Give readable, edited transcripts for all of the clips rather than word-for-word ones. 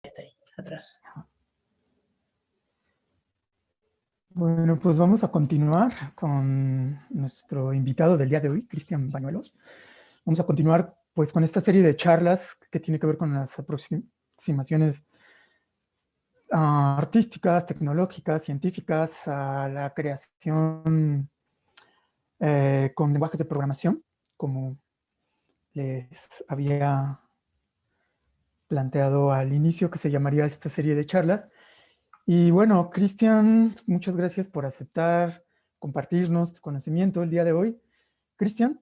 Está ahí, atrás. Bueno, pues vamos a continuar con nuestro invitado del día de hoy, Cristian Bañuelos. Vamos a continuar pues con esta serie de charlas que tiene que ver con las aproximaciones artísticas, tecnológicas, científicas a la creación con lenguajes de programación, como les había planteado al inicio que se llamaría esta serie de charlas. Y bueno, Cristian, muchas gracias por aceptar compartirnos tu conocimiento el día de hoy. Cristian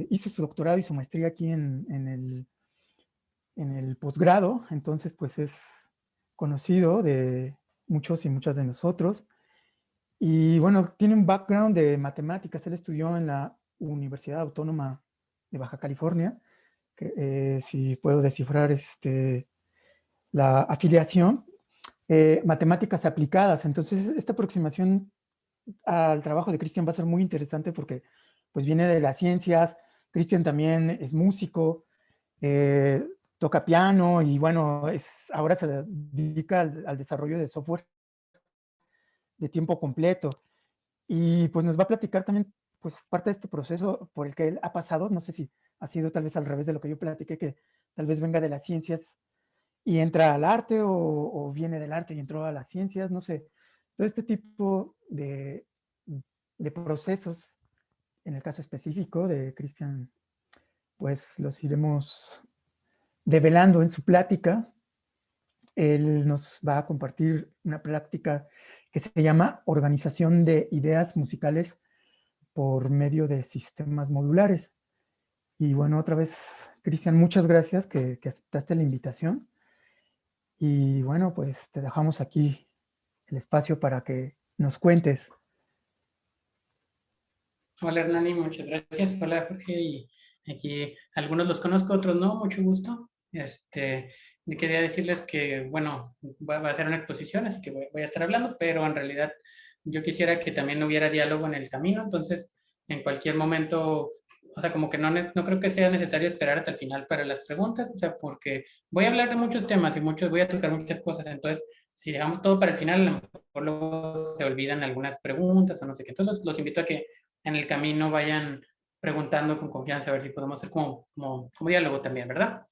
hizo su doctorado y su maestría aquí en el posgrado, entonces pues es conocido de muchos y muchas de nosotros. Y bueno, tiene un background de matemáticas. Él estudió en la Universidad Autónoma de Baja California, que, si puedo descifrar la afiliación, matemáticas aplicadas. Entonces, esta aproximación al trabajo de Cristian va a ser muy interesante porque pues viene de las ciencias. Cristian también es músico, eh, toca piano y bueno, ahora se dedica al desarrollo de software de tiempo completo. Y pues nos va a platicar también pues parte de este proceso por el que él ha pasado. No sé si ha sido tal vez al revés de lo que yo platiqué, que tal vez venga de las ciencias y entra al arte o viene del arte y entró a las ciencias, no sé. Todo este tipo de procesos, en el caso específico de Cristian, pues los iremos develando en su plática. Él nos va a compartir una práctica que se llama organización de ideas musicales por medio de sistemas modulares. Y bueno, otra vez, Cristian, muchas gracias que aceptaste la invitación. Y bueno, pues te dejamos aquí el espacio para que nos cuentes. Hola Hernani, muchas gracias. Hola Jorge, y aquí algunos los conozco, otros no, mucho gusto. Quería decirles que, bueno, va a ser una exposición, así que voy a estar hablando, pero en realidad yo quisiera que también hubiera diálogo en el camino, entonces en cualquier momento, o sea, como que no creo que sea necesario esperar hasta el final para las preguntas, o sea, porque voy a hablar de muchos temas y voy a tocar muchas cosas, entonces si dejamos todo para el final, a lo mejor luego se olvidan algunas preguntas o no sé qué, entonces los invito a que en el camino vayan preguntando con confianza a ver si podemos hacer como diálogo también, ¿verdad?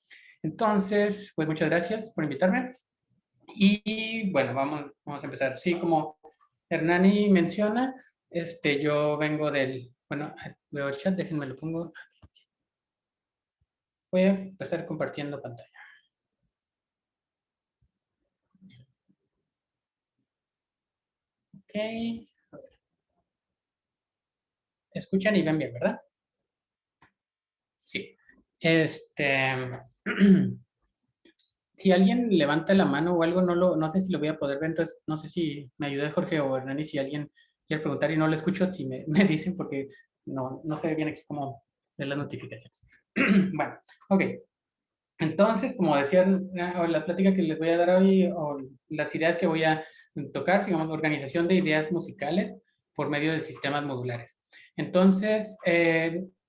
Entonces, pues muchas gracias por invitarme. Y bueno, vamos a empezar. Sí, como Hernani menciona, yo vengo bueno, veo el chat, déjenme lo pongo. Voy a empezar compartiendo pantalla. Ok. Escuchan y ven bien, ¿verdad? Sí. Si alguien levanta la mano o algo, no sé si lo voy a poder ver, entonces no sé si me ayuda Jorge o Hernani, si alguien quiere preguntar y no lo escucho, si me dicen porque no se ve bien aquí como de las notificaciones. Bueno, ok. Entonces, como decía, la plática que les voy a dar hoy, o las ideas que voy a tocar, digamos, organización de ideas musicales por medio de sistemas modulares. Entonces,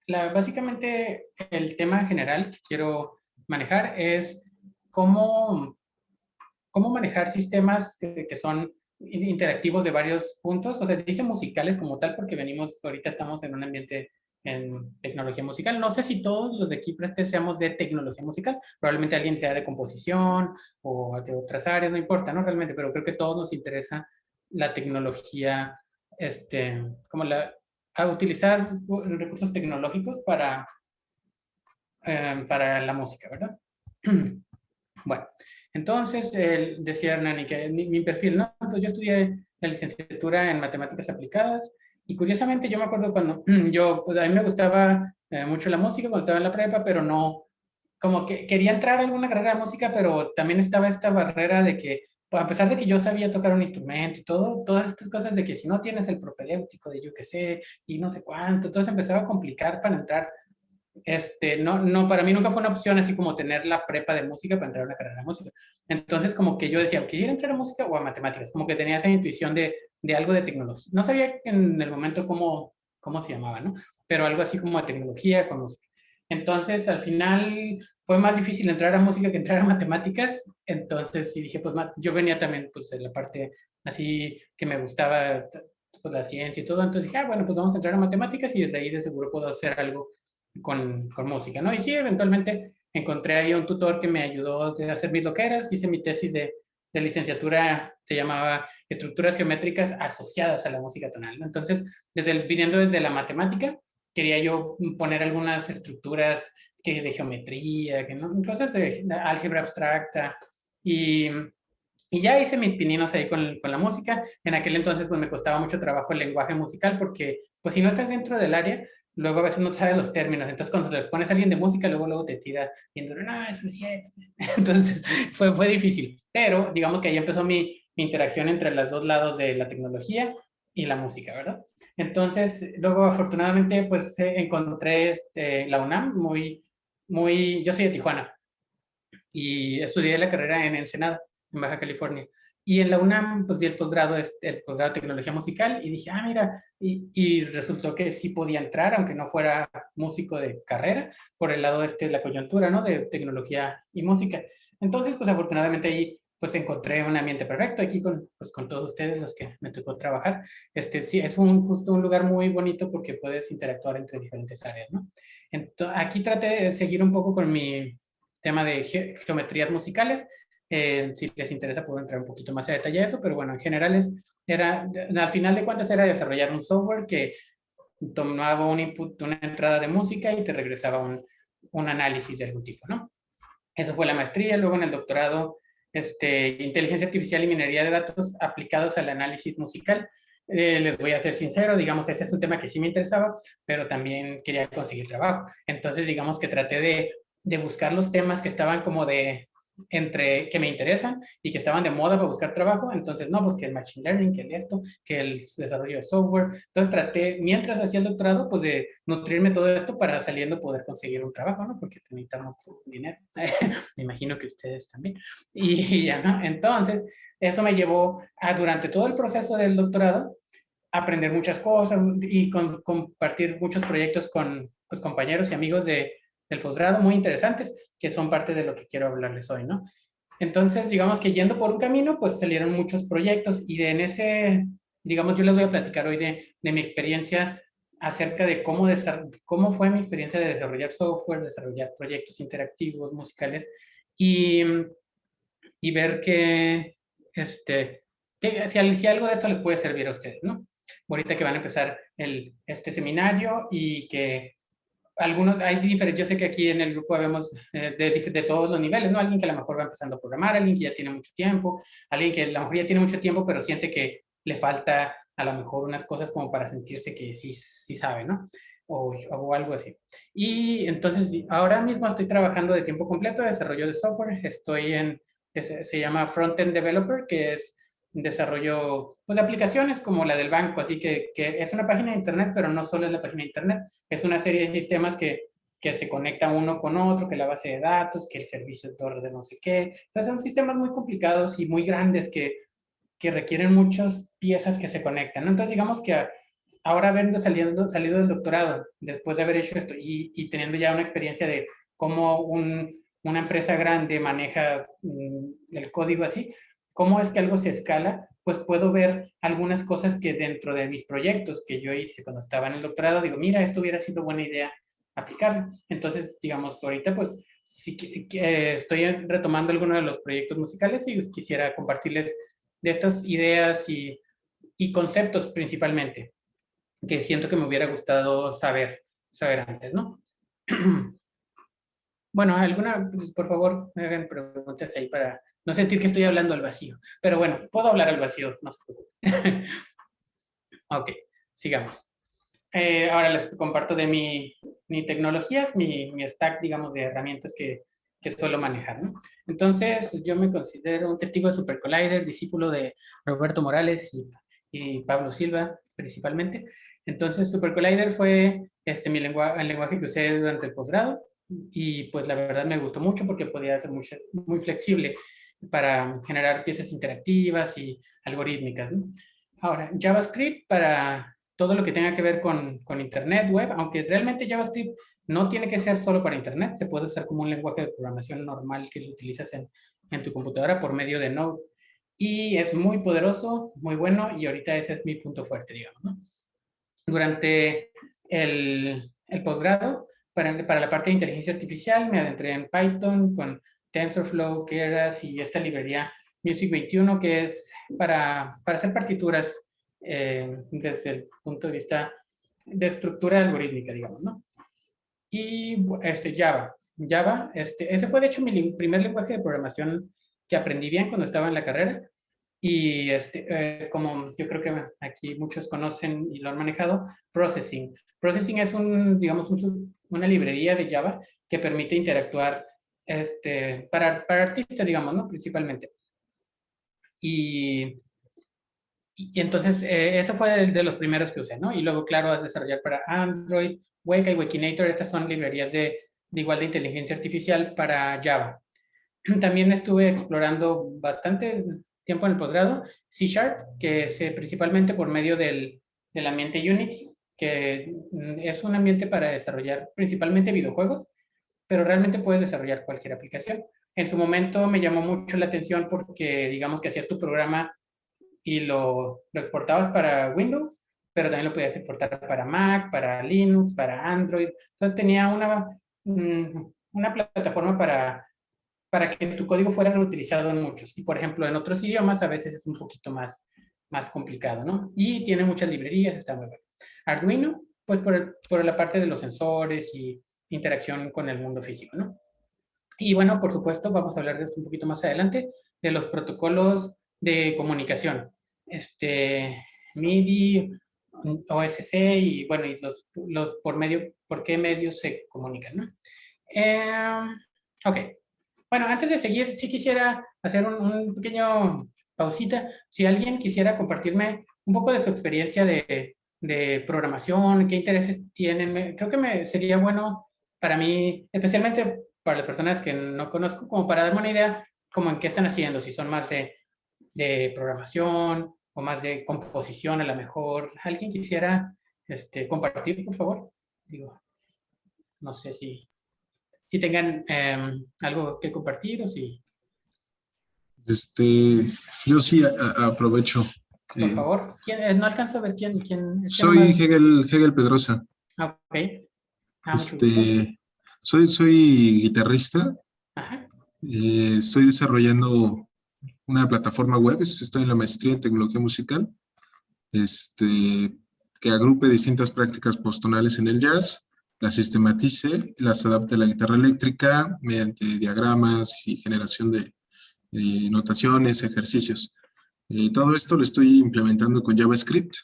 básicamente el tema general que quiero manejar es cómo, cómo manejar sistemas que son interactivos de varios puntos. O sea, dice musicales como tal porque ahorita estamos en un ambiente en tecnología musical. No sé si todos los de aquí presentes seamos de tecnología musical. Probablemente alguien sea de composición o de otras áreas, no importa, ¿no? Realmente, pero creo que a todos nos interesa la tecnología, como a utilizar recursos tecnológicos para la música, ¿verdad? Bueno, entonces, decía Hernani que mi perfil, ¿no? Entonces, yo estudié la licenciatura en matemáticas aplicadas y curiosamente yo me acuerdo cuando pues, a mí me gustaba mucho la música cuando estaba en la prepa, pero no, como que quería entrar a alguna carrera de música, pero también estaba esta barrera de que, pues, a pesar de que yo sabía tocar un instrumento y todo, todas estas cosas de que si no tienes el propedéutico de yo qué sé y no sé cuánto, entonces empezaba a complicar para entrar para mí nunca fue una opción así como tener la prepa de música para entrar a una carrera de música. Entonces, como que yo decía, ¿quisiera entrar a música o a matemáticas? Como que tenía esa intuición de algo de tecnología. No sabía en el momento cómo se llamaba, ¿no? Pero algo así como de tecnología con música. Entonces, al final fue más difícil entrar a música que entrar a matemáticas. Entonces, sí dije, pues yo venía también pues de la parte así que me gustaba pues, la ciencia y todo. Entonces dije, bueno, pues vamos a entrar a matemáticas y desde ahí de seguro puedo hacer algo con música, ¿no? Y sí, eventualmente encontré ahí un tutor que me ayudó a hacer mis loqueras. Hice mi tesis de licenciatura, se llamaba Estructuras Geométricas Asociadas a la Música Tonal, ¿no? Entonces, viniendo desde la matemática, quería yo poner algunas estructuras que de geometría, que no, cosas de álgebra abstracta, y, y ya hice mis pininos ahí con la música. En aquel entonces pues me costaba mucho trabajo el lenguaje musical porque pues si no estás dentro del área, luego a veces no te sabes los términos. Entonces cuando te pones a alguien de música, luego te tira viendo, no, eso no es cierto. Entonces fue difícil. Pero digamos que ahí empezó mi interacción entre los dos lados de la tecnología y la música, ¿verdad? Entonces, luego afortunadamente pues encontré la UNAM yo soy de Tijuana y estudié la carrera en Ensenada, en Baja California. Y en la UNAM, pues vi el posgrado de tecnología musical y dije, mira, y resultó que sí podía entrar, aunque no fuera músico de carrera, por el lado de la coyuntura, ¿no? De tecnología y música. Entonces, pues afortunadamente ahí, pues encontré un ambiente perfecto aquí pues, con todos ustedes, los que me tocó trabajar. Sí, es justo un lugar muy bonito porque puedes interactuar entre diferentes áreas, ¿no? Entonces, aquí traté de seguir un poco con mi tema de geometrías musicales. Si les interesa, puedo entrar un poquito más a detalle de eso, pero bueno, en general al final de cuentas era desarrollar un software que tomaba un input, una entrada de música y te regresaba un análisis de algún tipo, ¿no? Eso fue la maestría. Luego en el doctorado, inteligencia artificial y minería de datos aplicados al análisis musical. Les voy a ser sincero, digamos, este es un tema que sí me interesaba, pero también quería conseguir trabajo. Entonces, digamos que traté de buscar los temas que estaban como que me interesan y que estaban de moda para buscar trabajo. Entonces, no, pues que el machine learning, que el esto, que el desarrollo de software. Entonces, traté, mientras hacía el doctorado, pues de nutrirme todo esto para saliendo poder conseguir un trabajo, ¿no? Porque necesitamos dinero. Me imagino que ustedes también. Y ya, ¿no? Entonces, eso me llevó durante todo el proceso del doctorado, aprender muchas cosas y compartir muchos proyectos con pues, compañeros y amigos del posgrado muy interesantes, que son parte de lo que quiero hablarles hoy, ¿no? Entonces, digamos que yendo por un camino, pues salieron muchos proyectos y en ese, digamos, yo les voy a platicar hoy de mi experiencia acerca de cómo fue mi experiencia de desarrollar software, desarrollar proyectos interactivos, musicales y, y ver si algo de esto les puede servir a ustedes, ¿no? Ahorita que van a empezar este seminario y que hay diferentes, yo sé que aquí en el grupo vemos de todos los niveles, ¿no? Alguien que a lo mejor va empezando a programar, alguien que ya tiene mucho tiempo, alguien que a lo mejor ya tiene mucho tiempo, pero siente que le falta a lo mejor unas cosas como para sentirse que sí sabe, ¿no? O algo así. Y entonces, ahora mismo estoy trabajando de tiempo completo de desarrollo de software. Se llama Frontend Developer, que es desarrollo pues, de aplicaciones como la del banco. Así que es una página de internet, pero no solo es la página de internet, es una serie de sistemas que se conecta uno con otro, que la base de datos, que el servicio de torre de no sé qué. Entonces son sistemas muy complicados y muy grandes que requieren muchas piezas que se conectan, ¿no? Entonces digamos que ahora habiendo salido del doctorado, después de haber hecho esto y teniendo ya una experiencia de cómo una empresa grande maneja el código así, cómo es que algo se escala, pues puedo ver algunas cosas que dentro de mis proyectos que yo hice cuando estaba en el doctorado, digo, mira, esto hubiera sido buena idea aplicarlo. Entonces, digamos, ahorita pues sí que estoy retomando algunos de los proyectos musicales y pues, quisiera compartirles de estas ideas y conceptos principalmente que siento que me hubiera gustado saber antes, ¿no? Bueno, pues, por favor, me hagan preguntas ahí para no sentir que estoy hablando al vacío. Pero bueno, puedo hablar al vacío, no se preocupen. Ok, sigamos. Ahora les comparto de mi tecnologías, mi stack, digamos, de herramientas que suelo manejar, ¿no? Entonces, yo me considero un testigo de Super Collider, discípulo de Roberto Morales y Pablo Silva, principalmente. Entonces, Super Collider fue el lenguaje que usé durante el posgrado y pues la verdad me gustó mucho porque podía ser muy flexible para generar piezas interactivas y algorítmicas, ¿no? Ahora, JavaScript para todo lo que tenga que ver con Internet, web, aunque realmente JavaScript No tiene que ser solo para Internet, se puede usar como un lenguaje de programación normal que lo utilizas en tu computadora por medio de Node. Y es muy poderoso, muy bueno, y ahorita ese es mi punto fuerte, digamos, ¿no? Durante el posgrado, para la parte de inteligencia artificial, me adentré en Python con TensorFlow, Keras y esta librería Music 21, que es para hacer partituras desde el punto de vista de estructura algorítmica, digamos, ¿no? Y Java. Java, ese fue de hecho mi primer lenguaje de programación que aprendí bien cuando estaba en la carrera. Y como yo creo que aquí muchos conocen y lo han manejado, Processing. Processing es digamos, una librería de Java que permite interactuar para artistas, digamos, ¿no? Principalmente. Y, y entonces, eso fue de los primeros que usé, ¿no? Y luego, claro, a desarrollar para Android, Weka y Wekinator. Estas son librerías de igual de inteligencia artificial para Java. También estuve explorando bastante tiempo en el posgrado C Sharp, que es principalmente por medio del ambiente Unity, que es un ambiente para desarrollar principalmente videojuegos, pero realmente puedes desarrollar cualquier aplicación. En su momento me llamó mucho la atención porque digamos que hacías tu programa y lo exportabas para Windows, pero también lo podías exportar para Mac, para Linux, para Android. Entonces tenía una plataforma para que tu código fuera reutilizado en muchos. Y por ejemplo, en otros idiomas a veces es un poquito más complicado, ¿no? Y tiene muchas librerías, está muy bueno. Arduino, pues por la parte de los sensores y interacción con el mundo físico, ¿no? Y bueno, por supuesto, vamos a hablar de esto un poquito más adelante, de los protocolos de comunicación. MIDI, OSC y bueno, y por qué medios se comunican, ¿no? Ok. Bueno, antes de seguir, sí quisiera hacer un pequeño pausita. Si alguien quisiera compartirme un poco de su experiencia de programación, qué intereses tienen, creo que sería bueno para mí, especialmente para las personas que no conozco, como para darme una idea como en qué están haciendo, si son más de programación o más de composición a lo mejor. ¿Alguien quisiera compartir, por favor? Digo, no sé si tengan algo que compartir o si, Este, yo sí aprovecho. por Eh, favor. No alcanzo a ver quién, es que soy nomás. Hegel Pedrosa. Ok, mucho gusto. Este, soy guitarrista. Ajá. Estoy desarrollando una plataforma web. Estoy en la maestría en tecnología musical. Que agrupe distintas prácticas postonales en el jazz, las sistematice, las adapte a la guitarra eléctrica mediante diagramas y generación de notaciones, ejercicios. Todo esto lo estoy implementando con JavaScript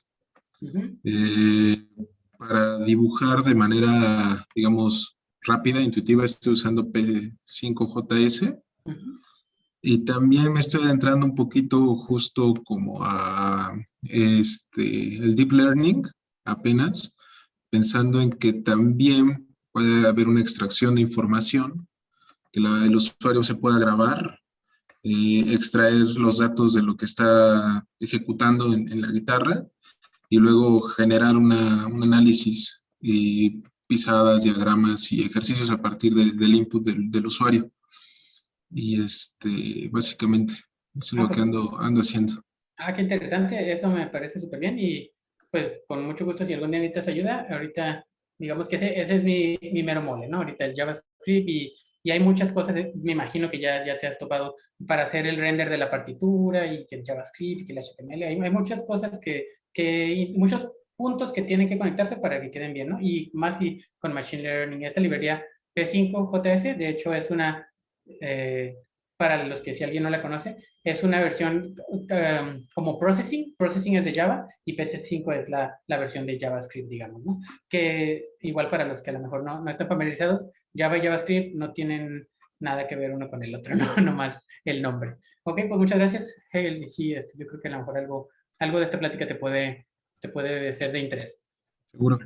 Ujú, eh, para dibujar de manera, digamos, rápida, intuitiva. Estoy usando P5JS ujú, y también me estoy adentrando un poquito justo como a el deep learning apenas, pensando en que también puede haber una extracción de información, que el usuario se pueda grabar, extraer los datos de lo que está ejecutando en la guitarra y luego generar un análisis y pisadas, diagramas y ejercicios a partir del input del usuario. Y básicamente, eso es lo que pues, ando haciendo. qué interesante. Eso me parece súper bien. Y pues con mucho gusto, si algún día necesitas ayuda, ahorita, digamos que ese es mi mero mole, ¿no? Ahorita el JavaScript y hay muchas cosas, me imagino que ya te has topado para hacer el render de la partitura y que el JavaScript y que el HTML. Hay muchas cosas y muchos puntos que tienen que conectarse para que queden bien, ¿no? Y más y con Machine Learning. Esta librería P5JS, de hecho, es eh, para los que si alguien no la conoce, es una versión como Processing. Processing es de Java y PT5 es la versión de JavaScript, digamos, ¿no? Que igual para los que a lo mejor no están familiarizados, Java y JavaScript no tienen nada que ver uno con el otro, ¿no? Nomás el nombre. Ok, pues muchas gracias, Hegel. Y sí, yo creo que a lo mejor algo de esta plática te puede ser de interés. Seguro.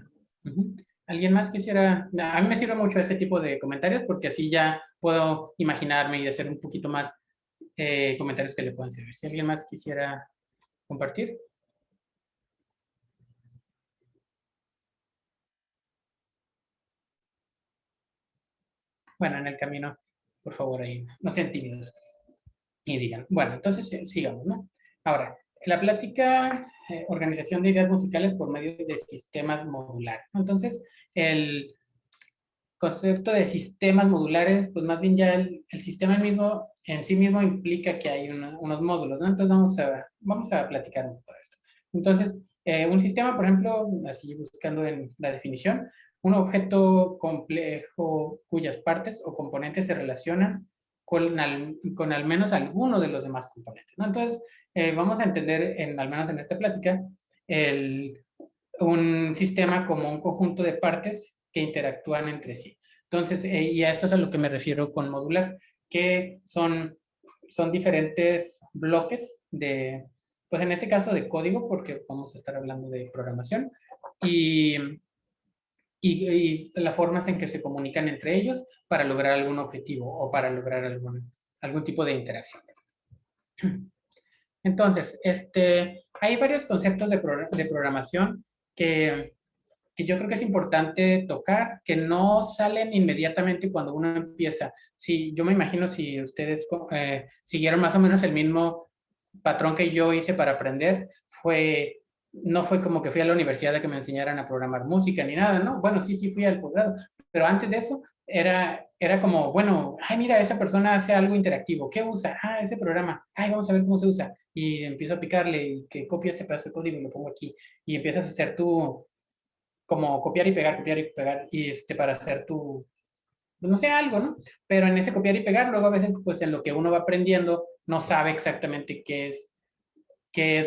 Ujú. ¿Alguien más quisiera? A mí me sirve mucho este tipo de comentarios porque así ya puedo imaginarme y hacer un poquito más comentarios que le puedan servir. Si alguien más quisiera compartir. Bueno, en el camino, por favor, ahí, no sean tímidos y digan. Bueno, entonces sigamos, ¿no? Ahora, la plática, organización de ideas musicales por medio de sistemas modulares, ¿no? Entonces, el concepto de sistemas modulares, pues más bien ya el sistema mismo, en sí mismo implica que hay unos módulos, ¿no? Entonces vamos a platicar un poco de esto. Entonces, un sistema, por ejemplo, así buscando en la definición, un objeto complejo cuyas partes o componentes se relacionan con al menos alguno de los demás componentes, ¿no? Entonces, vamos a entender, al menos en esta plática, un sistema como un conjunto de partes que interactúan entre sí. Entonces, y a esto es a lo que me refiero con modular, que son diferentes bloques de, pues en este caso de código, porque vamos a estar hablando de programación, y, y las formas en que se comunican entre ellos para lograr algún objetivo o para lograr algún tipo de interacción. Entonces, hay varios conceptos de programación que yo creo que es importante tocar, que no salen inmediatamente cuando uno empieza. Si, yo me imagino si ustedes siguieron más o menos el mismo patrón que yo hice para aprender, no fue como que fui a la universidad a que me enseñaran a programar música ni nada, ¿no? Bueno, sí fui al posgrado, pero antes de eso era como, bueno, ay, mira, esa persona hace algo interactivo, ¿qué usa? Ah, ese programa, ay, vamos a ver cómo se usa. Y empiezo a picarle y que copio este pedazo de código y lo pongo aquí. Y empiezas a hacer como copiar y pegar, y para hacer no sé, algo, ¿no? Pero en ese copiar y pegar, luego a veces, pues en lo que uno va aprendiendo, no sabe exactamente qué es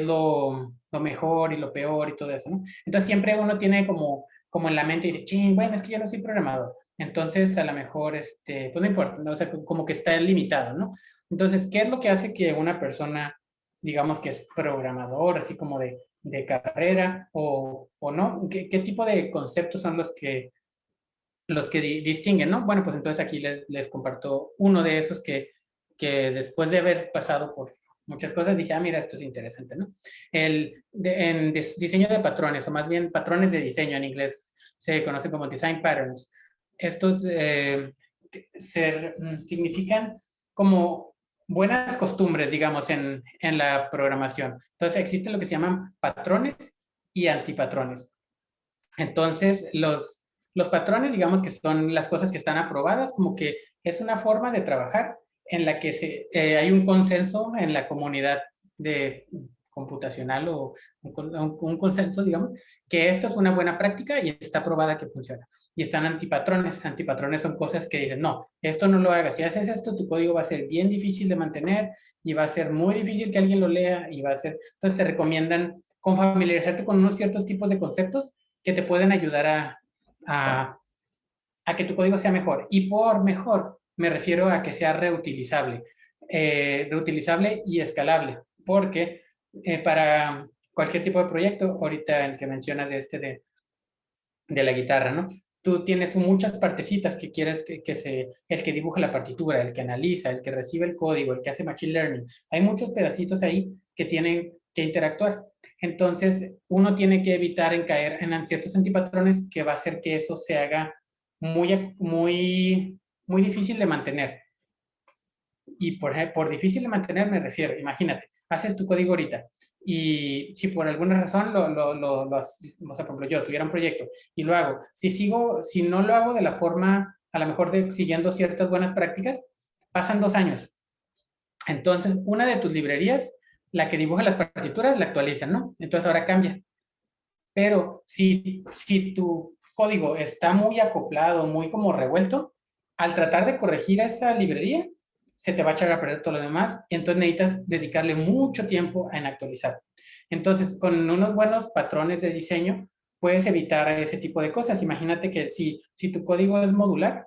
lo mejor y lo peor y todo eso, ¿no? Entonces siempre uno tiene como en la mente y dice, ching, bueno, es que yo no soy programador. Entonces a lo mejor, pues no importa, ¿no? O sea, como que está limitado, ¿no? Entonces, ¿qué es lo que hace que una persona, digamos que es programador, así como de carrera o no? ¿Qué tipo de conceptos son los que distinguen, ¿no? Bueno, pues entonces aquí les comparto uno de esos que después de haber pasado por muchas cosas dije, mira, esto es interesante, ¿no? En diseño de patrones, o más bien patrones de diseño en inglés, se conoce como design patterns. Estos significan como buenas costumbres, digamos, en la programación. Entonces existe lo que se llaman patrones y antipatrones. Entonces, los patrones, digamos que son las cosas que están aprobadas, como que es una forma de trabajar en la que hay un consenso en la comunidad de computacional o un consenso, digamos, que esto es una buena práctica y está aprobada que funciona. Y están antipatrones. Antipatrones son cosas que dicen, no, esto no lo hagas. Si haces esto, tu código va a ser bien difícil de mantener y va a ser muy difícil que alguien lo lea y va a ser... Entonces te recomiendan con familiarizarte con unos ciertos tipos de conceptos que te pueden ayudar a que tu código sea mejor. Y por mejor me refiero a que sea reutilizable. Reutilizable y escalable. Porque para cualquier tipo de proyecto, ahorita el que mencionas de la guitarra, ¿no? Tú tienes muchas partecitas que quieres el que dibuja la partitura, el que analiza, el que recibe el código, el que hace machine learning. Hay muchos pedacitos ahí que tienen que interactuar. Entonces, uno tiene que evitar en caer en ciertos antipatrones que va a hacer que eso se haga muy difícil de mantener. Y por difícil de mantener me refiero, imagínate, haces tu código ahorita y si por alguna razón o sea, por ejemplo, yo tuviera un proyecto y lo hago, si no lo hago de la forma, a lo mejor siguiendo ciertas buenas prácticas, pasan 2 años. Entonces, una de tus librerías, la que dibuja las partituras, la actualizan, ¿no? Entonces ahora cambia. Pero si tu código está muy acoplado, muy como revuelto, al tratar de corregir esa librería, se te va a echar a perder todo lo demás, y entonces necesitas dedicarle mucho tiempo en actualizar. Entonces, con unos buenos patrones de diseño, puedes evitar ese tipo de cosas. Imagínate que si tu código es modular,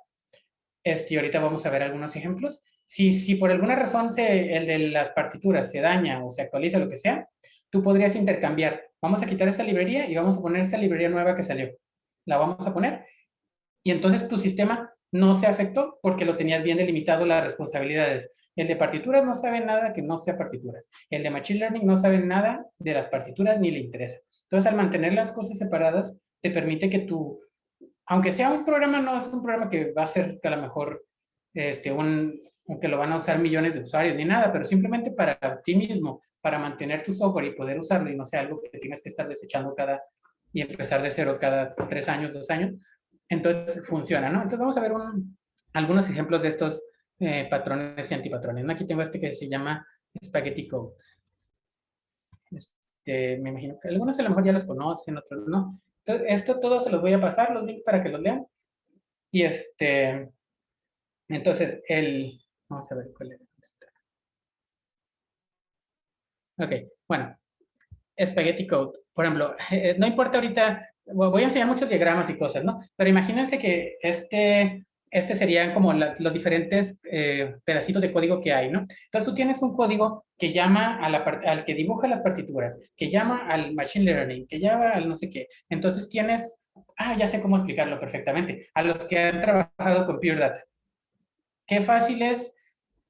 ahorita vamos a ver algunos ejemplos, si por alguna razón el de las partituras se daña o se actualiza, lo que sea, tú podrías intercambiar. Vamos a quitar esta librería y vamos a poner esta librería nueva que salió. La vamos a poner y entonces tu sistema no se afectó porque lo tenías bien delimitado las responsabilidades. El de partituras no sabe nada que no sea partituras. El de Machine Learning no sabe nada de las partituras ni le interesa. Entonces, al mantener las cosas separadas, te permite que aunque sea un programa, no es un programa que va a ser que a lo mejor que lo van a usar millones de usuarios ni nada, pero simplemente para ti mismo, para mantener tu software y poder usarlo y no sea algo que tengas que estar desechando y empezar de cero cada 3 años, 2 años, entonces funciona, ¿no? Entonces vamos a ver algunos ejemplos de estos patrones y antipatrones, ¿no? Aquí tengo este que se llama Spaghetti Code. Me imagino que algunos a lo mejor ya los conocen, otros no. Entonces, esto todo se los voy a pasar, los links para que los lean. Y entonces, vamos a ver cuál es. Ok, bueno, Spaghetti Code. Por ejemplo, no importa ahorita, voy a enseñar muchos diagramas y cosas, ¿no? Pero imagínense que serían como los diferentes pedacitos de código que hay, ¿no? Entonces tú tienes un código que llama al que dibuja las partituras, que llama al Machine Learning, que llama al no sé qué. Entonces tienes, ya sé cómo explicarlo perfectamente, a los que han trabajado con Pure Data. Qué fácil es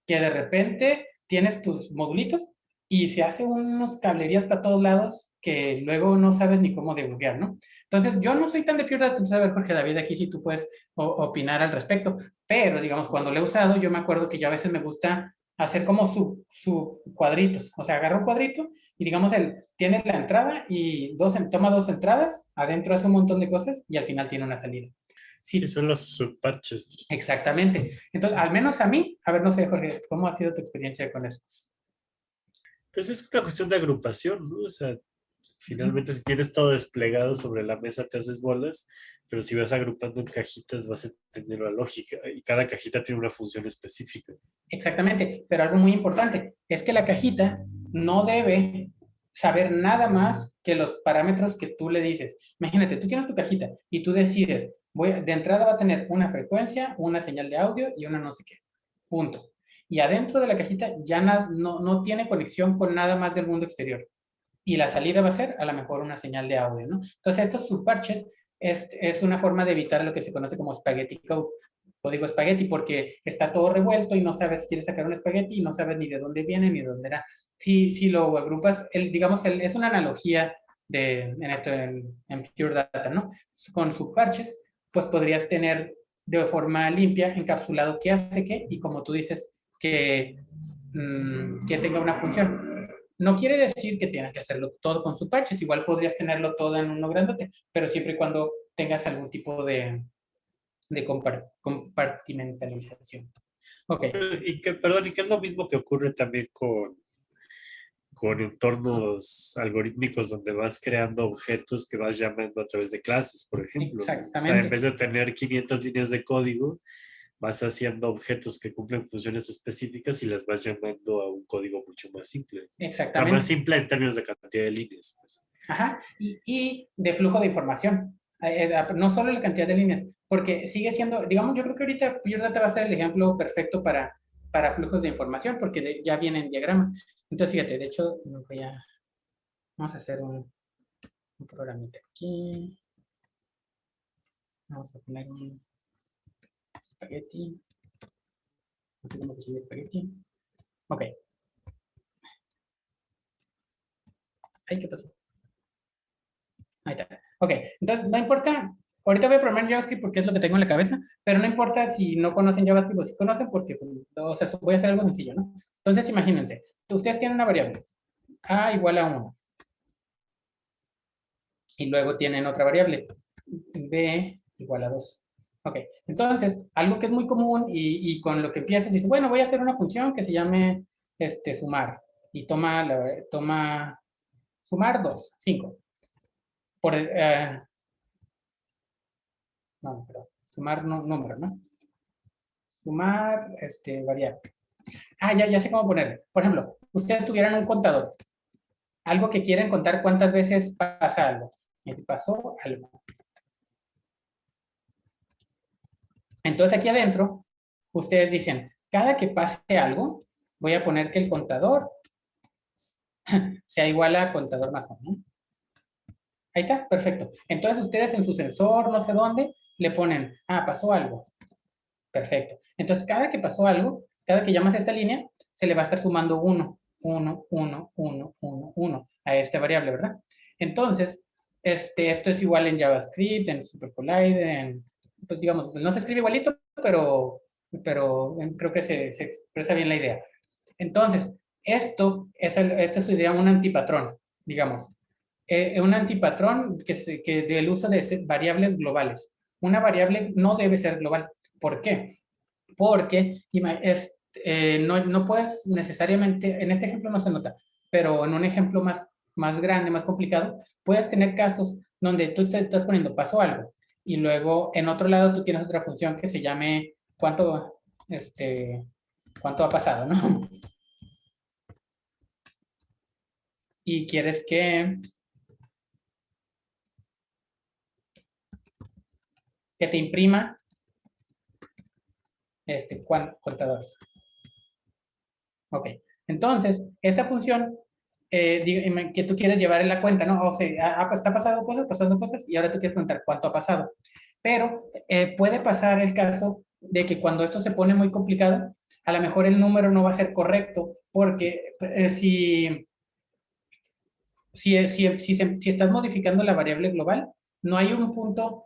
que de repente tienes tus modulitos y se hace unos cablerías para todos lados que luego no sabes ni cómo debuguear, ¿no? Entonces, yo no soy tan de Pure Data, entonces a ver, Jorge David, aquí sí tú puedes opinar al respecto, pero digamos, cuando lo he usado, yo me acuerdo que yo a veces me gusta hacer como su cuadritos, o sea, agarra un cuadrito y digamos, tiene la entrada y toma 2 entradas, adentro hace un montón de cosas y al final tiene una salida. Sí, son los subpatches. Exactamente. Entonces, al menos a mí, a ver, no sé, Jorge, ¿cómo ha sido tu experiencia con eso? Pues es una cuestión de agrupación, ¿no? O sea, finalmente si tienes todo desplegado sobre la mesa te haces bolas, pero si vas agrupando en cajitas vas a entender la lógica y cada cajita tiene una función específica. Exactamente, pero algo muy importante es que la cajita no debe saber nada más que los parámetros que tú le dices. Imagínate, tú tienes tu cajita y tú decides, de entrada va a tener una frecuencia, una señal de audio y una no sé qué. Punto. Y adentro de la cajita ya no tiene conexión con nada más del mundo exterior. Y la salida va a ser a lo mejor una señal de audio, ¿no? Entonces, estos subparches es una forma de evitar lo que se conoce como spaghetti code. Código espagueti porque está todo revuelto y no sabes si quieres sacar un espagueti y no sabes ni de dónde viene ni de dónde era. Si lo agrupas, digamos, es una analogía en Pure Data, ¿no? Con subparches, pues podrías tener de forma limpia, encapsulado qué hace qué y como tú dices, que tenga una función. No quiere decir que tengas que hacerlo todo con subparches, igual podrías tenerlo todo en uno grandote, pero siempre y cuando tengas algún tipo de compartimentalización. Ok. ¿Y qué es lo mismo que ocurre también con entornos algorítmicos donde vas creando objetos que vas llamando a través de clases, por ejemplo? Exactamente. O sea, en vez de tener 500 líneas de código, vas haciendo objetos que cumplen funciones específicas y las vas llamando a un código mucho más simple. Exactamente. Más simple en términos de cantidad de líneas. Pues. Ajá, y de flujo de información. No solo la cantidad de líneas, porque sigue siendo, digamos, yo creo que ahorita Pure Data va a ser el ejemplo perfecto para flujos de información, porque ya viene en diagrama. Entonces, fíjate, de hecho, vamos a hacer un programita aquí. Vamos a poner un espagueti. No sé cómo se llama espagueti. Ok. Ay, ¿qué pasó? Ahí está. Ok, entonces no importa. Ahorita voy a programar JavaScript porque es lo que tengo en la cabeza, pero no importa si no conocen JavaScript o si conocen porque, o sea, voy a hacer algo sencillo, ¿no? Entonces, imagínense, ustedes tienen una variable, A igual a 1. Y luego tienen otra variable, B igual a 2. Ok, entonces, algo que es muy común y con lo que empiezas, dices, bueno, voy a hacer una función que se llame sumar. Y toma sumar 2, 5. No, pero sumar número, ¿no? Sumar variable. Ya sé cómo ponerle. Por ejemplo, ustedes tuvieran un contador. Algo que quieren contar cuántas veces pasa algo. Pasó algo. Entonces aquí adentro, ustedes dicen, cada que pase algo, voy a poner que el contador sea igual a contador más 1. Ahí está, perfecto. Entonces ustedes en su sensor, no sé dónde, le ponen, pasó algo. Perfecto. Entonces cada que pasó algo, cada que llamas a esta línea, se le va a estar sumando 1, 1, 1, 1, 1, 1 a esta variable, ¿verdad? Entonces, esto es igual en JavaScript, en SuperCollider, pues digamos, no se escribe igualito, pero pero creo que se expresa bien la idea. Entonces, esto sería un antipatrón, digamos. Un antipatrón que del uso de variables globales. Una variable no debe ser global. ¿Por qué? Porque no puedes necesariamente, en este ejemplo no se nota, pero en un ejemplo más grande, más complicado, puedes tener casos donde tú estás poniendo pasó algo y luego en otro lado tú tienes otra función que se llame cuánto ha pasado, ¿no? Y quieres que te imprima contadores. Ok, entonces, esta función que tú quieres llevar en la cuenta, ¿no? O sea, pues está pasando cosas, y ahora tú quieres preguntar cuánto ha pasado. Pero puede pasar el caso de que cuando esto se pone muy complicado, a lo mejor el número no va a ser correcto, porque si estás modificando la variable global, no hay un punto,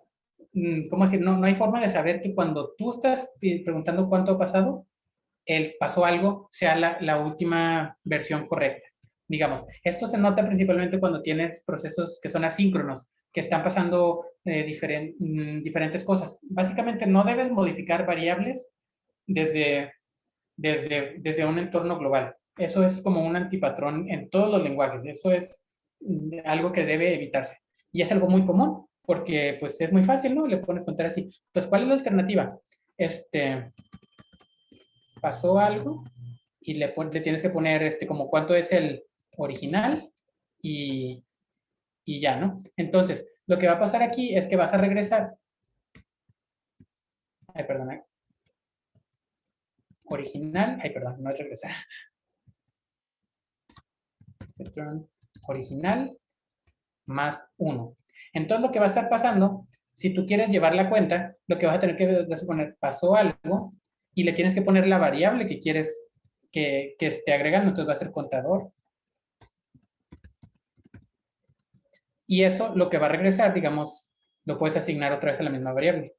¿cómo decir? No hay forma de saber que cuando tú estás preguntando cuánto ha pasado, el pasó algo sea la última versión correcta. Digamos, esto se nota principalmente cuando tienes procesos que son asíncronos, que están pasando diferentes cosas. Básicamente no debes modificar variables desde un entorno global. Eso es como un antipatrón en todos los lenguajes. Eso es algo que debe evitarse. Y es algo muy común, porque pues es muy fácil, ¿no? Le pones contar así. Entonces, ¿cuál es la alternativa? Pasó algo y le tienes que poner como cuánto es el original y ya, ¿no? Entonces, lo que va a pasar aquí es que vas a regresar. Ay, perdón. Original. Ay, perdón, no es regresar. Original más 1. Entonces, lo que va a estar pasando, si tú quieres llevar la cuenta, lo que vas a tener que poner, pasó algo, y le tienes que poner la variable que quieres que esté agregando. Entonces va a ser contador. Y eso lo que va a regresar, digamos, lo puedes asignar otra vez a la misma variable.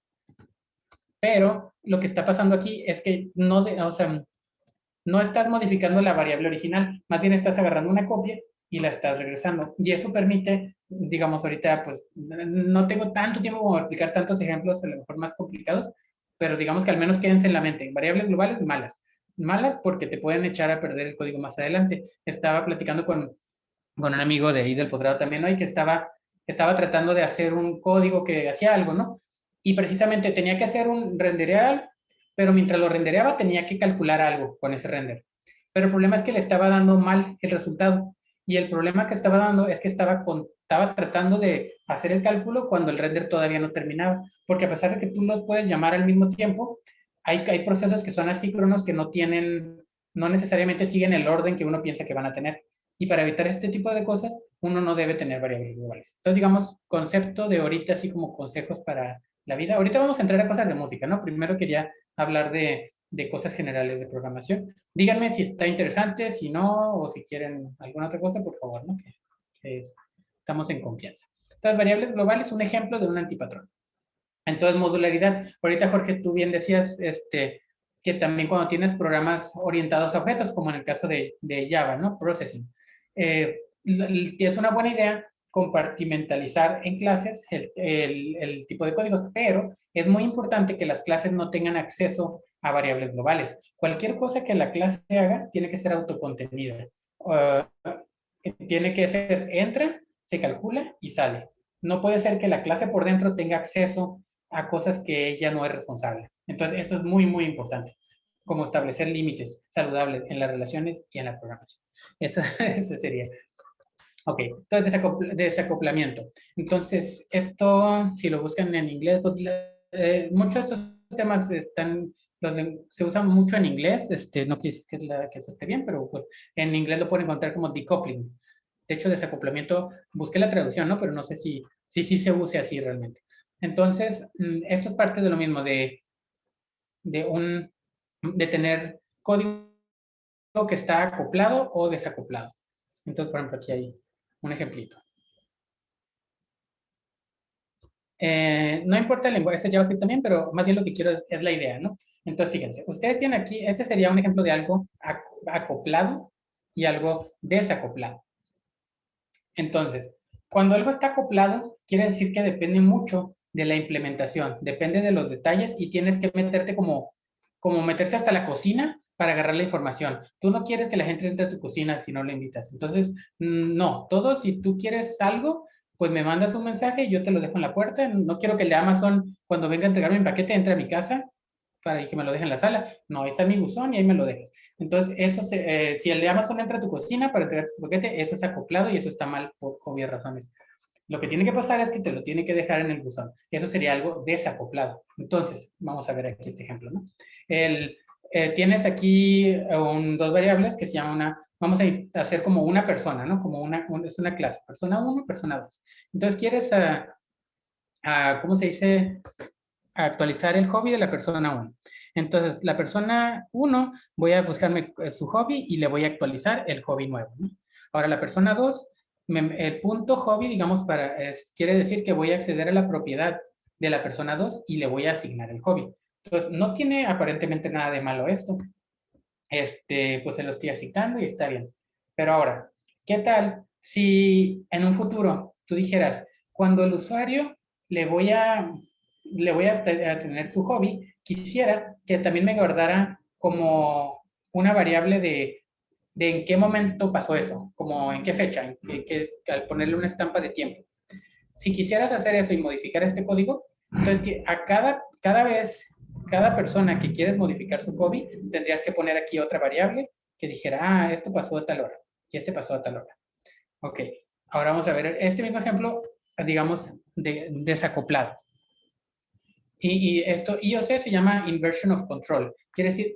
Pero lo que está pasando aquí es que no estás modificando la variable original, más bien estás agarrando una copia y la estás regresando. Y eso permite, digamos, ahorita pues no tengo tanto tiempo como explicar tantos ejemplos, a lo mejor más complicados, pero digamos que al menos quédense en la mente. Variables globales, malas. Malas porque te pueden echar a perder el código más adelante. Estaba platicando con un amigo de ahí del posgrado también hoy que estaba tratando de hacer un código que hacía algo, ¿no? Y precisamente tenía que hacer un renderear, pero mientras lo rendereaba tenía que calcular algo con ese render. Pero el problema es que le estaba dando mal el resultado. Y el problema que estaba dando es que estaba tratando de hacer el cálculo cuando el render todavía no terminaba. Porque a pesar de que tú los puedes llamar al mismo tiempo, hay procesos que son asíncronos que no necesariamente siguen el orden que uno piensa que van a tener. Y para evitar este tipo de cosas, uno no debe tener variables globales. Entonces, digamos, concepto de ahorita, así como consejos para la vida. Ahorita vamos a entrar a cosas de música, ¿no? Primero quería hablar de cosas generales de programación. Díganme si está interesante, si no, o si quieren alguna otra cosa, por favor, ¿no? Que estamos en confianza. Entonces, variables globales, un ejemplo de un antipatrón. Entonces, modularidad. Ahorita, Jorge, tú bien decías que también cuando tienes programas orientados a objetos, como en el caso de Java, ¿no? Processing. Es una buena idea compartimentalizar en clases el tipo de códigos, pero es muy importante que las clases no tengan acceso a variables globales. Cualquier cosa que la clase haga tiene que ser autocontenida. Tiene que ser, entra, se calcula y sale. No puede ser que la clase por dentro tenga acceso a cosas que ella no es responsable. Entonces, eso es muy, muy importante, como establecer límites saludables en las relaciones y en la programación. Eso sería. Ok, entonces desacoplamiento. Entonces, esto, si lo buscan en inglés, pues, muchos de estos temas se usan mucho en inglés, no quiere decir que se esté bien, pero pues, en inglés lo pueden encontrar como decoupling. De hecho, desacoplamiento, busqué la traducción, ¿no? Pero no sé si se use así realmente. Entonces, esto es parte de lo mismo, de tener código que está acoplado o desacoplado. Entonces, por ejemplo, aquí hay un ejemplito. No importa el lenguaje, este JavaScript también, pero más bien lo que quiero es la idea, ¿no? Entonces, fíjense, ustedes tienen aquí, este sería un ejemplo de algo acoplado y algo desacoplado. Entonces, cuando algo está acoplado, quiere decir que depende mucho de la implementación, depende de los detalles y tienes que meterte como meterte hasta la cocina para agarrar la información. Tú no quieres que la gente entre a tu cocina si no la invitas. Entonces, no, todo si tú quieres algo, pues me mandas un mensaje y yo te lo dejo en la puerta. No quiero que el de Amazon, cuando venga a entregarme mi paquete, entre a mi casa para que me lo deje en la sala. No, ahí está mi buzón y ahí me lo dejas. Entonces, eso si el de Amazon entra a tu cocina para entregar tu paquete, eso es acoplado y eso está mal por obvias razones. Lo que tiene que pasar es que te lo tiene que dejar en el buzón. Eso sería algo desacoplado. Entonces, vamos a ver aquí este ejemplo, ¿no? Tienes aquí dos variables que se llaman vamos a hacer como una persona, ¿no? Como es una clase, persona 1, persona 2. Entonces, quieres, ¿cómo se dice? Actualizar el hobby de la persona 1. Entonces, la persona 1, voy a buscarme su hobby y le voy a actualizar el hobby nuevo, ¿no? Ahora, la persona 2, el punto hobby, digamos, quiere decir que voy a acceder a la propiedad de la persona 2 y le voy a asignar el hobby. Entonces, no tiene aparentemente nada de malo esto. Pues se lo estoy asignando y está bien. Pero ahora, ¿qué tal si en un futuro tú dijeras, cuando el usuario le voy a tener su hobby, quisiera que también me guardara como una variable de en qué momento pasó eso, como en qué fecha, al ponerle una estampa de tiempo. Si quisieras hacer eso y modificar este código, entonces que a cada persona que quieres modificar su hobby, tendrías que poner aquí otra variable que dijera, esto pasó a tal hora y este pasó a tal hora. Ok, ahora vamos a ver este mismo ejemplo, digamos, desacoplado. Y esto IOC se llama Inversion of Control. Quiere decir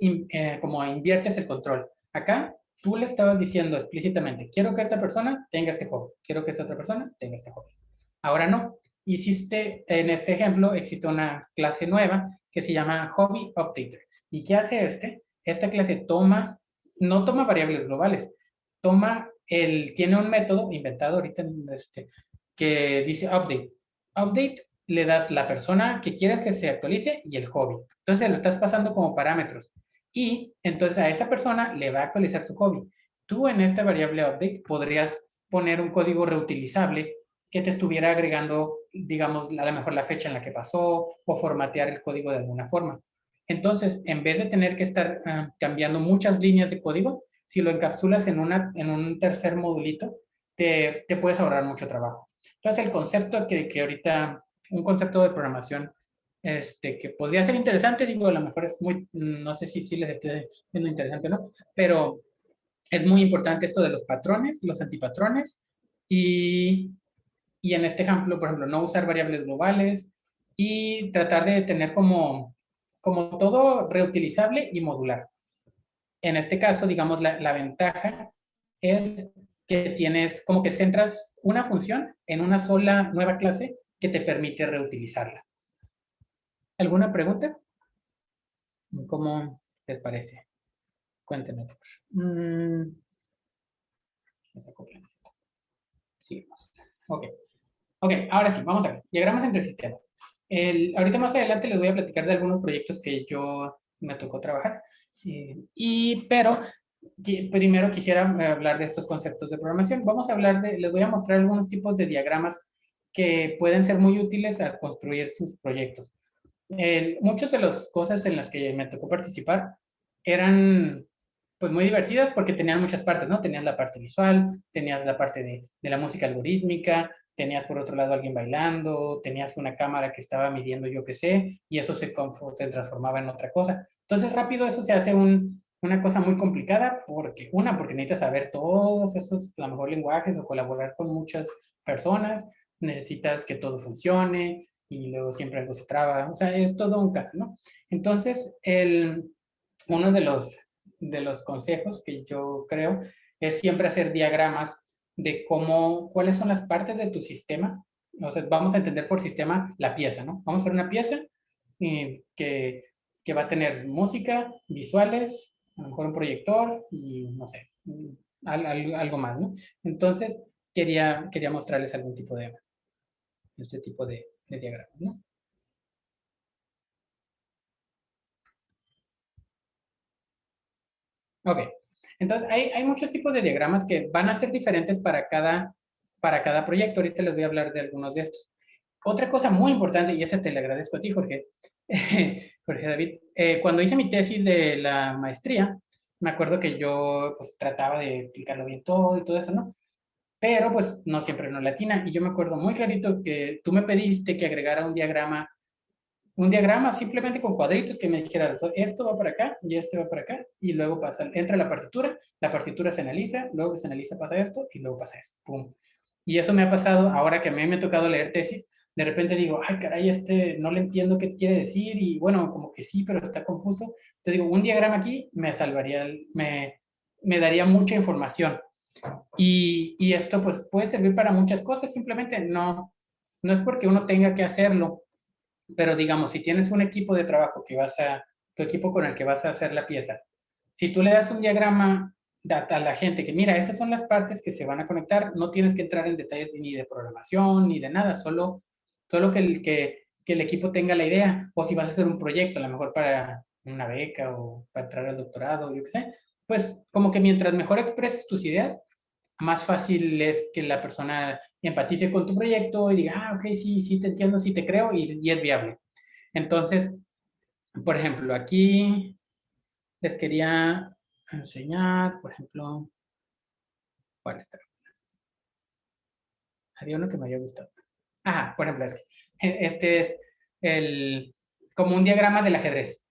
como inviertes el control. Acá tú le estabas diciendo explícitamente, quiero que esta persona tenga este hobby, quiero que esta otra persona tenga este hobby. Ahora no. En este ejemplo, existe una clase nueva que se llama Hobby Updater. ¿Y qué hace Esta clase no toma variables globales, tiene un método inventado ahorita que dice update. Update le das la persona que quieres que se actualice y el hobby. Entonces lo estás pasando como parámetros. Y entonces a esa persona le va a actualizar su hobby. Tú en esta variable update podrías poner un código reutilizable que te estuviera agregando, digamos, a lo mejor la fecha en la que pasó o formatear el código de alguna forma. Entonces, en vez de tener que estar cambiando muchas líneas de código, si lo encapsulas en un tercer modulito, te puedes ahorrar mucho trabajo. Entonces, el concepto que ahorita, un concepto de programación que podría ser interesante, digo, a lo mejor es no sé si les esté siendo interesante o no, pero es muy importante esto de los patrones, los antipatrones, y en este ejemplo, por ejemplo, no usar variables globales y tratar de tener como todo reutilizable y modular. En este caso, digamos, la ventaja es que tienes como que centras una función en una sola nueva clase que te permite reutilizarla. ¿Alguna pregunta? ¿Cómo les parece? Cuéntenme. Seguimos. Ok. Ok, ahora sí, vamos a ver. Diagramas entre sistemas. Ahorita más adelante les voy a platicar de algunos proyectos que yo me tocó trabajar. Pero primero quisiera hablar de estos conceptos de programación. Les voy a mostrar algunos tipos de diagramas que pueden ser muy útiles al construir sus proyectos. Muchas de las cosas en las que me tocó participar eran pues muy divertidas porque tenían muchas partes, ¿no? Tenías la parte visual, tenías la parte de la música algorítmica, tenías por otro lado a alguien bailando, tenías una cámara que estaba midiendo yo qué sé, y eso se transformaba en otra cosa. Entonces rápido eso se hace una cosa muy complicada porque necesitas saber todos esos, a lo mejor, lenguajes o colaborar con muchas personas, necesitas que todo funcione y luego siempre algo se traba, o sea, es todo un caso, ¿no? Entonces, uno de los consejos que yo creo es siempre hacer diagramas de cuáles son las partes de tu sistema. O sea, vamos a entender por sistema la pieza, ¿no? Vamos a hacer una pieza que va a tener música, visuales, a lo mejor un proyector y no sé, algo más, ¿no? Entonces, quería mostrarles algún tipo de de diagramas, ¿no? Ok, entonces hay muchos tipos de diagramas que van a ser diferentes para cada proyecto. Ahorita les voy a hablar de algunos de estos. Otra cosa muy importante, y esa te la agradezco a ti, Jorge, Jorge David, cuando hice mi tesis de la maestría, me acuerdo que yo pues trataba de explicarlo bien todo y todo eso, ¿no? Pero pues no siempre no latina. Y yo me acuerdo muy clarito que tú me pediste que agregara un diagrama simplemente con cuadritos que me dijera, esto va para acá y este va para acá, y luego pasa, entra la partitura se analiza, luego que se analiza pasa esto, y luego pasa esto, pum. Y eso me ha pasado ahora que a mí me ha tocado leer tesis, de repente digo, ay, caray, no le entiendo qué quiere decir, y bueno, como que sí, pero está confuso. Entonces digo, un diagrama aquí me salvaría, me daría mucha información. Y esto pues puede servir para muchas cosas, simplemente no es porque uno tenga que hacerlo, pero digamos, si tienes un equipo de trabajo tu equipo con el que vas a hacer la pieza, si tú le das un diagrama a la gente que mira, esas son las partes que se van a conectar, no tienes que entrar en detalles ni de programación ni de nada, solo que el equipo tenga la idea, o si vas a hacer un proyecto, a lo mejor para una beca o para entrar al doctorado, yo qué sé, pues como que mientras mejor expreses tus ideas, más fácil es que la persona empatice con tu proyecto y diga, ah, ok, sí, sí te entiendo, sí te creo y es viable. Entonces, por ejemplo, aquí les quería enseñar, por ejemplo, ¿cuál está? Había uno que me había gustado. Ajá, por ejemplo, este es como un diagrama del ajedrez.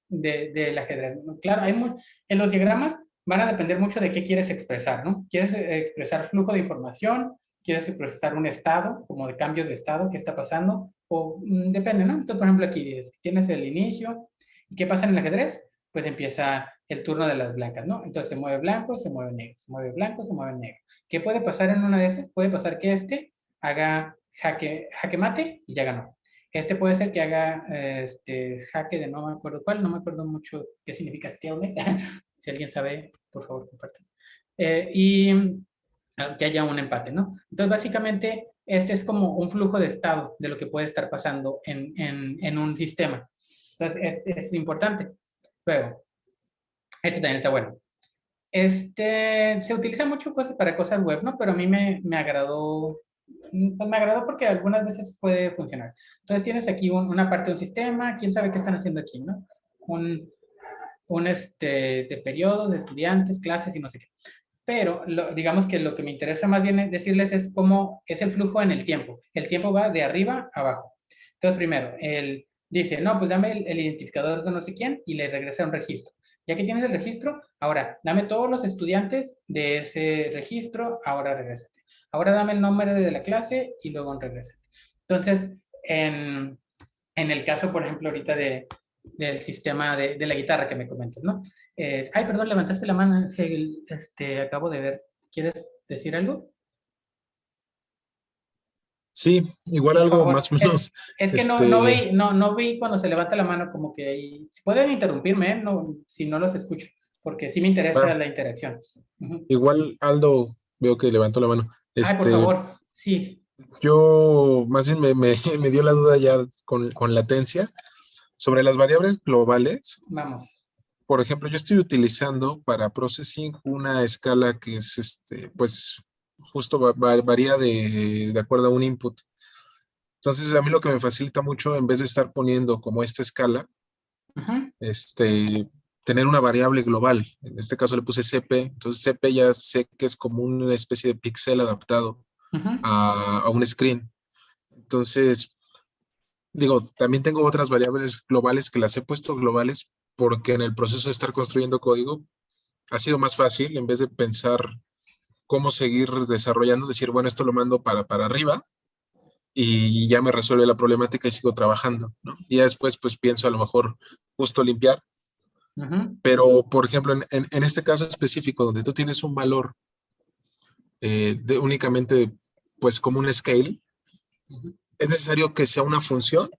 Del ajedrez. Claro, en los diagramas van a depender mucho de qué quieres expresar, ¿no? ¿Quieres expresar flujo de información? ¿Quieres expresar un estado, como de cambio de estado que está pasando? O depende, ¿no? Entonces, por ejemplo, aquí tienes el inicio. ¿Y qué pasa en el ajedrez? Pues empieza el turno de las blancas, ¿no? Entonces se mueve blanco, se mueve negro, se mueve blanco, se mueve negro. ¿Qué puede pasar en una de esas? Puede pasar que haga jaque mate y ya ganó. Este puede ser que haga jaque de no me acuerdo cuál, no me acuerdo mucho qué significa stalemate. Si alguien sabe, por favor, compártelo. Y que haya un empate, ¿no? Entonces, básicamente, este es como un flujo de estado de lo que puede estar pasando en un sistema. Entonces, es importante. Luego, este también está bueno. Se utiliza mucho para cosas web, ¿no? Pero a mí me agradó, pues me agradó porque algunas veces puede funcionar. Entonces tienes aquí una parte de un sistema, quién sabe qué están haciendo aquí, ¿no? De periodos, de estudiantes, clases y no sé qué. Pero digamos que lo que me interesa más bien decirles es cómo es el flujo en el tiempo. El tiempo va de arriba a abajo. Entonces primero, él dice, no, pues dame el identificador de no sé quién y le regresa un registro. Ya que tienes el registro, ahora dame todos los estudiantes de ese registro, ahora regrésate. Ahora dame el nombre de la clase y luego regrésate. Entonces, en el caso, por ejemplo, ahorita del sistema de la guitarra que me comentas, ¿no? Ay, perdón, levantaste la mano, Hegel, acabo de ver. ¿Quieres decir algo? Sí, igual Por algo favor. más o menos, Es que no vi cuando se levanta la mano como que ahí. Si pueden interrumpirme, no, si no los escucho, porque sí me interesa claro, la interacción. Ujú. igual Aldo veo que levantó la mano. Ay, por favor, sí, Yo más bien me dio la duda ya con latencia sobre las variables globales. vamos. Por ejemplo, yo estoy utilizando para processing una escala que es, pues, justo varía de acuerdo a un input. Entonces, a mí lo que me facilita mucho, en vez de estar poniendo como esta escala, Ujú, tener una variable global. En este caso le puse CP. Entonces, CP ya sé que es como una especie de píxel adaptado ujú. a un screen. Entonces, digo, también tengo otras variables globales que las he puesto globales porque en el proceso de estar construyendo código ha sido más fácil en vez de pensar cómo seguir desarrollando, decir, bueno, esto lo mando para arriba y ya me resuelve la problemática y sigo trabajando, ¿no? Y ya después pues pienso a lo mejor justo limpiar, Ujú, pero por ejemplo en este caso específico donde tú tienes un valor únicamente pues como un scale, ujú. ¿es necesario que sea una función?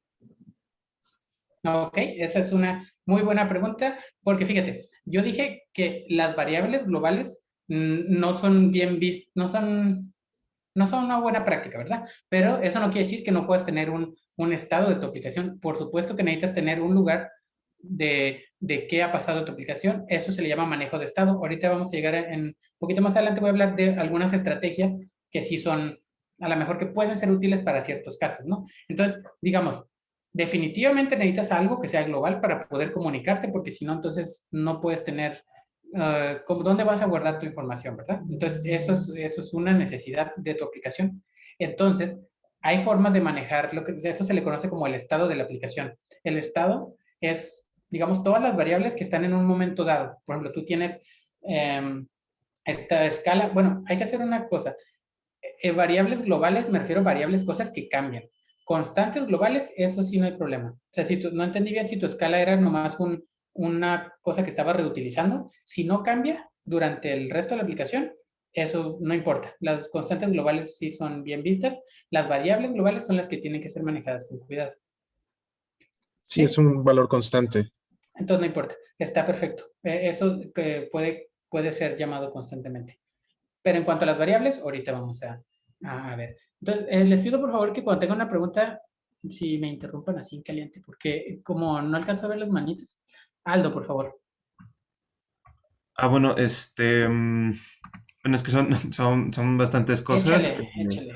Ok, esa es una muy buena pregunta, porque fíjate, yo dije que las variables globales no son bien vistas, no son, no son una buena práctica, ¿verdad? Pero eso no quiere decir que no puedas tener un estado de tu aplicación. Por supuesto que necesitas tener un lugar de qué ha pasado en tu aplicación. Eso se le llama manejo de estado. Ahorita vamos a llegar un poquito más adelante, voy a hablar de algunas estrategias que sí son, a lo mejor que pueden ser útiles para ciertos casos, ¿no? Entonces, digamos, definitivamente necesitas algo que sea global para poder comunicarte, porque si no, entonces no puedes tener, ¿dónde vas a guardar tu información, verdad? Entonces, eso es una necesidad de tu aplicación. Entonces, hay formas de manejar lo que esto se le conoce como el estado de la aplicación. El estado es, digamos, todas las variables que están en un momento dado. Por ejemplo, tú tienes esta escala. Bueno, hay que hacer una cosa. Variables globales, me refiero a variables, cosas que cambian. Constantes globales, eso sí no hay problema. O sea, si no entendí bien si tu escala era nomás una cosa que estaba reutilizando. Si no cambia durante el resto de la aplicación, eso no importa. Las constantes globales sí son bien vistas. Las variables globales son las que tienen que ser manejadas con cuidado. Sí, es un valor constante. Entonces no importa, está perfecto. Eso puede ser llamado constantemente. Pero en cuanto a las variables, ahorita vamos a ver. Entonces, les pido por favor que cuando tengan una pregunta, si me interrumpan así en caliente, porque como no alcanzo a ver las manitas. Aldo, por favor. Bueno, bueno, es que son bastantes cosas. Échale.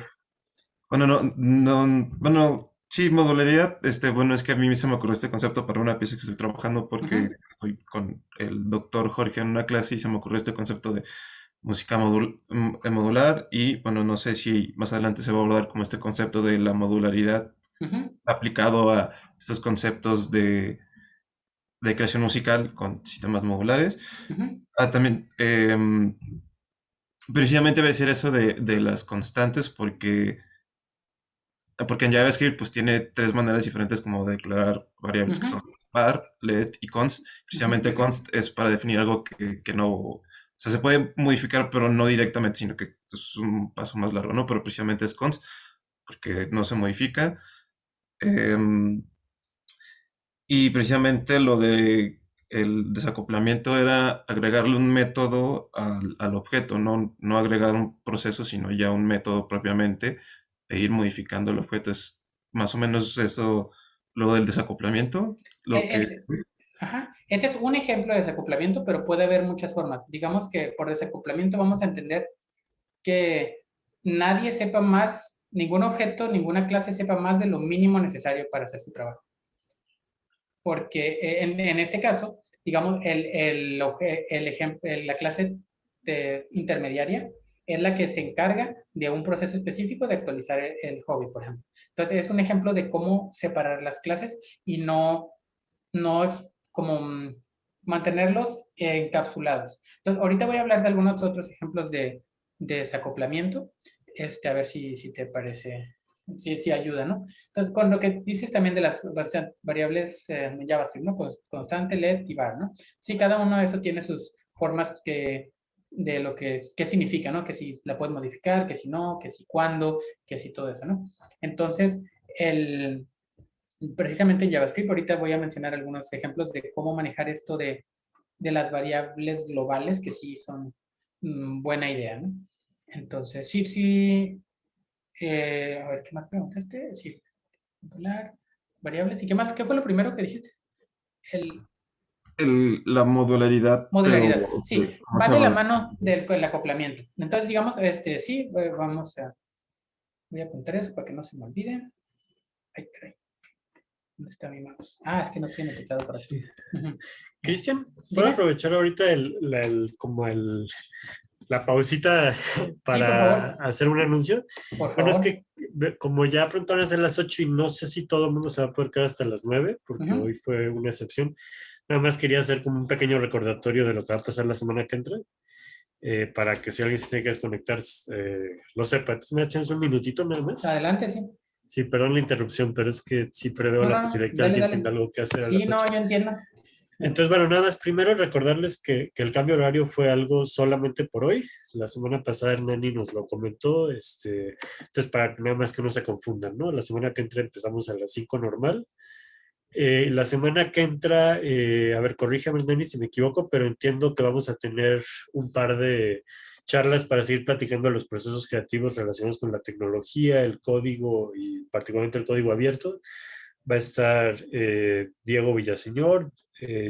Bueno, bueno, sí, modularidad, bueno, es que a mí se me ocurrió este concepto para una pieza que estoy trabajando porque estoy con el doctor Jorge en una clase y se me ocurrió este concepto de música modular y, bueno, no sé si más adelante se va a abordar como este concepto de la modularidad aplicado a estos conceptos de creación musical con sistemas modulares. También, precisamente voy a decir eso de las constantes porque en JavaScript pues tiene tres maneras diferentes como de declarar variables que son var, let y const. Precisamente const es para definir algo que no, o sea, se puede modificar pero no directamente, sino que es un paso más largo, ¿no? Pero precisamente es const porque no se modifica. Y precisamente lo de el desacoplamiento era agregarle un método al objeto, no agregar un proceso, sino ya un método propiamente e ir modificando el objeto. Es más o menos eso, lo del desacoplamiento. Ese es un ejemplo de desacoplamiento, pero puede haber muchas formas. Digamos que por desacoplamiento vamos a entender que nadie sepa más, ningún objeto, ninguna clase sepa más de lo mínimo necesario para hacer su trabajo. Porque en este caso, digamos, la clase intermediaria es la que se encarga de un proceso específico de actualizar el hobby, por ejemplo. Entonces, es un ejemplo de cómo separar las clases y no es como mantenerlos encapsulados. Entonces, ahorita voy a hablar de algunos otros ejemplos de desacoplamiento, a ver si te parece, si ayuda, ¿no? Entonces, con lo que dices también de las variables JavaScript, ¿no? Constante, let y var, ¿no? Sí, cada uno de esos tiene sus formas de lo que significa, ¿no? Que si la puedes modificar, que si no, que si cuándo, que si todo eso, ¿no? Entonces, precisamente en JavaScript, ahorita voy a mencionar algunos ejemplos de cómo manejar esto de las variables globales, que sí son buena idea, ¿no? Entonces, sí, a ver, ¿qué más preguntaste? Sí, modular, variables. ¿Y qué más? ¿Qué fue lo primero que dijiste? La modularidad. Modularidad. Pero, Sí, va de la mano del acoplamiento. Entonces, digamos, sí, voy a apuntar eso para que no se me olvide. Ay, caray. ¿Dónde está mi mouse? Es que no tiene teclado para ti. Cristian, ¿puedo aprovechar ahorita la pausita para hacer un anuncio? Por favor. Bueno, es que como ya pronto van a ser las 8 y no sé si todo el mundo se va a poder quedar hasta las 9, porque hoy fue una excepción. Nada más quería hacer como un pequeño recordatorio de lo que va a pasar la semana que entra, para que si alguien se tiene que desconectar, lo sepa. Entonces, ¿me echas un minutito nada más? Adelante, sí. Sí, perdón la interrupción, pero es que sí preveo la posibilidad de que alguien tenga algo que hacer a las 8. Sí, no, yo entiendo. Entonces, bueno, nada más, primero recordarles que el cambio horario fue algo solamente por hoy. La semana pasada Hernani nos lo comentó, entonces para nada más que no se confundan, ¿no? La semana que entra empezamos a las 5 normal. La semana que entra, a ver, corríjame Hernani si me equivoco, pero entiendo que vamos a tener un par de charlas para seguir platicando de los procesos creativos relacionados con la tecnología, el código y particularmente el código abierto. Va a estar Diego Villaseñor,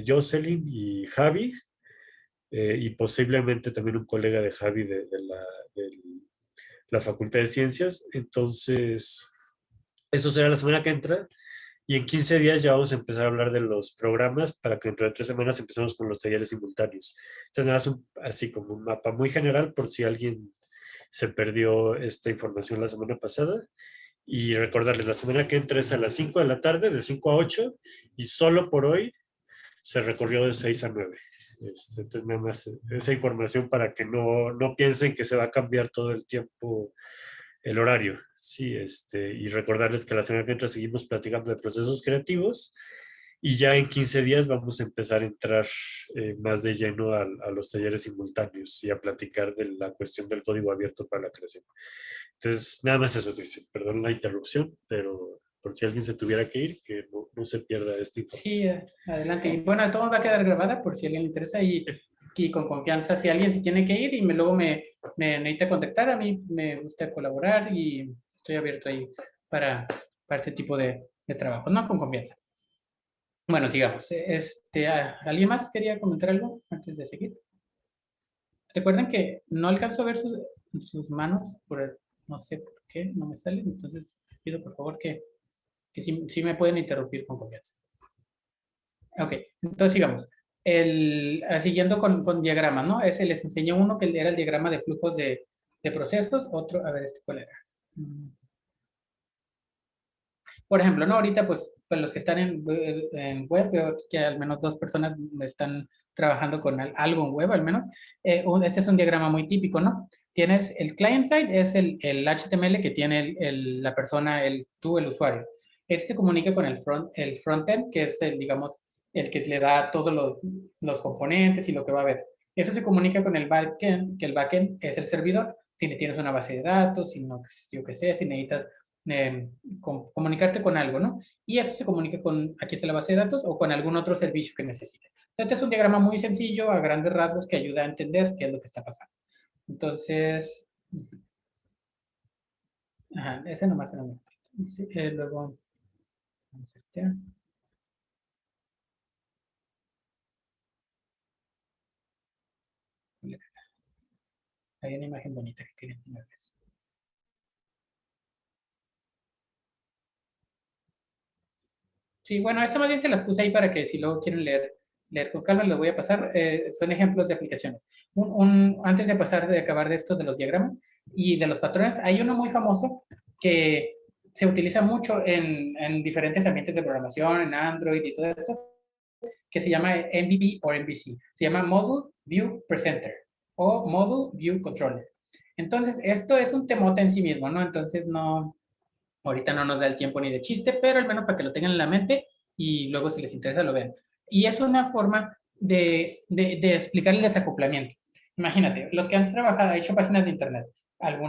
Jocelyn y Javi, y posiblemente también un colega de Javi de la Facultad de Ciencias. Entonces, eso será la semana que entra. Y en 15 días ya vamos a empezar a hablar de los programas para que dentro de 3 semanas empecemos con los talleres simultáneos. Entonces, nada, es así como un mapa muy general por si alguien se perdió esta información la semana pasada. Y recordarles, la semana que entra es a las 5 de la tarde, de 5 a 8, y solo por hoy se recorrió de 6 a 9. Entonces, nada más esa información para que no piensen que se va a cambiar todo el tiempo el horario. Sí, y recordarles que la semana que entra seguimos platicando de procesos creativos y ya en 15 días vamos a empezar a entrar más de lleno a los talleres simultáneos y a platicar de la cuestión del código abierto para la creación. Entonces, nada más eso, dice. Perdón la interrupción, pero por si alguien se tuviera que ir, que no se pierda esta información. Sí, adelante. Y bueno, todo va a quedar grabada por si a alguien le interesa y con confianza, si alguien se tiene que ir y luego me necesita contactar, a mí me gusta colaborar y estoy abierto ahí para este tipo de trabajo, ¿no? Con confianza. Bueno, sigamos. ¿Alguien más quería comentar algo antes de seguir? Recuerden que no alcanzo a ver sus manos, no sé por qué, no me salen, entonces pido por favor que sí me pueden interrumpir con confianza. Ok, entonces sigamos. Siguiendo con diagramas, ¿no? Les enseñé uno que era el diagrama de flujos de procesos, otro, a ver, ¿cuál era? Por ejemplo, ¿no? Ahorita, pues los que están en web, veo que al menos 2 personas están trabajando con algo en web, al menos. Este es un diagrama muy típico, ¿no? Tienes el client side, es el HTML que tiene la persona, tú, el usuario. Ese se comunica con el frontend, que es digamos, el que le da todos los componentes y lo que va a ver. Eso se comunica con el backend, que el backend es el servidor. Si tienes una base de datos, si no, yo qué sé, si necesitas comunicarte con algo, ¿no? Y eso se comunica con, aquí está la base de datos, o con algún otro servicio que necesite. Este es un diagrama muy sencillo, a grandes rasgos, que ayuda a entender qué es lo que está pasando. Entonces, ese nomás era un luego, vamos a hay una imagen bonita que tiene una vez. Sí, bueno, esto más bien se las puse ahí para que si luego quieren leer con calma, les voy a pasar. Son ejemplos de aplicaciones. Antes de acabar de esto de los diagramas y de los patrones, hay uno muy famoso que se utiliza mucho en diferentes ambientes de programación, en Android y todo esto, que se llama MVB o MVC. Se llama Model View Presenter o Model View Controller. Entonces, esto es un temote en sí mismo, ¿no? Entonces, ahorita no nos da el tiempo ni de chiste, pero al menos para que lo tengan en la mente y luego si les interesa lo vean. Y es una forma de explicar el desacoplamiento. Imagínate, los que han trabajado, hecho páginas de internet, algo,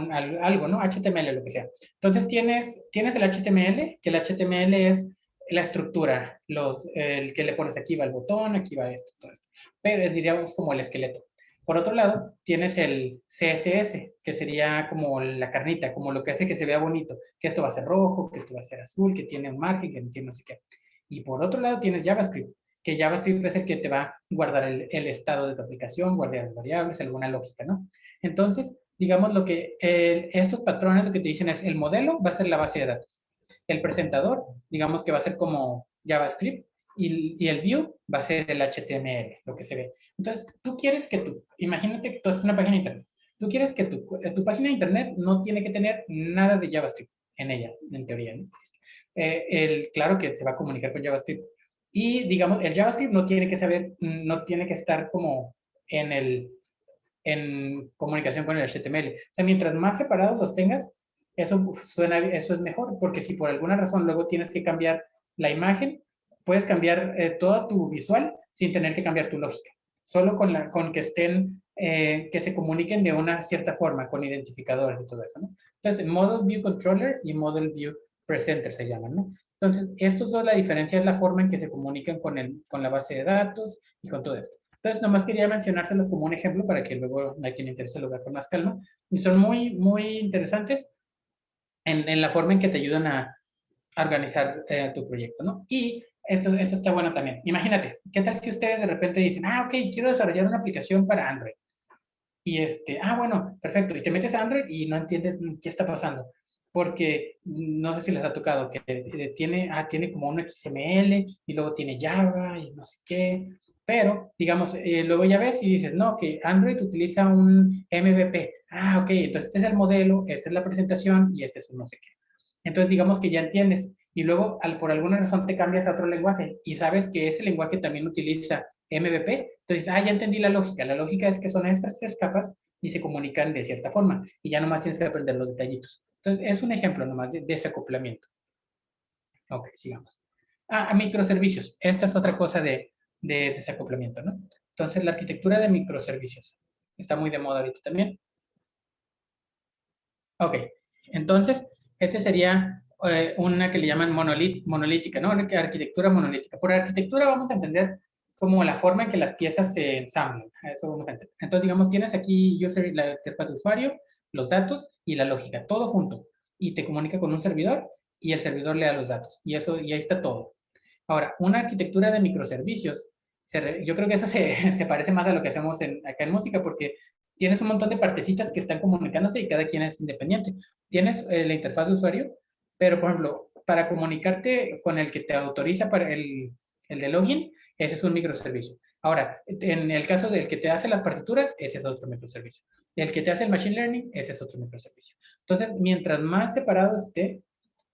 ¿no? HTML, lo que sea. Entonces tienes el HTML, que el HTML es la estructura, el que le pones aquí va el botón, aquí va esto, todo esto. Pero diríamos como el esqueleto. Por otro lado, tienes el CSS, que sería como la carnita, como lo que hace que se vea bonito, que esto va a ser rojo, que esto va a ser azul, que tiene un margen, que tiene no sé qué. Y por otro lado tienes JavaScript, que JavaScript es el que te va a guardar el estado de tu aplicación, guardar variables, alguna lógica, ¿no? Entonces, digamos lo que estos patrones lo que te dicen es el modelo va a ser la base de datos. El presentador, digamos que va a ser como JavaScript, y el view va a ser el HTML, lo que se ve. Entonces, tú quieres que imagínate que tú haces una página de internet. Tú quieres que tu página de internet no tiene que tener nada de JavaScript en ella, en teoría, ¿no? Claro que se va a comunicar con JavaScript. Y, digamos, el JavaScript no tiene que estar como en comunicación con el HTML. O sea, mientras más separados los tengas, eso es mejor, porque si por alguna razón luego tienes que cambiar la imagen, puedes cambiar todo tu visual sin tener que cambiar tu lógica. Solo con que estén, que se comuniquen de una cierta forma, con identificadores y todo eso, ¿no? Entonces, Model View Controller y Model View Presenter se llaman, ¿no? Entonces, estos dos, la diferencia es la forma en que se comunican con la base de datos y con todo esto. Entonces, nomás quería mencionárselos como un ejemplo para que luego a quien le interese lo vea con más calma. Y son muy, muy interesantes en la forma en que te ayudan a organizar tu proyecto, ¿no? Y eso está bueno también. Imagínate, ¿qué tal si ustedes de repente dicen, ok, quiero desarrollar una aplicación para Android? Y bueno, perfecto. Y te metes a Android y no entiendes qué está pasando. Porque no sé si les ha tocado que tiene como un XML y luego tiene Java y no sé qué. Pero, digamos, luego ya ves y dices, no, que Android utiliza un MVP. Ok, entonces este es el modelo, esta es la presentación y este es un no sé qué. Entonces, digamos que ya entiendes. Y luego, por alguna razón, te cambias a otro lenguaje y sabes que ese lenguaje también utiliza MVP. Entonces, ya entendí la lógica. La lógica es que son estas tres capas y se comunican de cierta forma. Y ya nomás tienes que aprender los detallitos. Entonces, es un ejemplo nomás de ese acoplamiento. Ok, sigamos. A microservicios. Esta es otra cosa de desacoplamiento, ¿no? Entonces, la arquitectura de microservicios. Está muy de moda ahorita también. Ok, entonces, ese sería una que le llaman monolítica, ¿no? Arquitectura monolítica. Por arquitectura vamos a entender como la forma en que las piezas se ensamblan. A eso vamos a entender. Entonces, digamos, tienes aquí la interfaz de usuario, los datos y la lógica, todo junto. Y te comunica con un servidor y el servidor le da los datos. Y ahí está todo. Ahora, una arquitectura de microservicios, yo creo que eso se parece más a lo que hacemos acá en música, porque tienes un montón de partecitas que están comunicándose y cada quien es independiente. Tienes la interfaz de usuario, pero por ejemplo, para comunicarte con el que te autoriza para el de login, ese es un microservicio. Ahora, en el caso del que te hace las partituras, ese es otro microservicio. El que te hace el machine learning, ese es otro microservicio. Entonces, mientras más separado esté,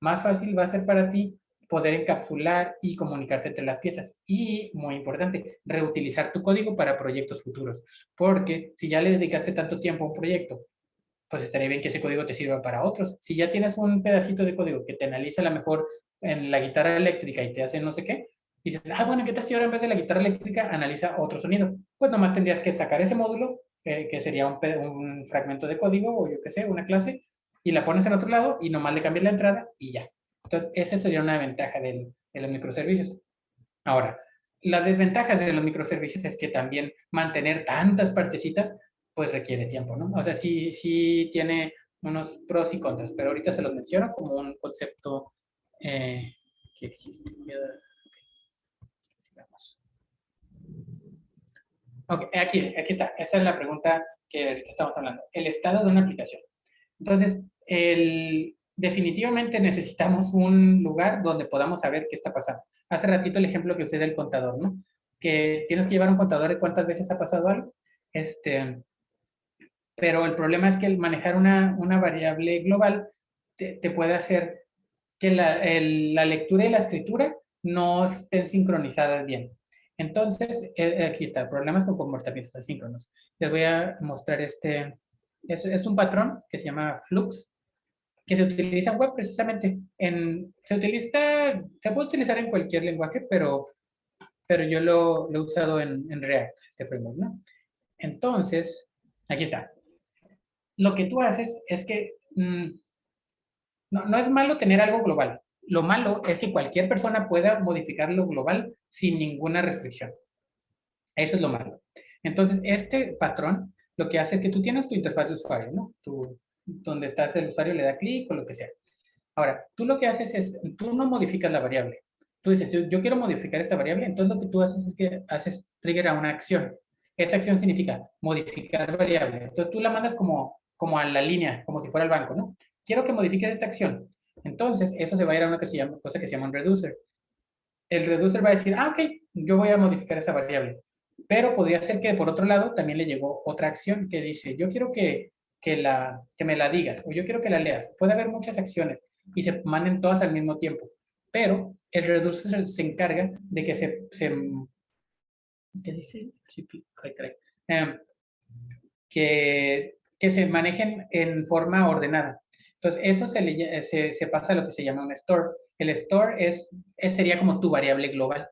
más fácil va a ser para ti poder encapsular y comunicarte entre las piezas. Y, muy importante, reutilizar tu código para proyectos futuros. Porque si ya le dedicaste tanto tiempo a un proyecto, pues estaría bien que ese código te sirva para otros. Si ya tienes un pedacito de código que te analiza a lo mejor en la guitarra eléctrica y te hace no sé qué, dices, bueno, ¿qué tal si ahora en vez de la guitarra eléctrica analiza otro sonido? Pues nomás tendrías que sacar ese módulo, que sería un fragmento de código o yo qué sé, una clase, y la pones en otro lado y nomás le cambias la entrada y ya. Entonces, esa sería una ventaja de los microservicios. Ahora, las desventajas de los microservicios es que también mantener tantas partecitas, pues requiere tiempo, ¿no? O sea, sí tiene unos pros y contras, pero ahorita se los menciono como un concepto que existe. Sigamos. Ok, aquí está. Esa es la pregunta que ahorita estamos hablando. El estado de una aplicación. Entonces, definitivamente necesitamos un lugar donde podamos saber qué está pasando. Hace ratito el ejemplo que usé del contador, ¿no? Que tienes que llevar un contador de cuántas veces ha pasado algo. Pero el problema es que el manejar una variable global te puede hacer que la lectura y la escritura no estén sincronizadas bien. Entonces, aquí está, problemas con comportamientos asíncronos. Les voy a mostrar es un patrón que se llama Flux, que se utiliza en web precisamente. Se puede utilizar en cualquier lenguaje, pero yo lo he usado en React, este framework, ¿no? Entonces, aquí está. Lo que tú haces es que no es malo tener algo global. Lo malo es que cualquier persona pueda modificar lo global sin ninguna restricción. Eso es lo malo. Entonces, este patrón lo que hace es que tú tienes tu interfaz de usuario, ¿no? Donde estás el usuario le da clic o lo que sea. Ahora, tú lo que haces es, tú no modificas la variable. Tú dices, yo quiero modificar esta variable, entonces lo que tú haces es que haces trigger a una acción. Esta acción significa modificar variable. Entonces tú la mandas como a la línea, como si fuera el banco, ¿no? Quiero que modifiques esta acción. Entonces, eso se va a ir a una cosa que se llama un reducer. El reducer va a decir, ok, yo voy a modificar esa variable. Pero podría ser que por otro lado también le llegó otra acción que dice, yo quiero que me la digas o yo quiero que la leas. Puede haber muchas acciones y se manden todas al mismo tiempo. Pero el reducer se encarga de que ¿qué dice? Que se manejen en forma ordenada. Entonces, eso se pasa a lo que se llama un store. El store sería como tu variable global.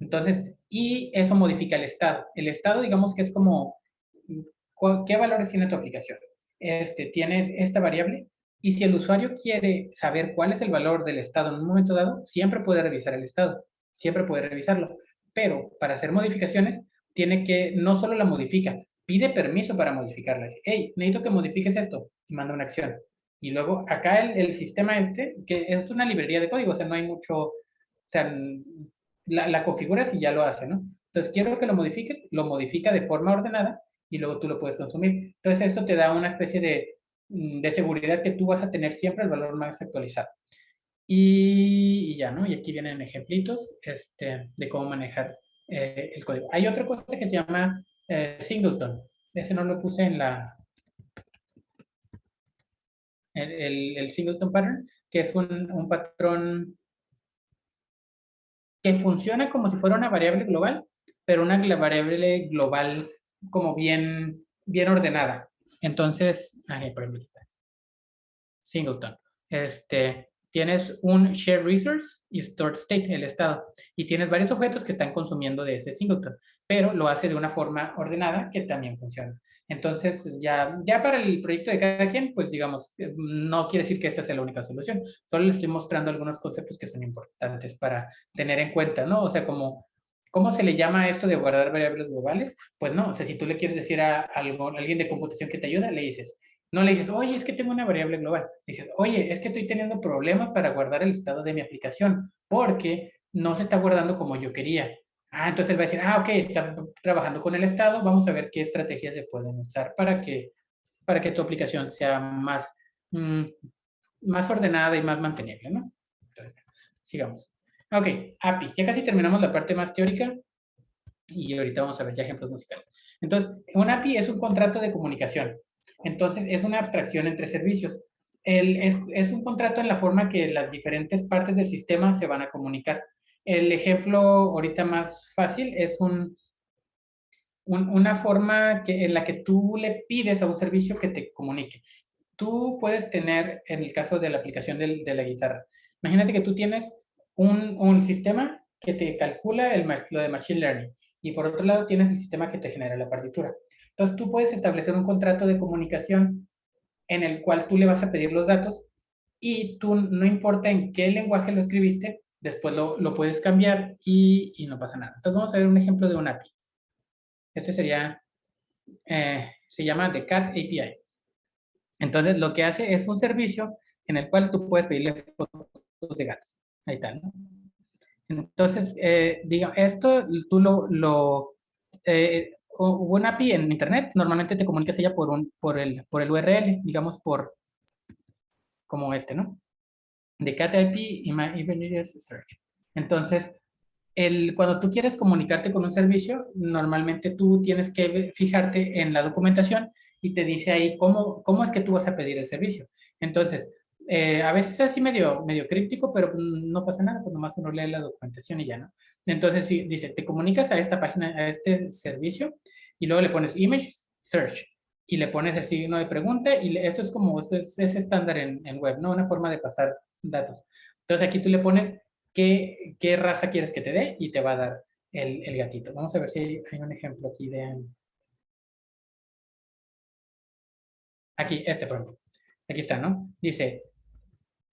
Entonces, y eso modifica el estado. El estado, digamos que es como, ¿qué valores tiene tu aplicación? Tienes esta variable, y si el usuario quiere saber cuál es el valor del estado en un momento dado, siempre puede revisar el estado, siempre puede revisarlo. Pero para hacer modificaciones, tiene que, no solo la modifica, pide permiso para modificarla. Hey, necesito que modifiques esto, y manda una acción. Y luego acá el sistema que es una librería de código, o sea, no hay mucho, o sea, la configuras y ya lo hace, ¿no? Entonces, quiero que lo modifiques, lo modifica de forma ordenada y luego tú lo puedes consumir. Entonces, esto te da una especie de seguridad que tú vas a tener siempre el valor más actualizado. Y ya, ¿no? Y aquí vienen ejemplitos de cómo manejar el código. Hay otra cosa que se llama singleton. Ese no lo puse en el singleton pattern, que es un patrón que funciona como si fuera una variable global, pero una variable global como bien ordenada. Entonces, por ejemplo, singleton. Tienes un share resource y stored state, el estado, y tienes varios objetos que están consumiendo de ese singleton, pero lo hace de una forma ordenada que también funciona. Entonces, ya para el proyecto de cada quien, pues digamos, no quiere decir que esta sea la única solución, solo les estoy mostrando algunos conceptos que son importantes para tener en cuenta, ¿no? O sea, ¿cómo se le llama esto de guardar variables globales? Pues no, o sea, si tú le quieres decir a alguien de computación que te ayuda, le dices, no le dices, oye, es que tengo una variable global. Le dices, oye, es que estoy teniendo problemas para guardar el estado de mi aplicación porque no se está guardando como yo quería. Entonces él va a decir, ok, está trabajando con el estado, vamos a ver qué estrategias se pueden usar para que tu aplicación sea más ordenada y más mantenible, ¿no? Entonces, sigamos. Ok, API. Ya casi terminamos la parte más teórica y ahorita vamos a ver ya ejemplos musicales. Entonces, un API es un contrato de comunicación. Entonces, es una abstracción entre servicios. Es un contrato en la forma que las diferentes partes del sistema se van a comunicar. El ejemplo ahorita más fácil es una forma en la que tú le pides a un servicio que te comunique. Tú puedes tener, en el caso de la aplicación de la guitarra, imagínate que tú tienes un sistema que te calcula lo de Machine Learning y por otro lado tienes el sistema que te genera la partitura. Entonces tú puedes establecer un contrato de comunicación en el cual tú le vas a pedir los datos y tú, no importa en qué lenguaje lo escribiste, después lo puedes cambiar y no pasa nada. Entonces vamos a ver un ejemplo de un API. Este sería, se llama The Cat API. Entonces lo que hace es un servicio en el cual tú puedes pedirle fotos de gatos. Ahí está, ¿no? Entonces, digamos, esto tú un API en internet, normalmente te comunicas ella por el URL, digamos como ¿no? De Cat API Images Search. Entonces, cuando tú quieres comunicarte con un servicio, normalmente tú tienes que fijarte en la documentación y te dice ahí cómo es que tú vas a pedir el servicio. Entonces, a veces es así medio críptico, pero no pasa nada, pues nomás uno lee la documentación y ya, ¿no? Entonces, sí, dice, te comunicas a esta página, a este servicio, y luego le pones Images Search, y le pones el signo de pregunta, y esto es como, es estándar en web, ¿no? Una forma de pasar datos. Entonces, aquí tú le pones qué raza quieres que te dé y te va a dar el gatito. Vamos a ver si hay un ejemplo aquí de... Aquí, por ejemplo. Aquí está, ¿no? Dice,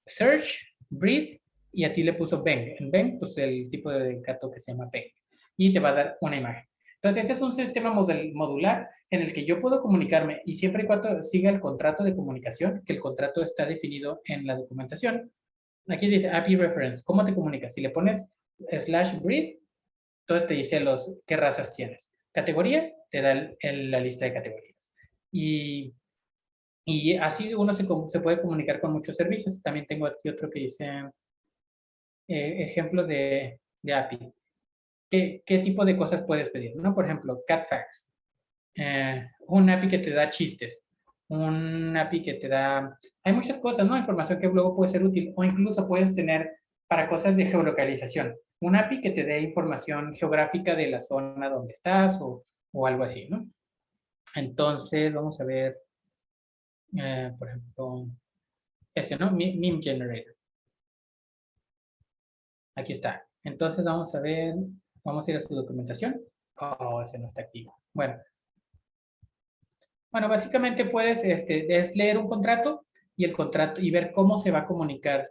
search, breed, y a ti le puso Beng. En Beng, pues el tipo de gato que se llama Beng. Y te va a dar una imagen. Entonces, este es un sistema modular en el que yo puedo comunicarme y siempre y cuando siga el contrato de comunicación, que el contrato está definido en la documentación. Aquí dice API reference. ¿Cómo te comunicas? Si le pones /breed, entonces te dice qué razas tienes. Categorías, te da la lista de categorías. Y así uno se puede comunicar con muchos servicios. También tengo aquí otro que dice ejemplo de API. ¿Qué tipo de cosas puedes pedir? ¿No? Por ejemplo, CatFacts. Un API que te da chistes. Un API que te da... Hay muchas cosas, ¿no? Información que luego puede ser útil. O incluso puedes tener para cosas de geolocalización. Un API que te dé información geográfica de la zona donde estás o algo así, ¿no? Entonces, vamos a ver, por ejemplo, ¿no? Meme Generator. Aquí está. Entonces, vamos a ver, vamos a ir a su documentación. Oh, ese no está activo. Bueno, básicamente puedes es leer un contrato y ver cómo se va a comunicar.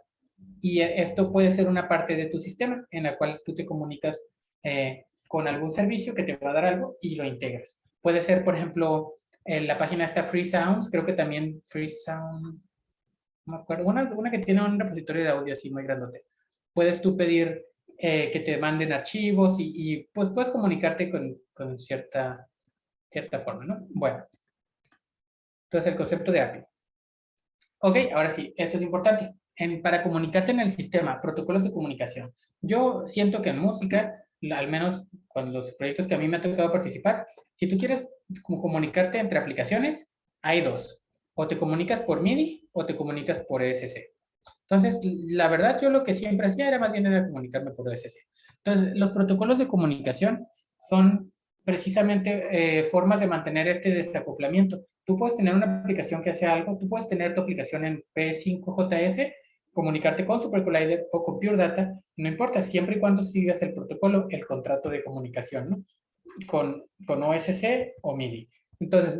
Y esto puede ser una parte de tu sistema en la cual tú te comunicas con algún servicio que te va a dar algo y lo integras. Puede ser, por ejemplo, en la página esta Free Sounds, creo que también Free Sound, no me acuerdo, una que tiene un repositorio de audio así muy grandote. Puedes tú pedir que te manden archivos y pues puedes comunicarte con cierta forma, ¿no? Bueno, entonces el concepto de API. Ok, ahora sí, esto es importante. Para comunicarte en el sistema, protocolos de comunicación. Yo siento que en música, al menos con los proyectos que a mí me ha tocado participar, si tú quieres comunicarte entre aplicaciones, hay dos. O te comunicas por MIDI o te comunicas por ESC. Entonces, la verdad, yo lo que siempre hacía era más bien era comunicarme por ESC. Entonces, los protocolos de comunicación son precisamente formas de mantener este desacoplamiento. Tú puedes tener una aplicación que hace algo, tú puedes tener tu aplicación en P5JS, comunicarte con SuperCollider o con Pure Data, no importa, siempre y cuando sigas el protocolo, el contrato de comunicación, ¿no? Con OSC o MIDI. Entonces,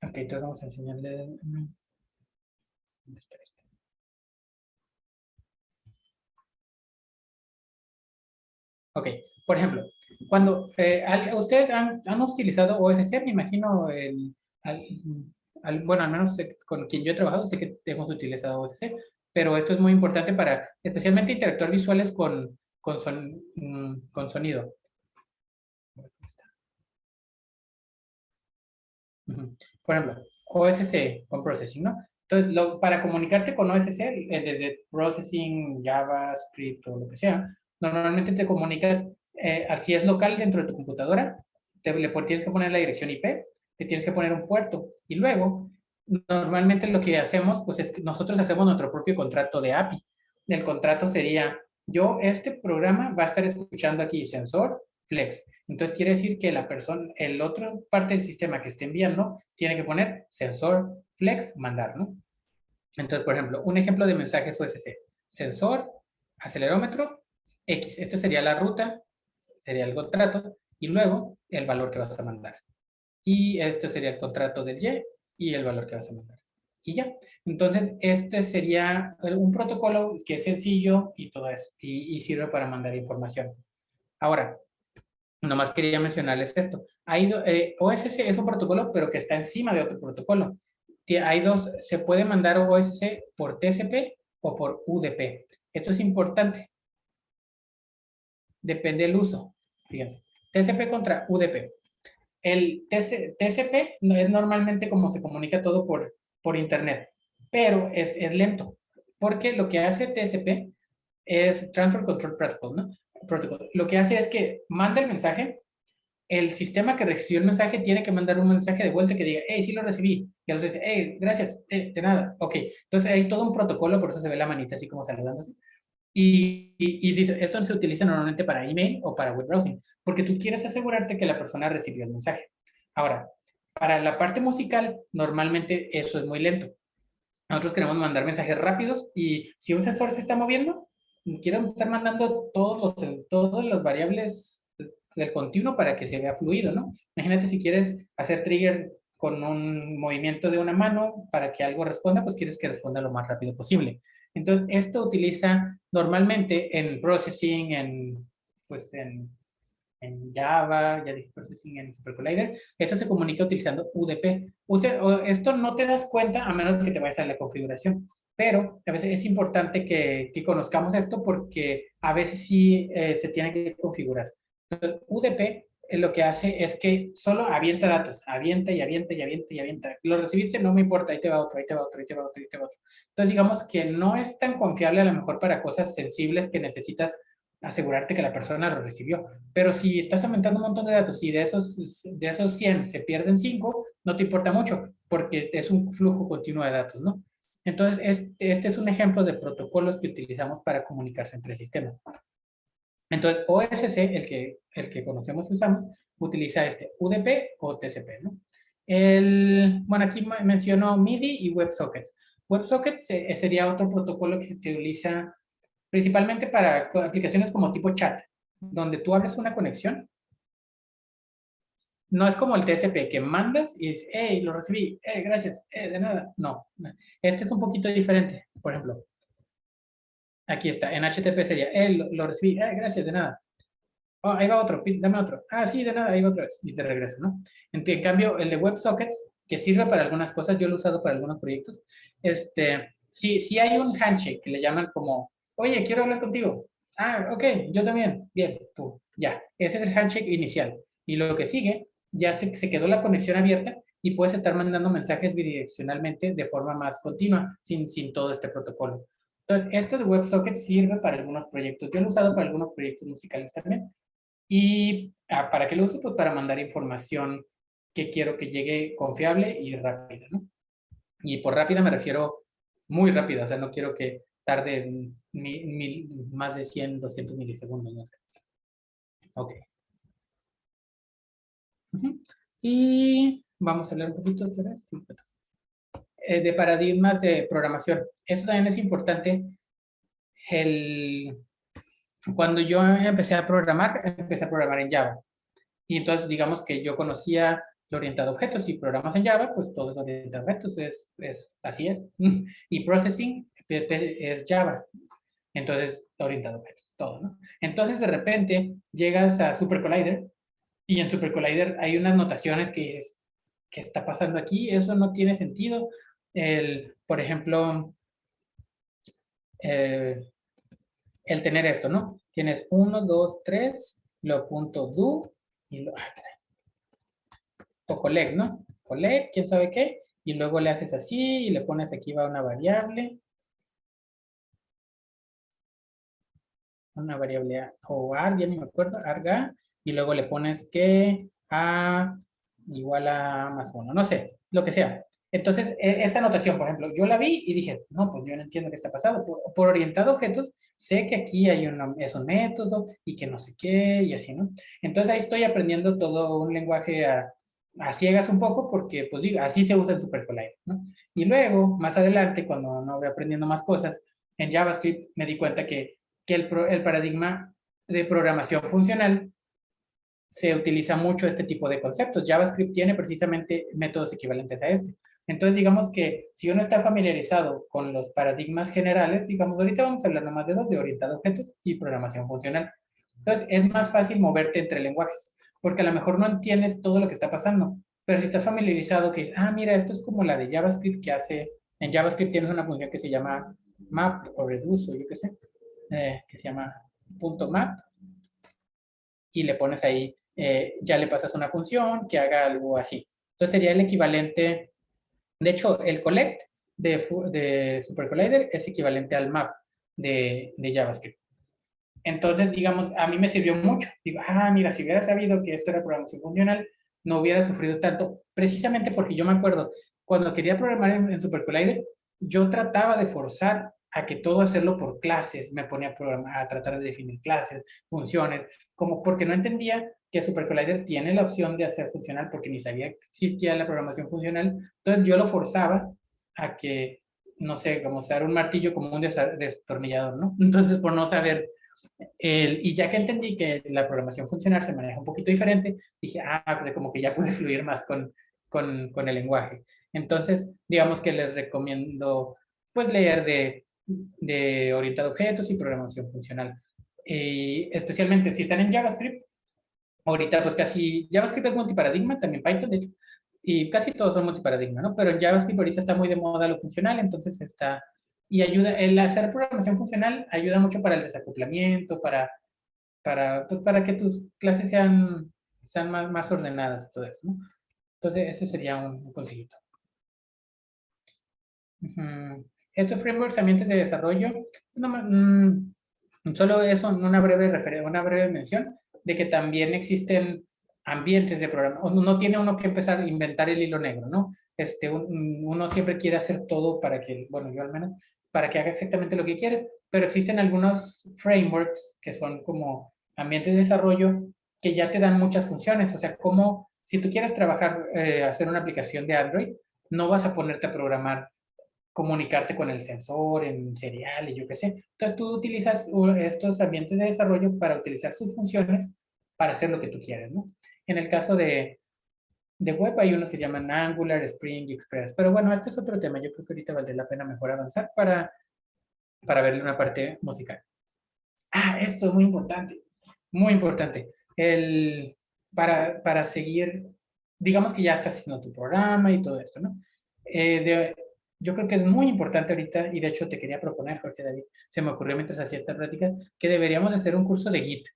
ok, entonces vamos a enseñarle. Ok, por ejemplo, cuando ustedes han utilizado OSC, me imagino, bueno, al menos con quien yo he trabajado, sé que hemos utilizado OSC, pero esto es muy importante para, especialmente interactuar visuales con sonido. Por ejemplo, OSC con Processing, ¿no? Entonces, para comunicarte con OSC, desde Processing, JavaScript o lo que sea, normalmente te comunicas, si es local dentro de tu computadora, tienes que poner la dirección IP, te tienes que poner un puerto, y luego, normalmente lo que hacemos, pues es que nosotros hacemos nuestro propio contrato de API. El contrato sería, este programa va a estar escuchando aquí sensor, flex. Entonces quiere decir que la persona, el otro parte del sistema que esté enviando, tiene que poner sensor, flex, mandar, ¿no? Entonces, por ejemplo, un ejemplo de mensajes OSC. Sensor, acelerómetro, X. Esta sería la ruta, sería el contrato, y luego el valor que vas a mandar. Y este sería el contrato del Y y el valor que vas a mandar. Y ya. Entonces, este sería un protocolo que es sencillo y todo eso, y sirve para mandar información. Ahora, nomás quería mencionarles esto. OSC es un protocolo, pero que está encima de otro protocolo. Hay dos, se puede mandar OSC por TCP o por UDP. Esto es importante. Depende del uso. Fíjense. TCP contra UDP. El TCP es normalmente como se comunica todo por internet, pero es lento. Porque lo que hace TCP es Transfer Control Protocol, ¿no? Lo que hace es que manda el mensaje, el sistema que recibió el mensaje tiene que mandar un mensaje de vuelta que diga, hey, sí lo recibí. Y el otro dice, hey, gracias, de nada. Ok, entonces hay todo un protocolo, por eso se ve la manita así como saludándose. Y dice, esto se utiliza normalmente para email o para web browsing, porque tú quieres asegurarte que la persona recibió el mensaje. Ahora, para la parte musical, normalmente eso es muy lento. Nosotros queremos mandar mensajes rápidos y si un sensor se está moviendo, quiero estar mandando todas las variables del continuo para que se vea fluido, ¿no? Imagínate si quieres hacer trigger con un movimiento de una mano para que algo responda, pues quieres que responda lo más rápido posible. Entonces, esto utiliza normalmente en processing, en Java, ya dije processing en SuperCollider. Esto se comunica utilizando UDP. Esto no te das cuenta a menos que te vayas a la configuración, pero a veces es importante que conozcamos esto porque a veces sí se tiene que configurar. Entonces, UDP lo que hace es que solo avienta datos, avienta y avienta y avienta y avienta. Lo recibiste, no me importa, ahí te va otro, ahí te va otro, ahí te va otro, ahí te va otro. Entonces, digamos que no es tan confiable a lo mejor para cosas sensibles que necesitas asegurarte que la persona lo recibió. Pero si estás aumentando un montón de datos y de esos 100 se pierden 5, no te importa mucho, porque es un flujo continuo de datos, ¿no? Entonces, este es un ejemplo de protocolos que utilizamos para comunicarse entre sistemas. Entonces, OSC, el que conocemos y usamos, utiliza UDP o TCP, ¿no? Bueno, aquí menciono MIDI y WebSockets. WebSockets sería otro protocolo que se utiliza principalmente para aplicaciones como tipo chat, donde tú abres una conexión. No es como el TCP, que mandas y dices, hey, lo recibí, hey, gracias, de nada. No, este es un poquito diferente. Por ejemplo, Aquí está, en HTTP sería, lo recibí, gracias, de nada. Oh, ahí va otro, dame otro. Ah, sí, de nada, ahí va otra vez. Y te regreso, ¿no? En cambio, el de WebSockets, que sirve para algunas cosas, yo lo he usado para algunos proyectos, sí hay un handshake que le llaman como, oye, quiero hablar contigo. Ah, ok, yo también. Bien, tú, ya. Ese es el handshake inicial. Y lo que sigue, ya se quedó la conexión abierta y puedes estar mandando mensajes bidireccionalmente de forma más continua, sin todo este protocolo. Entonces, esto de WebSockets sirve para algunos proyectos. Yo lo he usado para algunos proyectos musicales también. ¿Y para qué lo uso? Pues para mandar información que quiero que llegue confiable y rápida, ¿no? Y por rápida me refiero muy rápida, o sea, no quiero que tarde más de 100, 200 milisegundos, no sé. Ok. Y vamos a hablar un poquito de paradigmas de programación. Eso también es importante. Cuando yo empecé a programar en Java. Y entonces, digamos que yo conocía lo orientado a objetos y programas en Java, pues todo es orientado a objetos, así es. Y processing es Java. Entonces, orientado a objetos, todo, ¿no? Entonces, de repente, llegas a Super Collider y en Super Collider hay unas notaciones que dices, ¿qué está pasando aquí? Eso no tiene sentido. Por ejemplo, el tener esto, ¿no? Tienes 1, 2, 3, lo punto do y o collect, ¿no? Collect, quién sabe qué, y luego le haces así y le pones aquí va una variable o arg, ya ni me acuerdo, arga, y luego le pones que a igual a más 1, no sé, lo que sea. Entonces, esta notación, por ejemplo, yo la vi y dije, no, pues yo no entiendo qué está pasando. Por orientado a objetos, sé que aquí es un método y que no sé qué y así, ¿no? Entonces ahí estoy aprendiendo todo un lenguaje a ciegas un poco porque, pues digo, así se usa en SuperCollider, ¿no? Y luego, más adelante, cuando no voy aprendiendo más cosas, en JavaScript me di cuenta que el paradigma de programación funcional se utiliza mucho este tipo de conceptos. JavaScript tiene precisamente métodos equivalentes a este. Entonces, digamos que si uno está familiarizado con los paradigmas generales, digamos, ahorita vamos a hablar nomás de dos, de orientado a objetos y programación funcional. Entonces, es más fácil moverte entre lenguajes, porque a lo mejor no entiendes todo lo que está pasando, pero si estás familiarizado que, mira, esto es como la de JavaScript que hace, en JavaScript tienes una función que se llama map o reduce, o yo qué sé, que se llama .map, y le pones ahí, ya le pasas una función que haga algo así. Entonces sería el equivalente, de hecho, el collect de SuperCollider es equivalente al map de JavaScript. Entonces, digamos, a mí me sirvió mucho. Digo, mira, si hubiera sabido que esto era programación funcional, no hubiera sufrido tanto, precisamente porque yo me acuerdo, cuando quería programar en SuperCollider, yo trataba de forzar a que todo hacerlo por clases, me ponía a tratar de definir clases, funciones, como porque no entendía que SuperCollider tiene la opción de hacer funcional, porque ni sabía que existía la programación funcional, entonces yo lo forzaba a que, no sé, como usar un martillo como un destornillador, ¿no? Entonces, por no saber y ya que entendí que la programación funcional se maneja un poquito diferente, dije, pues como que ya pude fluir más con el lenguaje. Entonces, digamos que les recomiendo, pues, leer de orientado a objetos y programación funcional. Especialmente si están en JavaScript, ahorita pues casi, JavaScript es multiparadigma, también Python, de hecho, y casi todos son multiparadigma, ¿no? Pero en JavaScript ahorita está muy de moda lo funcional, entonces está, y ayuda, el hacer programación funcional ayuda mucho para el desacoplamiento, pues para que tus clases sean más ordenadas, todo eso, ¿no? Entonces ese sería un consejito. Estos frameworks, ambientes de desarrollo, solo eso, una breve mención de que también existen ambientes de programa. No tiene uno que empezar a inventar el hilo negro, ¿no? Uno siempre quiere hacer todo para que, bueno, yo al menos, para que haga exactamente lo que quiere, pero existen algunos frameworks que son como ambientes de desarrollo que ya te dan muchas funciones. O sea, como si tú quieres trabajar, hacer una aplicación de Android, no vas a ponerte a programar comunicarte con el sensor en serial y yo qué sé. Entonces tú utilizas estos ambientes de desarrollo para utilizar sus funciones para hacer lo que tú quieres, ¿no? En el caso de web hay unos que se llaman Angular, Spring y Express. Pero bueno, este es otro tema. Yo creo que ahorita valdría la pena mejor avanzar para ver una parte musical. Ah, esto es muy importante, muy importante. Para seguir, digamos que ya estás haciendo tu programa y todo esto, ¿no? Yo creo que es muy importante ahorita, y de hecho te quería proponer, Jorge David, se me ocurrió mientras hacía esta plática, que deberíamos hacer un curso de Git.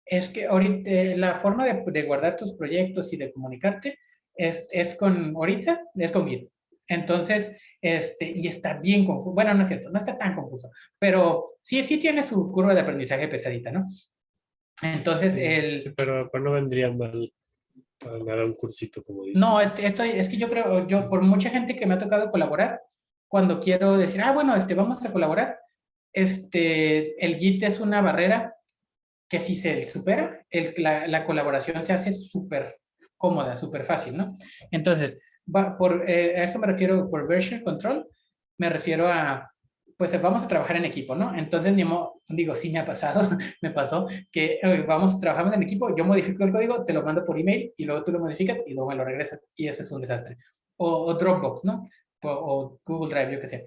Es que ahorita la forma de guardar tus proyectos y de comunicarte es con Git. Entonces, y está bien confuso. Bueno, no es cierto, no está tan confuso, pero sí tiene su curva de aprendizaje pesadita, ¿no? Entonces, Sí, pero no vendría mal pagar un cursito, como dices. No, es que yo creo, por mucha gente que me ha tocado colaborar, cuando quiero decir, bueno, vamos a colaborar, el Git es una barrera que si se supera, la colaboración se hace súper cómoda, súper fácil, ¿no? Entonces, a eso me refiero por version control, me refiero a, pues vamos a trabajar en equipo, ¿no? Entonces, digo, sí me ha pasado, me pasó que trabajamos en equipo, yo modifico el código, te lo mando por email y luego tú lo modificas y luego me lo regresas y ese es un desastre. O Dropbox, ¿no? O Google Drive, yo qué sé.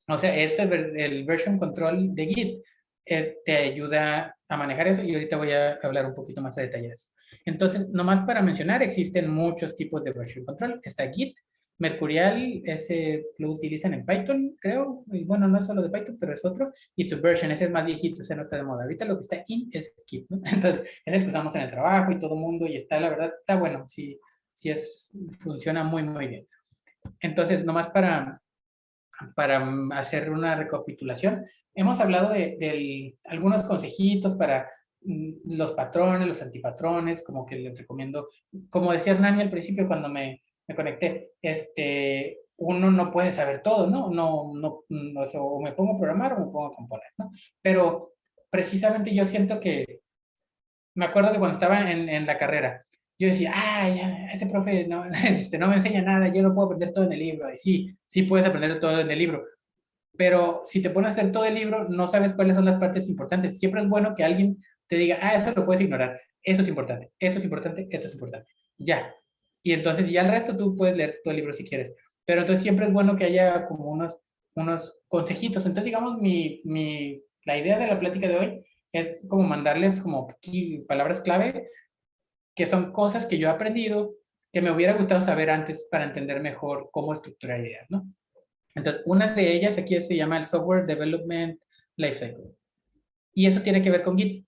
O sea, el version control de Git te ayuda a manejar eso y ahorita voy a hablar un poquito más a detalle de eso. Entonces, nomás para mencionar, existen muchos tipos de version control. Está Git, Mercurial, ese lo utilizan en Python, creo. Y bueno, no es solo de Python, pero es otro. Y Subversion, ese es más viejito, ese no está de moda. Ahorita lo que está in es Git, ¿no? Entonces, es el que usamos en el trabajo y todo el mundo y la verdad, está bueno. Sí, funciona muy, muy bien. Entonces, nomás para hacer una recapitulación, hemos hablado de algunos consejitos para los patrones, los antipatrones, como que les recomiendo, como decía Hernani al principio cuando me conecté, uno no puede saber todo, ¿no? O me pongo a programar o me pongo a componer, ¿no? Pero precisamente yo siento que, me acuerdo que cuando estaba en la carrera, yo decía, ya, ese profe no, no me enseña nada, yo lo puedo aprender todo en el libro. Y sí puedes aprender todo en el libro, pero si te pones a hacer todo el libro, no sabes cuáles son las partes importantes. Siempre es bueno que alguien te diga, eso lo puedes ignorar, eso es importante, esto es importante, esto es importante. Ya. Y entonces ya el resto tú puedes leer todo el libro si quieres. Pero entonces siempre es bueno que haya como unos consejitos. Entonces, digamos, la idea de la plática de hoy es como mandarles como palabras clave, que son cosas que yo he aprendido, que me hubiera gustado saber antes para entender mejor cómo estructurar ideas, ¿no? Entonces, una de ellas aquí se llama el Software Development Lifecycle. Y eso tiene que ver con Git.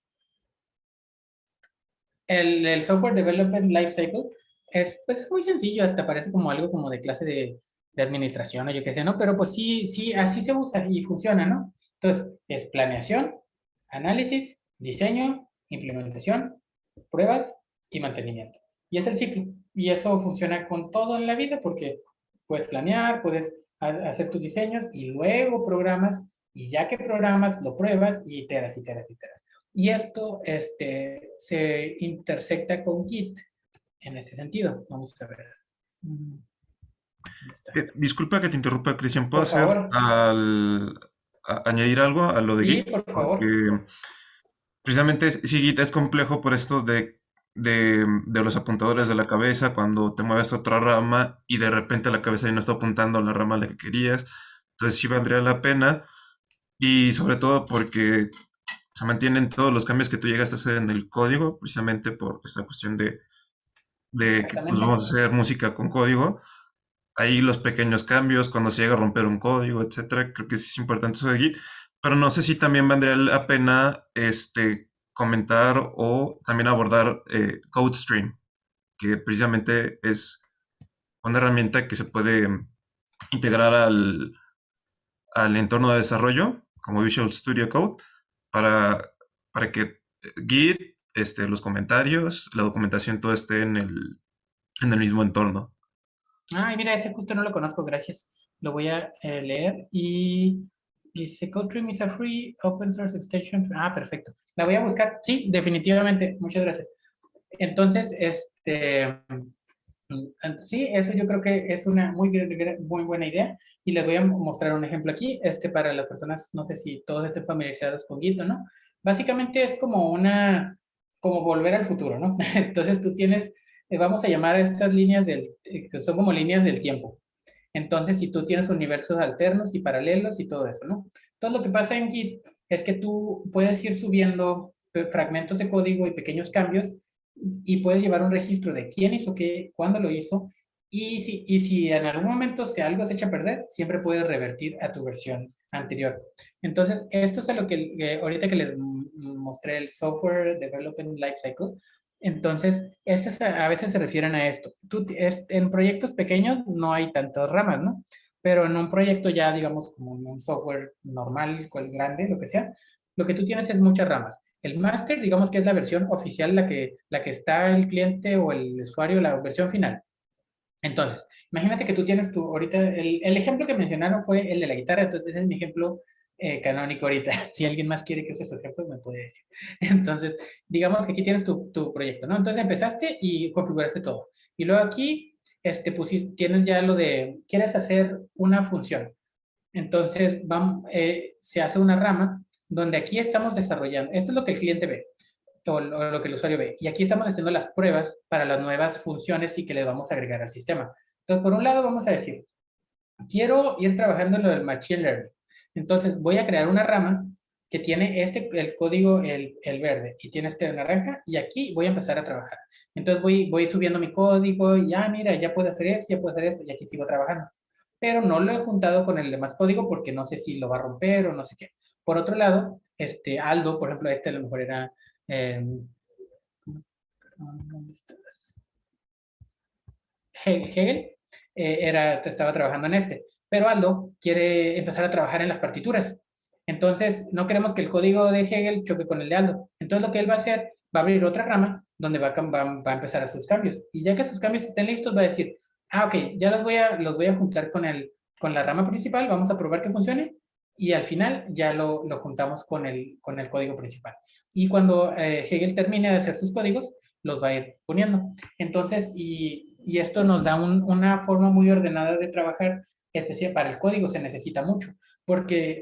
El Software Development Lifecycle es pues, muy sencillo, hasta parece como algo como de clase de administración o yo qué sé, ¿no? Pero pues sí, así se usa y funciona, ¿no? Entonces, es planeación, análisis, diseño, implementación, pruebas y mantenimiento. Y es el ciclo. Y eso funciona con todo en la vida porque puedes planear, puedes hacer tus diseños y luego programas y ya que programas, lo pruebas y iteras. Y esto se intersecta con Git en ese sentido. Vamos a ver. Disculpa que te interrumpa, Cristian. ¿Puedo Por favor. añadir algo a lo de Sí, Git? por Porque favor. precisamente sí, Git es complejo por esto de los apuntadores de la cabeza, cuando te mueves a otra rama y de repente la cabeza ya no está apuntando a la rama a la que querías. Entonces sí valdría la pena. Y sobre todo porque se mantienen todos los cambios que tú llegaste a hacer en el código, precisamente por esta cuestión de que pues, vamos a hacer música con código. Ahí los pequeños cambios, cuando se llega a romper un código, etcétera. Creo que sí es importante eso de Git. Pero no sé si también valdría la pena comentar o también abordar CodeStream, que precisamente es una herramienta que se puede integrar al entorno de desarrollo, como Visual Studio Code, para que Git, los comentarios, la documentación, todo esté en el mismo entorno. Mira, ese justo no lo conozco, gracias. Lo voy a leer y dice CodeStream is a free open source extension. Perfecto. La voy a buscar. Sí, definitivamente. Muchas gracias. Entonces, sí, eso yo creo que es una muy buena idea y les voy a mostrar un ejemplo aquí, para las personas, no sé si todos estén familiarizados con Git o no. Básicamente es como volver al futuro, ¿no? Entonces tú tienes, vamos a llamar a estas líneas que son como líneas del tiempo. Entonces, si tú tienes universos alternos y paralelos y todo eso, ¿no? Entonces, lo que pasa en Git es que tú puedes ir subiendo fragmentos de código y pequeños cambios y puedes llevar un registro de quién hizo qué, cuándo lo hizo, y si en algún momento si algo se echa a perder, siempre puedes revertir a tu versión anterior. Entonces, esto es a lo que ahorita que les mostré el Software Development Lifecycle. Entonces, a veces se refieren a esto. En proyectos pequeños no hay tantas ramas, ¿no? Pero en un proyecto ya, digamos, como un software normal, grande, lo que sea, lo que tú tienes es muchas ramas. El master, digamos que es la versión oficial, la que está el cliente o el usuario, la versión final. Entonces, imagínate que tú tienes ahorita, el ejemplo que mencionaron fue el de la guitarra, entonces ese es mi ejemplo canónico ahorita. Si alguien más quiere que use su ejemplo, me puede decir. Entonces, digamos que aquí tienes tu proyecto, ¿no? Entonces empezaste y configuraste todo. Y luego aquí, tienes ya lo de, quieres hacer una función. Entonces, se hace una rama donde aquí estamos desarrollando, esto es lo que el cliente ve, o lo que el usuario ve. Y aquí estamos haciendo las pruebas para las nuevas funciones y que le vamos a agregar al sistema. Entonces, por un lado vamos a decir, quiero ir trabajando en lo del Machine Learning. Entonces, voy a crear una rama que tiene el código, el verde, y tiene este naranja, y aquí voy a empezar a trabajar. Entonces, voy subiendo mi código, y ya, mira, ya puedo hacer esto, ya puedo hacer esto, y aquí sigo trabajando. Pero no lo he juntado con el demás código porque no sé si lo va a romper o no sé qué. Por otro lado, Aldo, por ejemplo, a lo mejor era... ¿dónde estás? Hegel estaba trabajando en pero Aldo quiere empezar a trabajar en las partituras. Entonces, no queremos que el código de Hegel choque con el de Aldo. Entonces, lo que él va a hacer, va a abrir otra rama donde va a empezar a hacer sus cambios. Y ya que sus cambios estén listos, va a decir, ok, ya los voy a juntar con la rama principal, vamos a probar que funcione, y al final ya lo juntamos con el código principal. Y cuando Hegel termine de hacer sus códigos, los va a ir poniendo. Entonces, y esto nos da una forma muy ordenada de trabajar, especial para el código se necesita mucho, porque,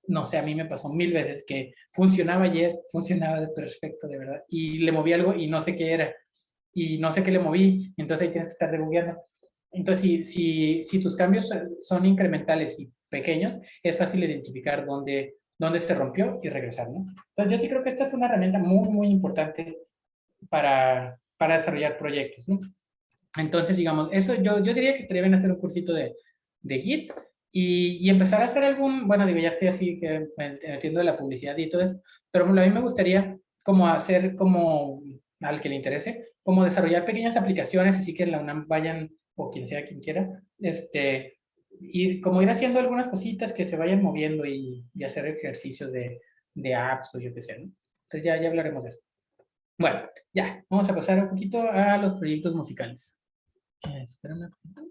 no sé, a mí me pasó 1000 veces que funcionaba ayer, funcionaba de perfecto, de verdad, y le moví algo y no sé qué era, y no sé qué le moví, entonces ahí tienes que estar debugueando. Entonces, si tus cambios son incrementales y pequeños, es fácil identificar dónde se rompió y regresar, ¿no? Entonces, yo sí creo que esta es una herramienta muy, muy importante para desarrollar proyectos, ¿no? Entonces, digamos, eso yo diría que estaría bien hacer un cursito de Git y empezar a hacer bueno, digo, ya estoy así que entiendo de la publicidad y todo eso, pero a mí me gustaría como hacer como, al que le interese, como desarrollar pequeñas aplicaciones, así que en la UNAM vayan, o quien sea, quien quiera, y como ir haciendo algunas cositas que se vayan moviendo y hacer ejercicios de apps o yo qué sé, ¿no? Entonces ya hablaremos de eso. Bueno, ya, vamos a pasar un poquito a los proyectos musicales. Espérame un poquito.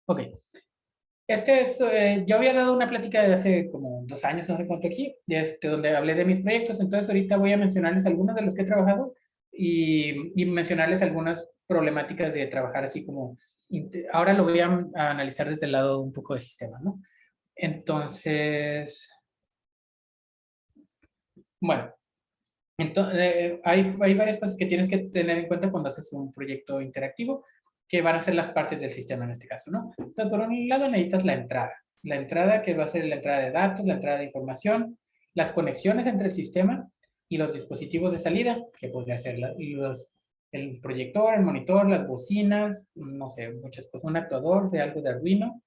Ok. Yo había dado una plática de hace como 2 años, no sé cuánto aquí, donde hablé de mis proyectos, entonces ahorita voy a mencionarles algunos de los que he trabajado y mencionarles algunas problemáticas de trabajar así como, ahora lo voy a analizar desde el lado un poco de sistema, ¿no? Entonces, bueno, hay varias cosas que tienes que tener en cuenta cuando haces un proyecto interactivo, que van a ser las partes del sistema en este caso, ¿no? Entonces, por un lado necesitas la entrada que va a ser la entrada de datos, la entrada de información, las conexiones entre el sistema y los dispositivos de salida, que podría ser el proyector, el monitor, las bocinas, no sé, muchas cosas, un actuador de algo de Arduino,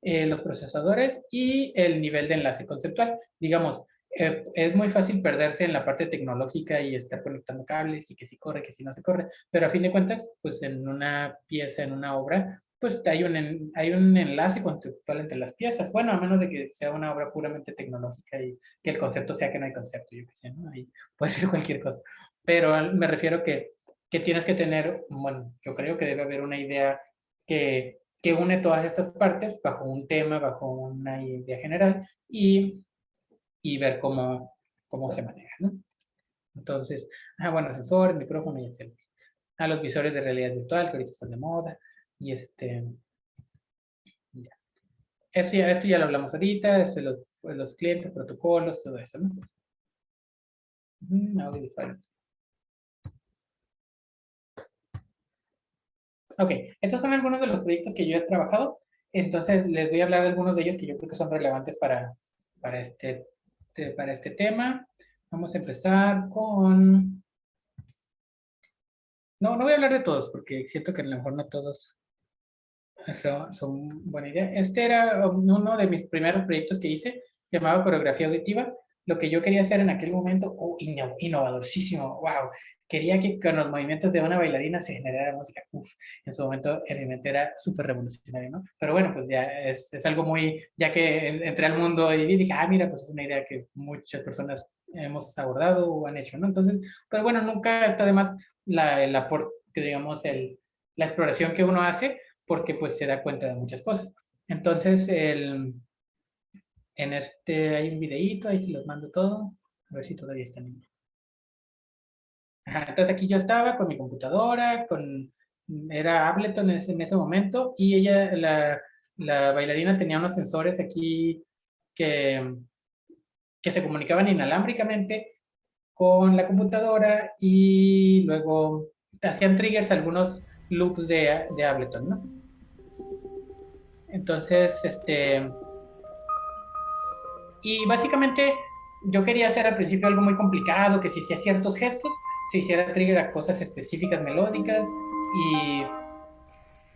los procesadores y el nivel de enlace conceptual. Digamos, es muy fácil perderse en la parte tecnológica y estar conectando cables y que si corre, que si no se corre, pero a fin de cuentas, pues en una pieza, en una obra, pues hay un enlace conceptual entre las piezas. Bueno, a menos de que sea una obra puramente tecnológica y que el concepto sea que no hay concepto, yo qué sé, ¿no? Ahí puede ser cualquier cosa. Pero me refiero que tienes que tener, bueno, yo creo que debe haber una idea que une todas estas partes bajo un tema, bajo una idea general y ver cómo se maneja, ¿no? Entonces, bueno, sensor, micrófono y etc. A los visores de realidad virtual que ahorita están de moda y ya. Esto ya lo hablamos ahorita, los clientes, protocolos, todo eso, ¿no? Audio difference. Ok, estos son algunos de los proyectos que yo he trabajado, entonces les voy a hablar de algunos de ellos que yo creo que son relevantes para este tema. Vamos a empezar con... No voy a hablar de todos porque siento que a lo mejor no todos son buena idea. Este era uno de mis primeros proyectos que hice, se llamaba coreografía auditiva. Lo que yo quería hacer en aquel momento, innovadorcísimo, wow. Quería que con los movimientos de una bailarina se generara música. Uf, en su momento en mi mente era súper revolucionario, ¿no? Pero bueno, pues ya es algo muy, ya que entré al mundo y dije, mira, pues es una idea que muchas personas hemos abordado o han hecho, ¿no? Entonces, pues bueno, nunca está de más el aporte, digamos, la exploración que uno hace, porque pues se da cuenta de muchas cosas. Entonces, en hay un videíto, ahí se los mando todo, a ver si todavía está en línea. Entonces aquí yo estaba con mi computadora, era Ableton en ese momento, y ella, la bailarina tenía unos sensores aquí que se comunicaban inalámbricamente con la computadora y luego hacían triggers algunos loops de Ableton, ¿no? Entonces, y básicamente yo quería hacer al principio algo muy complicado, que si hacía ciertos gestos, se hiciera trigger a cosas específicas melódicas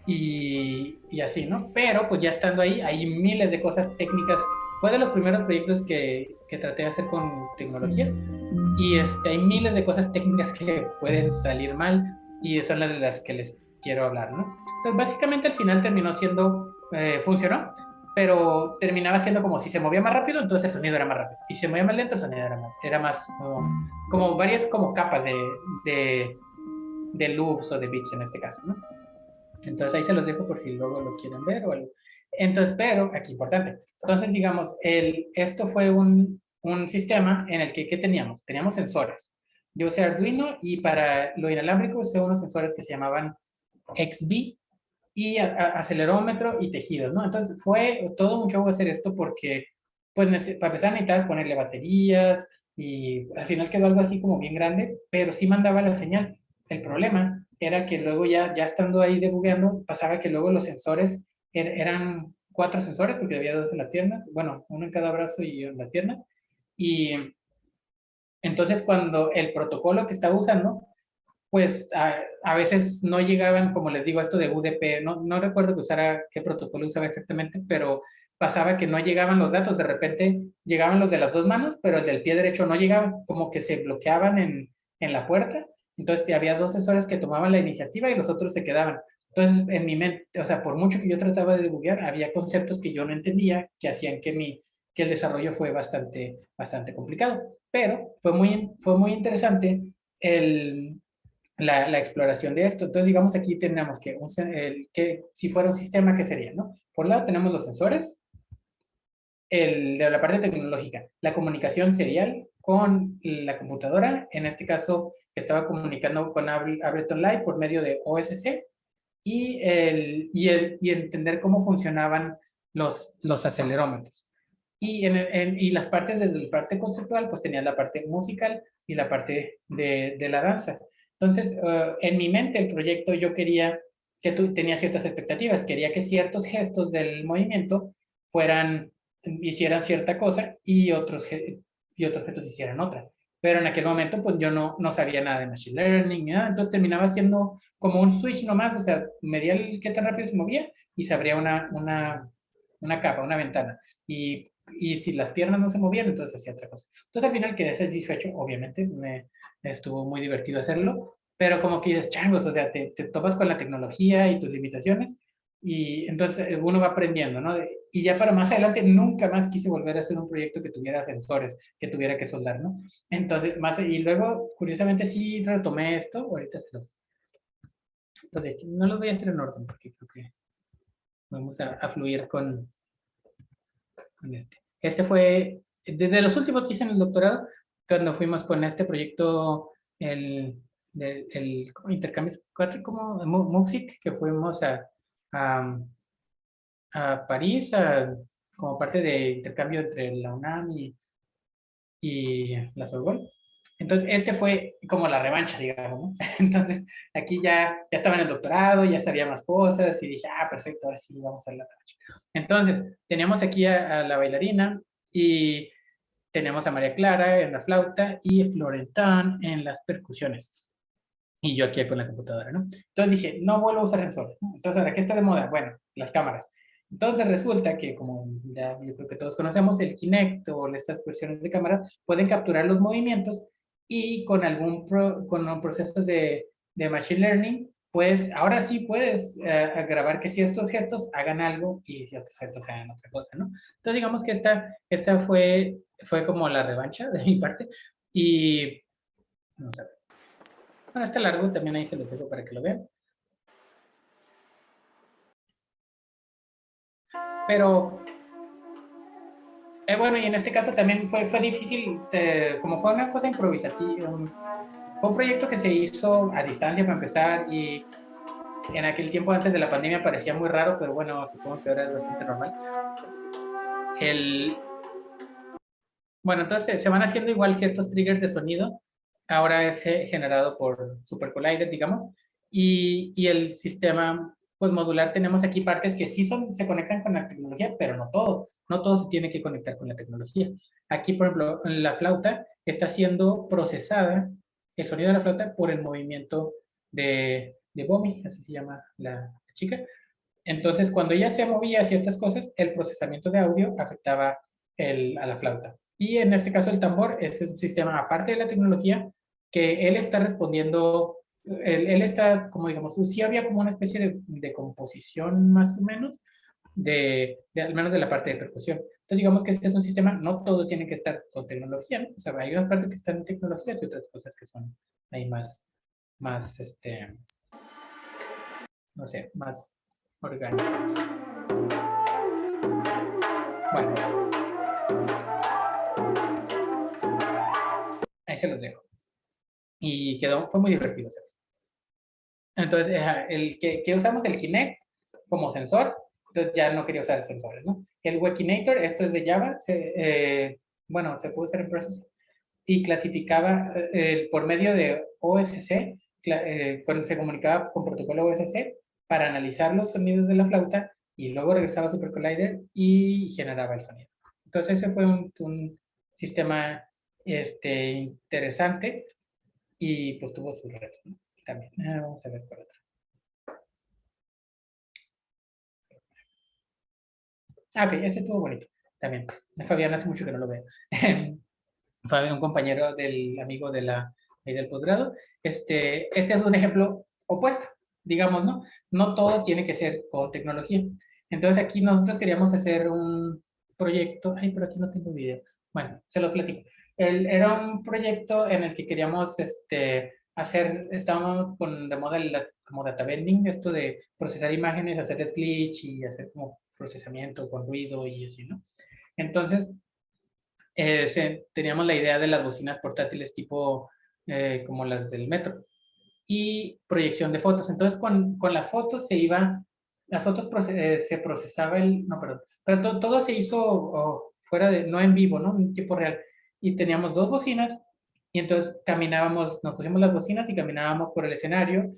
y así, ¿no? Pero pues ya estando ahí, hay miles de cosas técnicas. Fue de los primeros proyectos que traté de hacer con tecnología y hay miles de cosas técnicas que pueden salir mal y son las que les quiero hablar, ¿no? Entonces básicamente al final terminó siendo, funcionó, pero terminaba siendo como si se movía más rápido, entonces el sonido era más rápido. Y si se movía más lento, el sonido era más como varias como capas de loops o de bits en este caso, ¿no? Entonces ahí se los dejo por si luego lo quieren ver o algo. Entonces, pero, aquí importante. Entonces, digamos, esto fue un sistema en el que, ¿qué teníamos? Teníamos sensores. Yo usé Arduino y para lo inalámbrico usé unos sensores que se llamaban XB y acelerómetro y tejidos, ¿no? Entonces fue todo un show hacer esto porque, pues, para empezar necesitabas ponerle baterías y al final quedó algo así como bien grande, pero sí mandaba la señal. El problema era que luego ya estando ahí debugueando, pasaba que luego los sensores eran 4 sensores, porque había 2 en la pierna, bueno, uno en cada brazo y en las piernas, y entonces cuando el protocolo que estaba usando, pues a veces no llegaban, como les digo, esto de UDP, no recuerdo que usara qué protocolo usaba exactamente, pero pasaba que no llegaban los datos, de repente llegaban los de las 2 manos, pero el del pie derecho no llegaba, como que se bloqueaban en la puerta, entonces había 2 sensores que tomaban la iniciativa y los otros se quedaban. Entonces, en mi mente, o sea, por mucho que yo trataba de debuguear, había conceptos que yo no entendía que hacían que el desarrollo fue bastante complicado. Pero fue muy interesante la exploración de esto. Entonces, digamos, aquí tenemos que si fuera un sistema, ¿qué sería, no? Por un lado tenemos los sensores, de la parte tecnológica, la comunicación serial con la computadora, en este caso estaba comunicando con Ableton Live por medio de OSC, y entender cómo funcionaban los acelerómetros. Y las partes, desde la parte conceptual, pues tenías la parte musical y la parte de la danza. Entonces, en mi mente, el proyecto, yo quería que tú tenías ciertas expectativas, quería que ciertos gestos del movimiento hicieran cierta cosa y otros gestos hicieran otra. Pero en aquel momento, pues yo no sabía nada de Machine Learning, nada, entonces terminaba siendo como un switch nomás, o sea, medía qué tan rápido se movía y se abría una capa, una ventana. Y si las piernas no se movían, entonces hacía otra cosa. Entonces al final quedé satisfecho, obviamente, me estuvo muy divertido hacerlo, pero como que dices, changos, o sea, te topas con la tecnología y tus limitaciones, y entonces uno va aprendiendo, ¿no? Y ya para más adelante nunca más quise volver a hacer un proyecto que tuviera sensores, que tuviera que soldar, ¿no? Entonces, y luego, curiosamente, sí retomé esto, ahorita se los... Entonces, no los voy a hacer en orden, porque creo que vamos a fluir con este. Este fue, desde los últimos que hice en el doctorado, cuando fuimos con este proyecto, el intercambio, como MUXIC, que fuimos a París como parte de intercambio entre la UNAM y la Sorbonne. Entonces, este fue como la revancha, digamos, ¿no? Entonces, aquí ya estaba en el doctorado, ya sabía más cosas y dije, perfecto, ahora sí vamos a hacer la revancha. Entonces, teníamos aquí a la bailarina Y tenemos a María Clara en la flauta y Florentán en las percusiones. Y yo aquí con la computadora, ¿no? Entonces dije, no vuelvo a usar sensores, ¿no? Entonces, ¿ahora qué está de moda? Bueno, las cámaras. Entonces resulta que, como ya yo creo que todos conocemos, el Kinect o estas versiones de cámara pueden capturar los movimientos y con con procesos de Machine Learning, pues ahora sí puedes grabar que si estos gestos hagan algo y si otros gestos hagan otra cosa, ¿no? Entonces digamos que esta fue como la revancha de mi parte y vamos a ver. Bueno, está largo, también ahí se lo dejo para que lo vean. Pero, bueno, y en este caso también fue difícil, como fue una cosa improvisativa, fue un proyecto que se hizo a distancia para empezar y en aquel tiempo antes de la pandemia parecía muy raro, pero bueno, supongo que ahora es bastante normal. Bueno, entonces se van haciendo igual ciertos triggers de sonido, ahora es generado por Super Collider, digamos, y el sistema pues modular tenemos aquí partes que sí se conectan con la tecnología, pero no todo se tiene que conectar con la tecnología. Aquí, por ejemplo, la flauta está siendo procesada, el sonido de la flauta, por el movimiento de Bomi, así se llama la chica. Entonces, cuando ella se movía a ciertas cosas, el procesamiento de audio afectaba a la flauta. Y en este caso el tambor es un sistema aparte de la tecnología que él está respondiendo, él está, como digamos, sí había como una especie de composición más o menos, al menos de la parte de percusión. Entonces digamos que este es un sistema, no todo tiene que estar con tecnología, ¿no? O sea, hay unas partes que están en tecnología y otras cosas que son ahí más no sé, más orgánicas. Bueno, ahí se los dejo. Y fue muy divertido hacer eso. Entonces, que usamos el Kinect como sensor, entonces ya no quería usar sensores, ¿no? El Wekinator, esto es de Java, bueno, se puede usar en proceso, y clasificaba por medio de OSC, cuando se comunicaba con protocolo OSC para analizar los sonidos de la flauta y luego regresaba a Super Collider y generaba el sonido. Entonces ese fue un sistema interesante y pues tuvo sus retos, ¿no? También. Vamos a ver por otro. Ok, este estuvo bonito también. Fabián hace mucho que no lo veo. Fabián, un compañero del amigo del posgrado. Este es un ejemplo opuesto, digamos, ¿no? No todo tiene que ser con tecnología. Entonces aquí nosotros queríamos hacer un proyecto. Ay, pero aquí no tengo video. Bueno, se lo platico. Era un proyecto en el que queríamos estábamos de moda como data bending, esto de procesar imágenes, hacer el glitch y hacer como procesamiento con ruido y así, ¿no? Entonces, teníamos la idea de las bocinas portátiles tipo como las del metro y proyección de fotos. Entonces, con las fotos se procesaba no, perdón, pero todo se hizo fuera no en vivo, ¿no? En tiempo real. Y teníamos dos bocinas y entonces nos pusimos las bocinas y caminábamos por el escenario,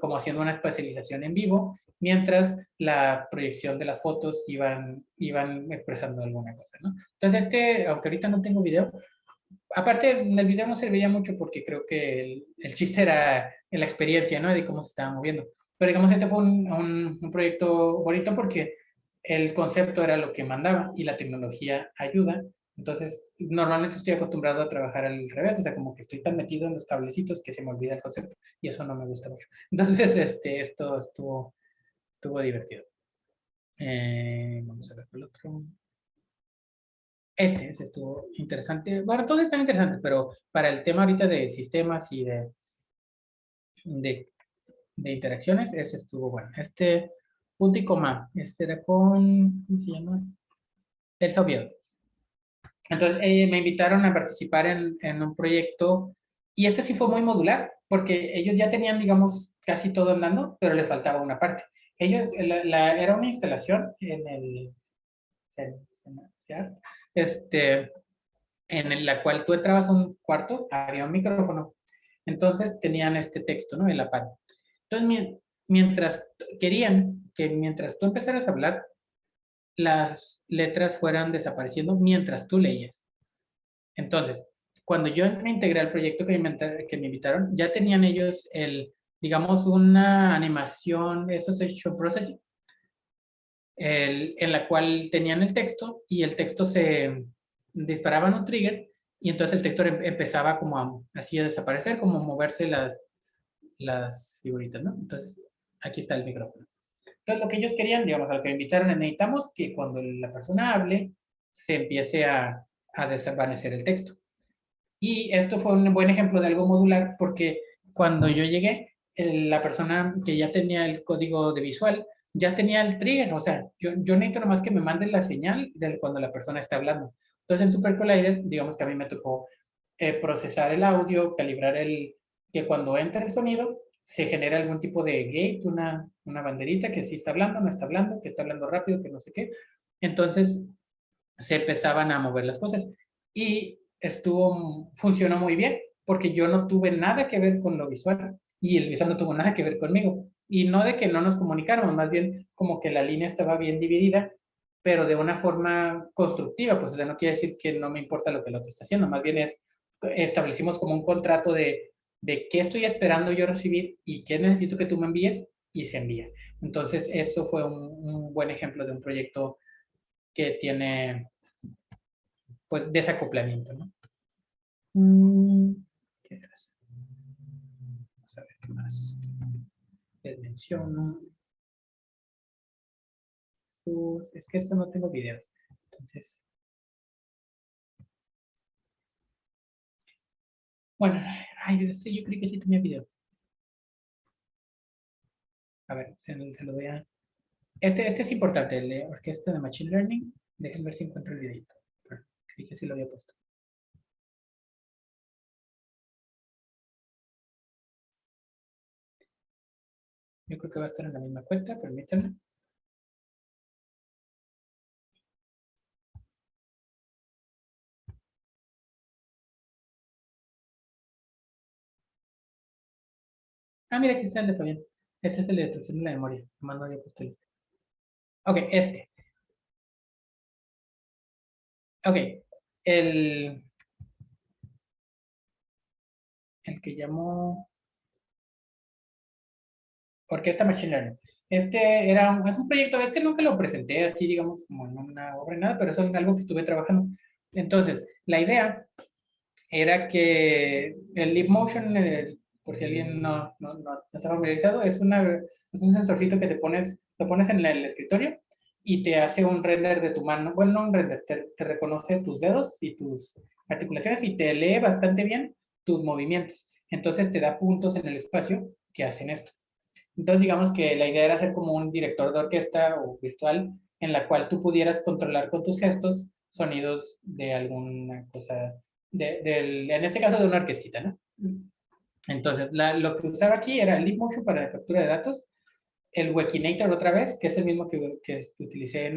como haciendo una espacialización en vivo, mientras la proyección de las fotos iban expresando alguna cosa, ¿no? Entonces aunque ahorita no tengo video, aparte el video no serviría mucho porque creo que el chiste era en la experiencia, ¿no? De cómo se estaba moviendo. Pero digamos, este fue un proyecto bonito porque el concepto era lo que mandaba y la tecnología ayuda. Entonces, normalmente estoy acostumbrado a trabajar al revés, o sea, como que estoy tan metido en los cablecitos que se me olvida el concepto y eso no me gusta mucho. Entonces, esto estuvo divertido. Vamos a ver el otro. Ese estuvo interesante. Bueno, todos están interesantes, pero para el tema ahorita de sistemas y de interacciones, ese estuvo bueno. Punto y coma. Era con, ¿cómo se llama? Elsa Oviedo. Entonces, me invitaron a participar en un proyecto y este sí fue muy modular, porque ellos ya tenían, digamos, casi todo andando, pero les faltaba una parte. Era una instalación en el en la cual tú entrabas a un cuarto, había un micrófono. Entonces tenían este texto, ¿no? En la pared. Entonces, querían que mientras tú empezaras a hablar, las letras fueran desapareciendo mientras tú leías. Entonces, cuando yo me integré al proyecto que me invitaron, ya tenían ellos digamos, una animación, eso es Show Processing, en la cual tenían el texto y el texto se disparaba en un trigger y entonces el texto empezaba como así a desaparecer, como a moverse las figuritas, ¿no? Entonces, aquí está el micrófono. Entonces, lo que ellos querían, digamos, a lo que me invitaron, necesitamos que cuando la persona hable, se empiece a desvanecer el texto. Y esto fue un buen ejemplo de algo modular porque cuando yo llegué, la persona que ya tenía el código de visual, ya tenía el trigger, o sea, yo necesito nomás que me mande la señal de cuando la persona está hablando. Entonces en Super Collider, digamos que a mí me tocó procesar el audio, calibrar que cuando entra el sonido, se genera algún tipo de gate, una banderita que sí está hablando, no está hablando, que está hablando rápido, que no sé qué. Entonces se empezaban a mover las cosas. Y funcionó muy bien, porque yo no tuve nada que ver con lo visual y el visual no tuvo nada que ver conmigo. Y no de que no nos comunicáramos, más bien como que la línea estaba bien dividida, pero de una forma constructiva, pues o sea, no quiere decir que no me importa lo que el otro está haciendo, más bien establecimos como un contrato de qué estoy esperando yo recibir y qué necesito que tú me envíes y se envía. Entonces, eso fue un buen ejemplo de un proyecto que tiene pues desacoplamiento, ¿no? ¿Qué es? Vamos a ver qué más. Les menciono. Es que esto no tengo video. Entonces. Bueno, ay, yo creí que sí tenía video. A ver, se lo voy a. Este es importante, el de orquesta de Machine Learning. Déjenme ver si encuentro el videito. Creí que sí lo había puesto. Yo creo que va a estar en la misma cuenta, permítanme. Ah, mira, aquí está el de Fabián. Ese es el de destrucción de la memoria. Nomás no había puesto el. Ok, este. Ok. El, el que llamó Orquesta Machine Learning. Es un proyecto, nunca lo presenté así, digamos, como en una obra ni nada, pero es algo que estuve trabajando. Entonces, la idea era que el Leap Motion, por si alguien no está familiarizado, es un sensorcito que lo pones en el escritorio y te hace un render de tu mano. Bueno, no un render, te reconoce tus dedos y tus articulaciones y te lee bastante bien tus movimientos. Entonces te da puntos en el espacio que hacen esto. Entonces, digamos que la idea era ser como un director de orquesta o virtual en la cual tú pudieras controlar con tus gestos sonidos de alguna cosa, en este caso de una orquestita, ¿no? Entonces, lo que usaba aquí era el Leapmotion para la captura de datos, el Wekinator otra vez, que es el mismo que utilicé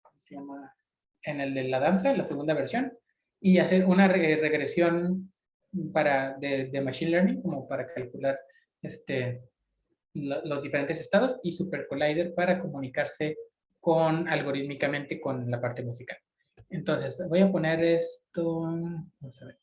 ¿cómo se llama? En el de la danza, la segunda versión, y hacer una regresión de Machine Learning, como para calcular los diferentes estados y Super Collider para comunicarse algorítmicamente con la parte musical. Entonces, voy a poner esto. Vamos a ver.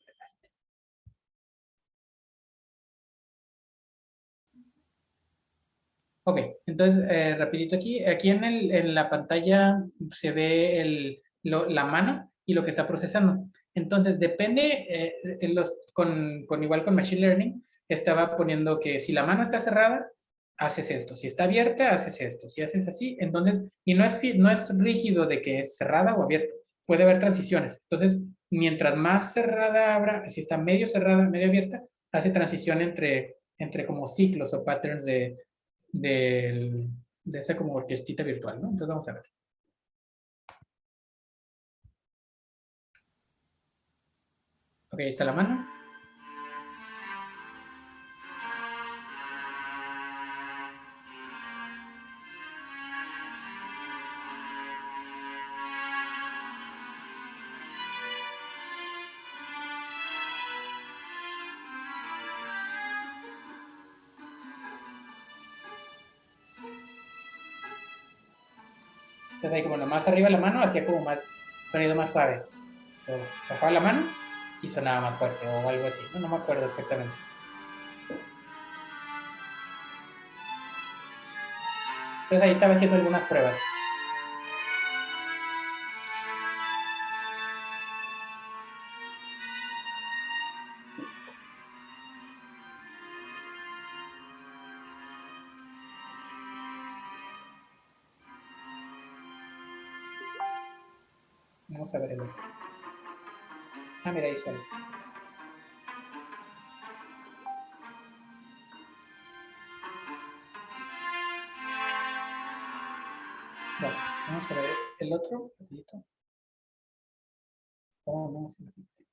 Ok, entonces, rapidito aquí. Aquí en la pantalla se ve la mano y lo que está procesando. Entonces, depende, igual con Machine Learning, estaba poniendo que si la mano está cerrada, haces esto. Si está abierta, haces esto. Si haces así, entonces, y no es rígido de que es cerrada o abierta. Puede haber transiciones. Entonces, mientras más cerrada abra, si está medio cerrada, medio abierta, hace transición entre como ciclos o patterns de esa como orquestita virtual, ¿no? Entonces vamos a ver. Ok, ahí está la mano. Entonces ahí como nomás arriba la mano hacía como más, sonido más suave. O bajaba la mano y sonaba más fuerte o algo así. No me acuerdo exactamente. Entonces ahí estaba haciendo algunas pruebas. Vamos a ver el otro. Ah, mira, ahí suena. Bueno, vamos a ver el otro. Rapidito. Oh, no, sí, sí.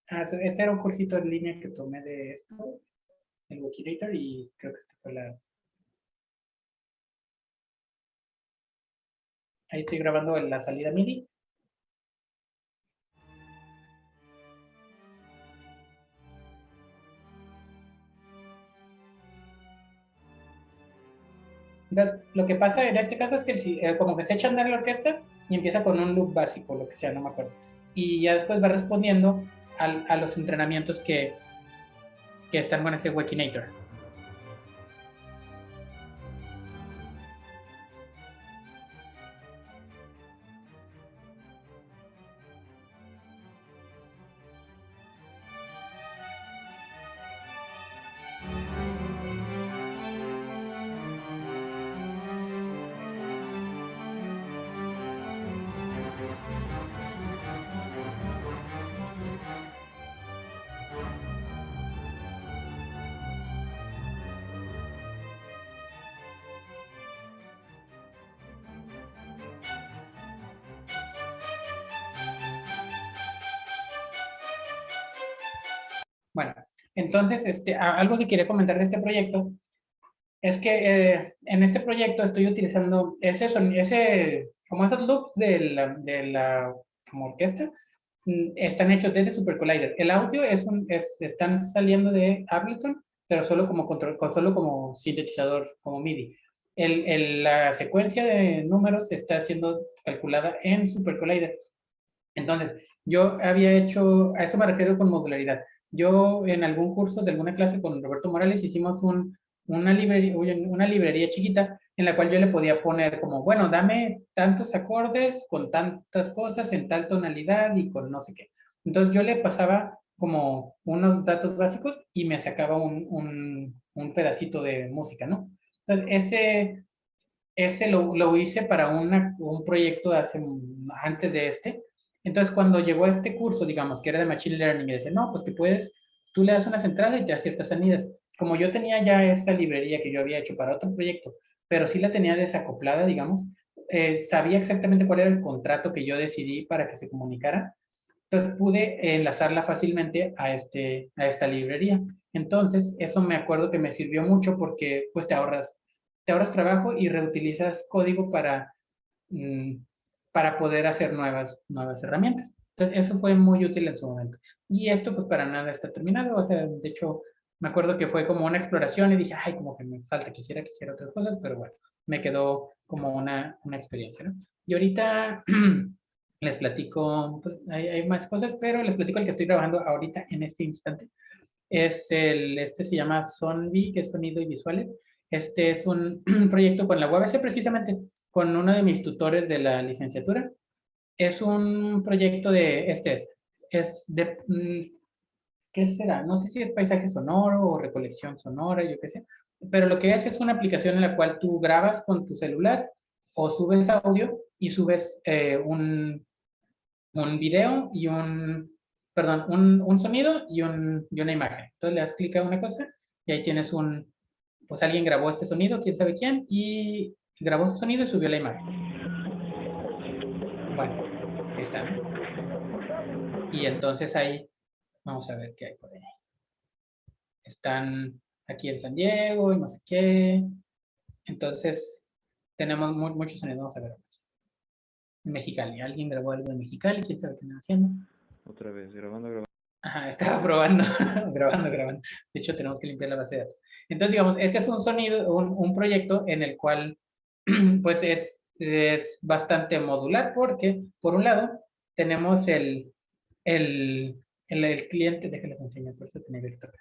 Ah, este era un cursito en línea que tomé de esto, el Wikirator, y creo que esta fue la... Ahí estoy grabando en la salida MIDI. Entonces, lo que pasa en este caso es que como que se echa a andar la orquesta y empieza con un loop básico, lo que sea, no me acuerdo. Y ya después va respondiendo a los entrenamientos que están con ese Wikinator. Bueno, entonces, algo que quería comentar de este proyecto es que en este proyecto estoy utilizando como esos loops de la como orquesta, están hechos desde Super Collider. El audio están saliendo de Ableton, pero solo como solo como sintetizador, como MIDI. La secuencia de números está siendo calculada en Super Collider. Entonces, yo había hecho, a esto me refiero con modularidad. Yo en algún curso de alguna clase con Roberto Morales hicimos una librería chiquita en la cual yo le podía poner como, bueno, dame tantos acordes con tantas cosas en tal tonalidad y con no sé qué. Entonces yo le pasaba como unos datos básicos y me sacaba un pedacito de música, ¿no? Entonces ese lo hice para un proyecto antes de este. Entonces, cuando llegó a este curso, digamos, que era de Machine Learning, y dice, no, pues que tú le das unas entradas y te das ciertas salidas. Como yo tenía ya esta librería que yo había hecho para otro proyecto, pero sí la tenía desacoplada, digamos, sabía exactamente cuál era el contrato que yo decidí para que se comunicara. Entonces pude enlazarla fácilmente a esta librería. Entonces, eso me acuerdo que me sirvió mucho porque pues te ahorras trabajo y reutilizas código mm, para poder hacer nuevas herramientas. Entonces, eso fue muy útil en su momento. Y esto pues para nada está terminado. O sea, de hecho, me acuerdo que fue como una exploración y dije, ay, como que me falta, quisiera otras cosas, pero bueno, me quedó como una experiencia, ¿no? Y ahorita les platico, pues, hay más cosas, pero les platico el que estoy trabajando ahorita en este instante. Este se llama Sonvi, que es sonido y visuales. Este es un proyecto con la UABC, precisamente, con uno de mis tutores de la licenciatura. Es un proyecto es de, ¿qué será? No sé si es paisaje sonoro o recolección sonora, yo qué sé. Pero lo que es una aplicación en la cual tú grabas con tu celular o subes audio y subes un video y perdón, un sonido y una imagen. Entonces le das clic a una cosa y ahí tienes pues alguien grabó este sonido, quién sabe quién, y grabó ese sonido y subió la imagen. Bueno, ahí está, ¿no? Y entonces ahí, vamos a ver qué hay por ahí. Están aquí en San Diego y no sé qué. Entonces, tenemos muchos sonidos. Vamos a ver. Mexicali. ¿Alguien grabó algo de Mexicali? ¿Quién sabe qué están haciendo? Otra vez, grabando. Ajá, estaba probando, grabando. De hecho, tenemos que limpiar la base de datos. Entonces, digamos, este es un sonido, un proyecto en el cual, pues, es bastante modular porque, por un lado, tenemos el cliente, déjenles enseñar, por eso tenía que tocar.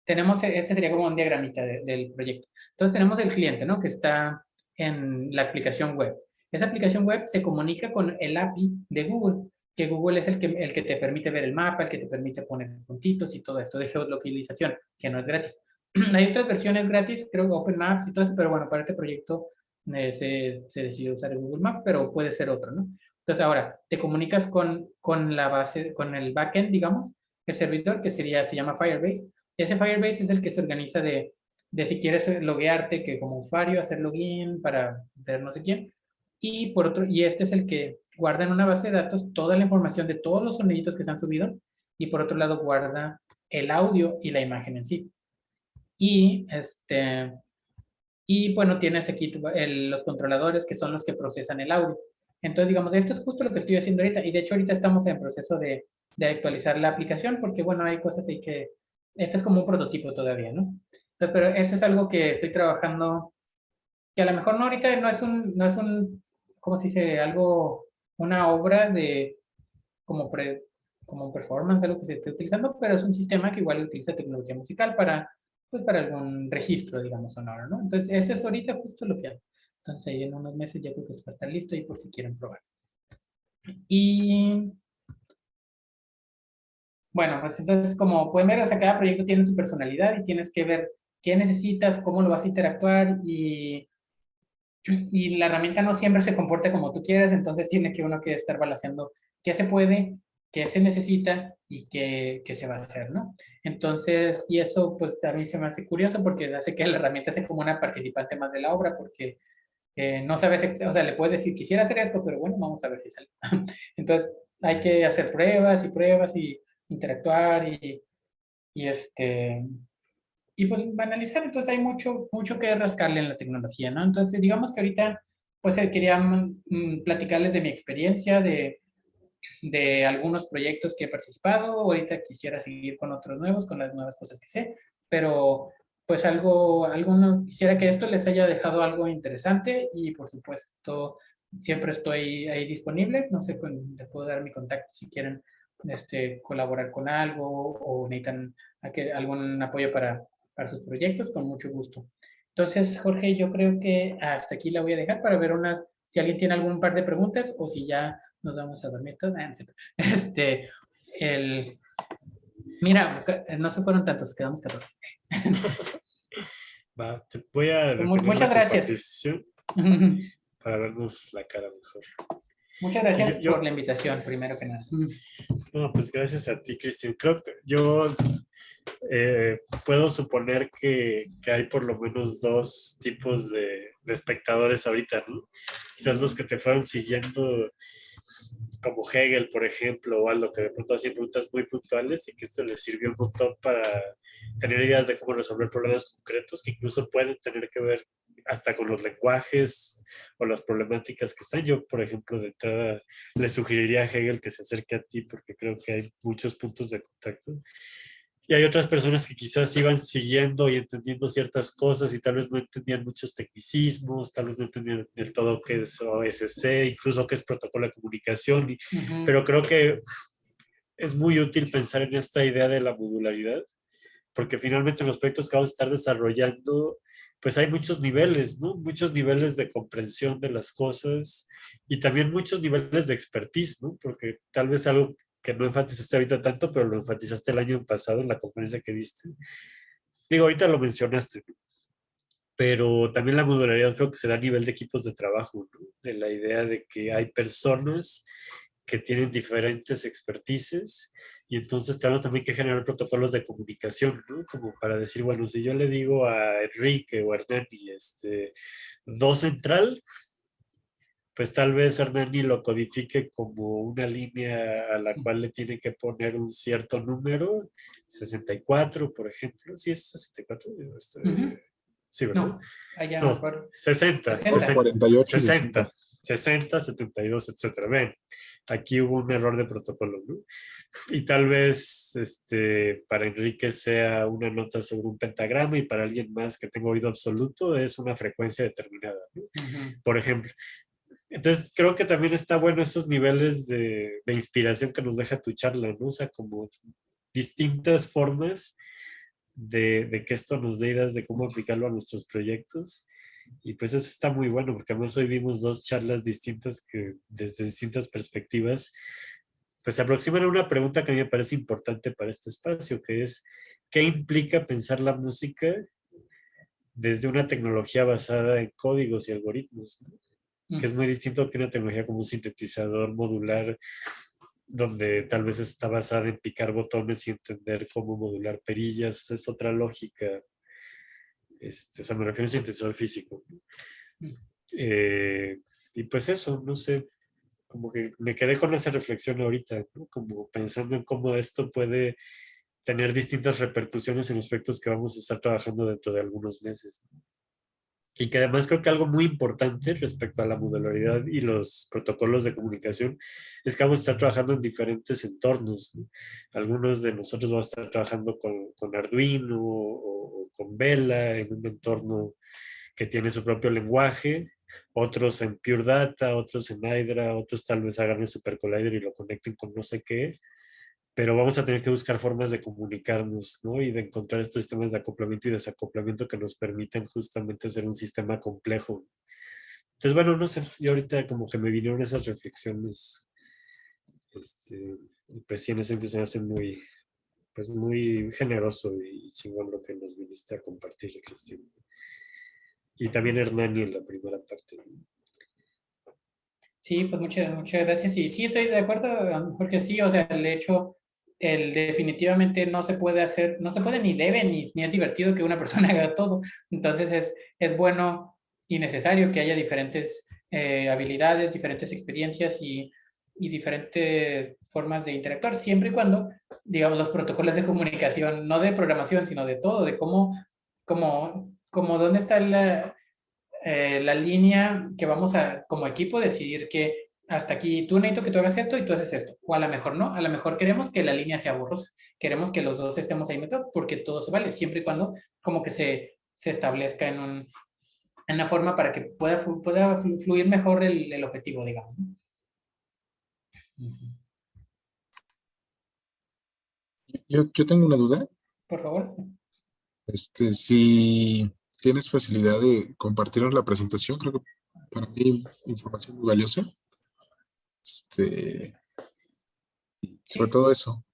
Tenemos, este sería como un diagramita del proyecto. Entonces, tenemos el cliente, ¿no? Que está en la aplicación web. Esa aplicación web se comunica con el API de Google, que Google es el que te permite ver el mapa, el que te permite poner puntitos y todo esto de geolocalización, que no es gratis. Hay otras versiones gratis, creo que Open Maps y todo eso, pero bueno, para este proyecto se decidió usar el Google Maps, pero puede ser otro, ¿no? Entonces ahora, te comunicas con la base, con el backend, digamos, el servidor, que se llama Firebase. Ese Firebase es el que se organiza de si quieres loguearte, que como usuario, hacer login para ver no sé quién. Y este es el que guarda en una base de datos toda la información de todos los soniditos que se han subido. Y por otro lado, guarda el audio y la imagen en sí. Y bueno, tienes aquí los controladores que son los que procesan el audio. Entonces, digamos, esto es justo lo que estoy haciendo ahorita. Y de hecho, ahorita estamos en proceso de actualizar la aplicación porque, bueno, hay cosas ahí que... Este es como un prototipo todavía, ¿no? Entonces, pero este es algo que estoy trabajando, que a lo mejor no ahorita no es un, ¿cómo se dice? Algo, una obra de como, como un performance, algo que se esté utilizando, pero es un sistema que igual utiliza tecnología musical pues para algún registro, digamos, sonoro, ¿no? Entonces, ese es ahorita justo lo que hago. Entonces, ahí en unos meses ya creo que va a estar listo y por si quieren probar. Y bueno, pues entonces, como pueden ver, o sea, cada proyecto tiene su personalidad y tienes que ver qué necesitas, cómo lo vas a interactuar y la herramienta no siempre se comporta como tú quieres, entonces tiene que uno que estar balanceando qué se puede, qué se necesita y qué se va a hacer, ¿no? Entonces, y eso pues a mí se me hace curioso porque hace que la herramienta sea como una participante más de la obra porque no sabes, o sea, le puedes decir, quisiera hacer esto, pero bueno, vamos a ver si sale. Entonces, hay que hacer pruebas y interactuar y pues analizar. Entonces hay mucho que rascarle en la tecnología, ¿no? Entonces digamos que ahorita pues quería platicarles de mi experiencia, de algunos proyectos que he participado. Ahorita quisiera seguir con otros nuevos, con las nuevas cosas que sé, pero pues quisiera que esto les haya dejado algo interesante y por supuesto siempre estoy ahí disponible. No sé, les puedo dar mi contacto si quieren colaborar con algo o necesitan algún apoyo para sus proyectos, con mucho gusto. Entonces, Jorge, yo creo que hasta aquí la voy a dejar para ver si alguien tiene algún par de preguntas o si ya nos vamos a dormir todos. No es cierto. Mira, no se fueron tantos, quedamos 14. Va, te voy a detener Muchas la gracias. compartición para vernos la cara mejor. Muchas gracias Yo- por la invitación, primero que nada. No, pues gracias a ti, Cristian. Creo que yo puedo suponer que hay por lo menos dos tipos de espectadores ahorita, ¿no? Quizás los que te fueron siguiendo, como Hegel, por ejemplo, o algo que de pronto hacían preguntas muy puntuales y que esto les sirvió un montón para tener ideas de cómo resolver problemas concretos que incluso pueden tener que ver hasta con los lenguajes o las problemáticas que están. Yo, por ejemplo, de entrada le sugeriría a Hegel que se acerque a ti porque creo que hay muchos puntos de contacto. Y hay otras personas que quizás iban siguiendo y entendiendo ciertas cosas y tal vez no entendían muchos tecnicismos, tal vez no entendían del todo qué es OSC, incluso qué es protocolo de comunicación. Pero creo que es muy útil pensar en esta idea de la modularidad, porque finalmente en los proyectos que vamos a estar desarrollando, pues hay muchos niveles, ¿no? Muchos niveles de comprensión de las cosas y también muchos niveles de expertise, ¿no? Porque tal vez algo que no enfatizaste ahorita tanto, pero lo enfatizaste el año pasado en la conferencia que diste. Digo, ahorita lo mencionaste, ¿no? Pero también la modularidad creo que se da a nivel de equipos de trabajo, ¿no? De la idea de que hay personas que tienen diferentes expertices y entonces tenemos también que generar protocolos de comunicación, ¿no? Como para decir, bueno, si yo le digo a Enrique o a Hernani, do central, pues tal vez Hernani lo codifique como una línea a la cual le tiene que poner un cierto número, 64, por ejemplo. ¿Sí es 64? Sí, ¿verdad? No, allá no me No, acuerdo. 60, 60. 48 y 60, 60. 60, 72, etcétera. Ven, aquí hubo un error de protocolo, ¿no? Y tal vez para Enrique sea una nota sobre un pentagrama y para alguien más que tenga oído absoluto es una frecuencia determinada, ¿no? Ujú. Por ejemplo. Entonces creo que también está bueno esos niveles de inspiración que nos deja tu charla, ¿no? O sea, como distintas formas de que esto nos dé ideas de cómo aplicarlo a nuestros proyectos. Y pues eso está muy bueno, porque además hoy vimos dos charlas distintas que desde distintas perspectivas, pues se aproximan a una pregunta que a mí me parece importante para este espacio, que es, ¿qué implica pensar la música desde una tecnología basada en códigos y algoritmos, ¿no? Que es muy distinto que una tecnología como un sintetizador modular, donde tal vez está basada en picar botones y entender cómo modular perillas. O sea, es otra lógica. O sea, me refiero a un sintetizador físico. Eh, y pues eso, no sé, como que me quedé con esa reflexión ahorita, ¿no? Como pensando en cómo esto puede tener distintas repercusiones en aspectos que vamos a estar trabajando dentro de algunos meses. Y que además creo que algo muy importante respecto a la modularidad y los protocolos de comunicación es que vamos a estar trabajando en diferentes entornos, ¿no? Algunos de nosotros vamos a estar trabajando con Arduino o con Vela en un entorno que tiene su propio lenguaje, otros en Pure Data, otros en Hydra, otros tal vez hagan el Super Collider y lo conecten con no sé qué, pero vamos a tener que buscar formas de comunicarnos, ¿no? Y de encontrar estos sistemas de acoplamiento y desacoplamiento que nos permitan justamente hacer un sistema complejo. Entonces, bueno, no sé, yo ahorita como que me vinieron esas reflexiones, y pues sí, en ese sentido se me hace muy, pues muy generoso y chingón lo que nos viniste a compartir, Cristian. Y también Hernani en la primera parte. Sí, pues muchas gracias. Y sí, estoy de acuerdo, porque sí, o sea, el hecho, definitivamente no se puede hacer, no se puede ni debe, ni es divertido que una persona haga todo. Entonces es bueno y necesario que haya diferentes habilidades, diferentes experiencias y diferentes formas de interactuar, siempre y cuando, digamos, los protocolos de comunicación, no de programación, sino de todo, de cómo dónde está la línea que vamos a, como equipo, decidir que hasta aquí tú necesito que tú hagas esto y tú haces esto. O a lo mejor no, a lo mejor queremos que la línea sea borrosa. Queremos que los dos estemos ahí metidos porque todo se vale, siempre y cuando como que se establezca en una forma para que pueda fluir mejor el objetivo, digamos. Yo tengo una duda. Por favor. Si tienes facilidad de compartirnos la presentación, creo que para mí información muy valiosa. Sobre Sí, todo eso.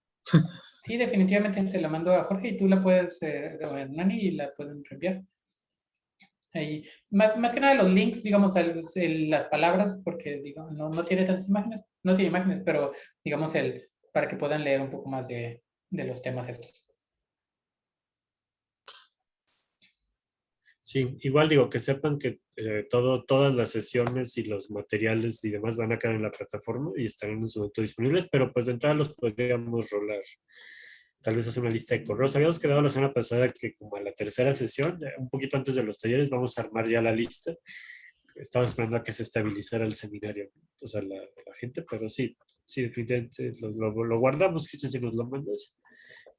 sí, definitivamente se la mando a Jorge y tú la puedes, o a Nani, y la pueden reenviar. Ahí, más que nada los links, digamos, las palabras, porque digo, no tiene tantas imágenes, no tiene imágenes, pero digamos para que puedan leer un poco más de los temas estos. Sí, igual digo que sepan que todas las sesiones y los materiales y demás van a quedar en la plataforma y estarán en su momento disponibles, pero pues de entrada los podríamos rolar. Tal vez hacer una lista de correos. Habíamos quedado la semana pasada que como a la tercera sesión, un poquito antes de los talleres, vamos a armar ya la lista. Estamos esperando a que se estabilizara el seminario, o sea, la gente, pero sí, definitivamente lo guardamos, que si nos lo mandas.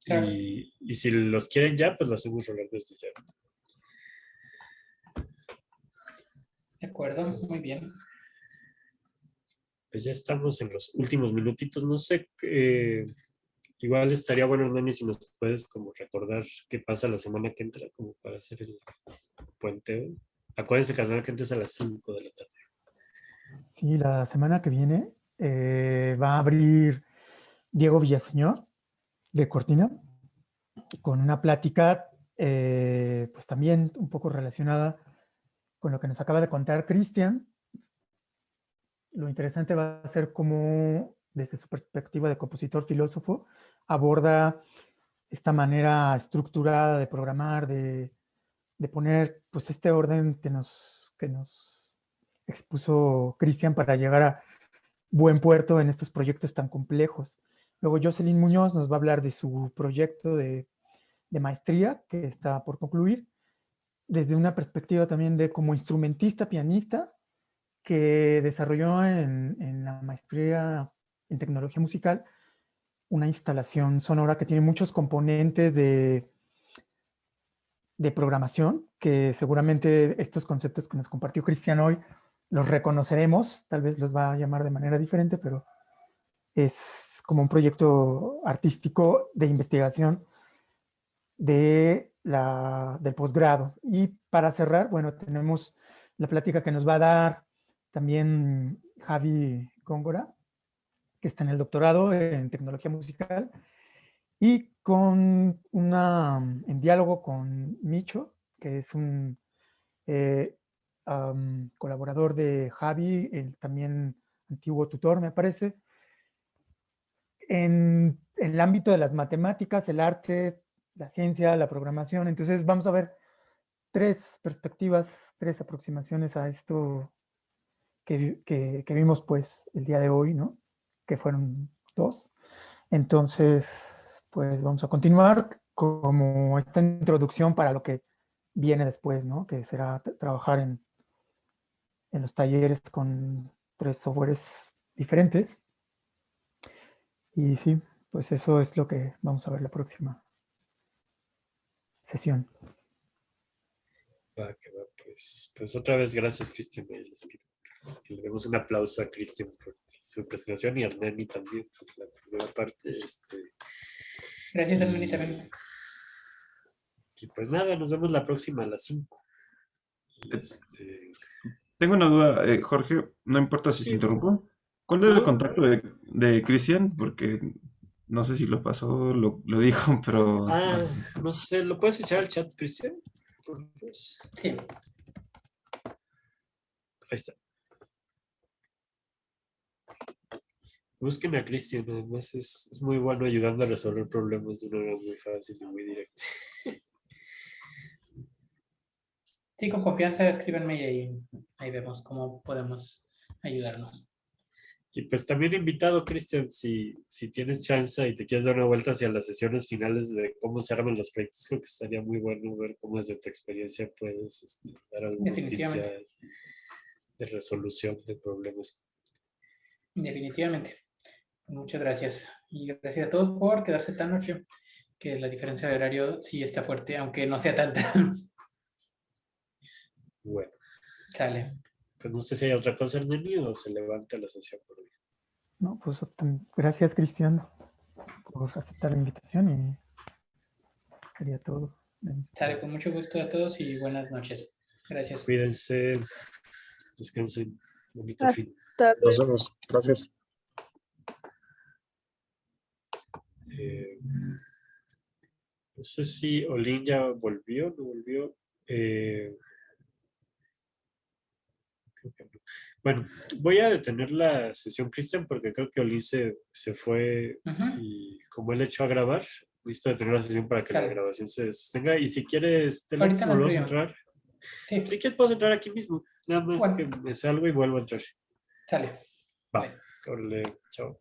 Claro, Y si los quieren ya, pues lo hacemos rolar desde ya. de acuerdo, muy bien. Pues ya estamos en los últimos minutitos, no sé, igual estaría bueno, Nani, si nos puedes como recordar qué pasa la semana que entra, como para hacer el puenteo. Acuérdense que la semana que entra es a las 5 de la tarde. Sí, la semana que viene va a abrir Diego Villaseñor de Cortina con una plática pues también un poco relacionada con lo que nos acaba de contar Cristian. Lo interesante va a ser cómo, desde su perspectiva de compositor filósofo, aborda esta manera estructurada de programar, de poner pues este orden que nos expuso Cristian para llegar a buen puerto en estos proyectos tan complejos. Luego Jocelyn Muñoz nos va a hablar de su proyecto de maestría que está por concluir desde una perspectiva también de como instrumentista, pianista, que desarrolló en la maestría en tecnología musical una instalación sonora que tiene muchos componentes de programación, que seguramente estos conceptos que nos compartió Cristian hoy los reconoceremos, tal vez los va a llamar de manera diferente, pero es como un proyecto artístico de investigación del posgrado. Y para cerrar, bueno, tenemos la plática que nos va a dar también Javi Góngora, que está en el doctorado en tecnología musical, y en diálogo con Micho, que es un colaborador de Javi, el también antiguo tutor, me parece, en el ámbito de las matemáticas, el arte, la ciencia, la programación. Entonces vamos a ver 3 perspectivas, 3 aproximaciones a esto que vimos pues el día de hoy, ¿no? Que fueron 2. Entonces, pues vamos a continuar como esta introducción para lo que viene después, ¿no? Que será trabajar en los talleres con 3 softwares diferentes. Y sí, pues eso es lo que vamos a ver la próxima sesión. Va, que va, pues otra vez gracias, Cristian. Les pido que le demos un aplauso a Cristian por su presentación y a Nani también por la primera parte. Gracias, Armeni, también. Y pues nada, nos vemos la próxima a las 5. Tengo una duda, Jorge, no importa si te Sí. interrumpo. ¿Cuál era el No. contacto de Cristian? Porque no sé si lo pasó, lo dijo, pero... No sé, ¿lo puedes echar al chat, Cristian? Pues, Sí. ahí está. Busquen a Cristian, además es muy bueno ayudando a resolver problemas de una manera muy fácil y muy directa. Sí, con confianza escríbanme y ahí vemos cómo podemos ayudarnos. Y pues también invitado, Cristian, si tienes chance y te quieres dar una vuelta hacia las sesiones finales de cómo se arman los proyectos, creo que estaría muy bueno ver cómo desde tu experiencia puedes dar algunos tips Definitivamente. de resolución de problemas. Definitivamente. Muchas gracias. Y gracias a todos por quedarse tan noche, que la diferencia de horario sí está fuerte, aunque no sea tanta. Bueno, Sale. pues no sé si hay otra cosa en el o se levanta la sesión por hoy. No, pues gracias, Cristian, por aceptar la invitación y sería todo. Sale, con mucho gusto a todos y buenas noches. Gracias. Cuídense, descansen, bonito fin. Nos vemos. Gracias. No sé si Olin ya volvió, no volvió. Creo que no. Bueno, voy a detener la sesión, Cristian, porque creo que Olin se fue y como él echó a grabar, listo detener la sesión para que la grabación se sostenga. Y si quieres, Ahorita no volvemos a entro yo. entrar. Sí. Si quieres, puedo entrar aquí mismo. Nada más Bueno. que me salgo y vuelvo a entrar. Sale. Va, órale, chao.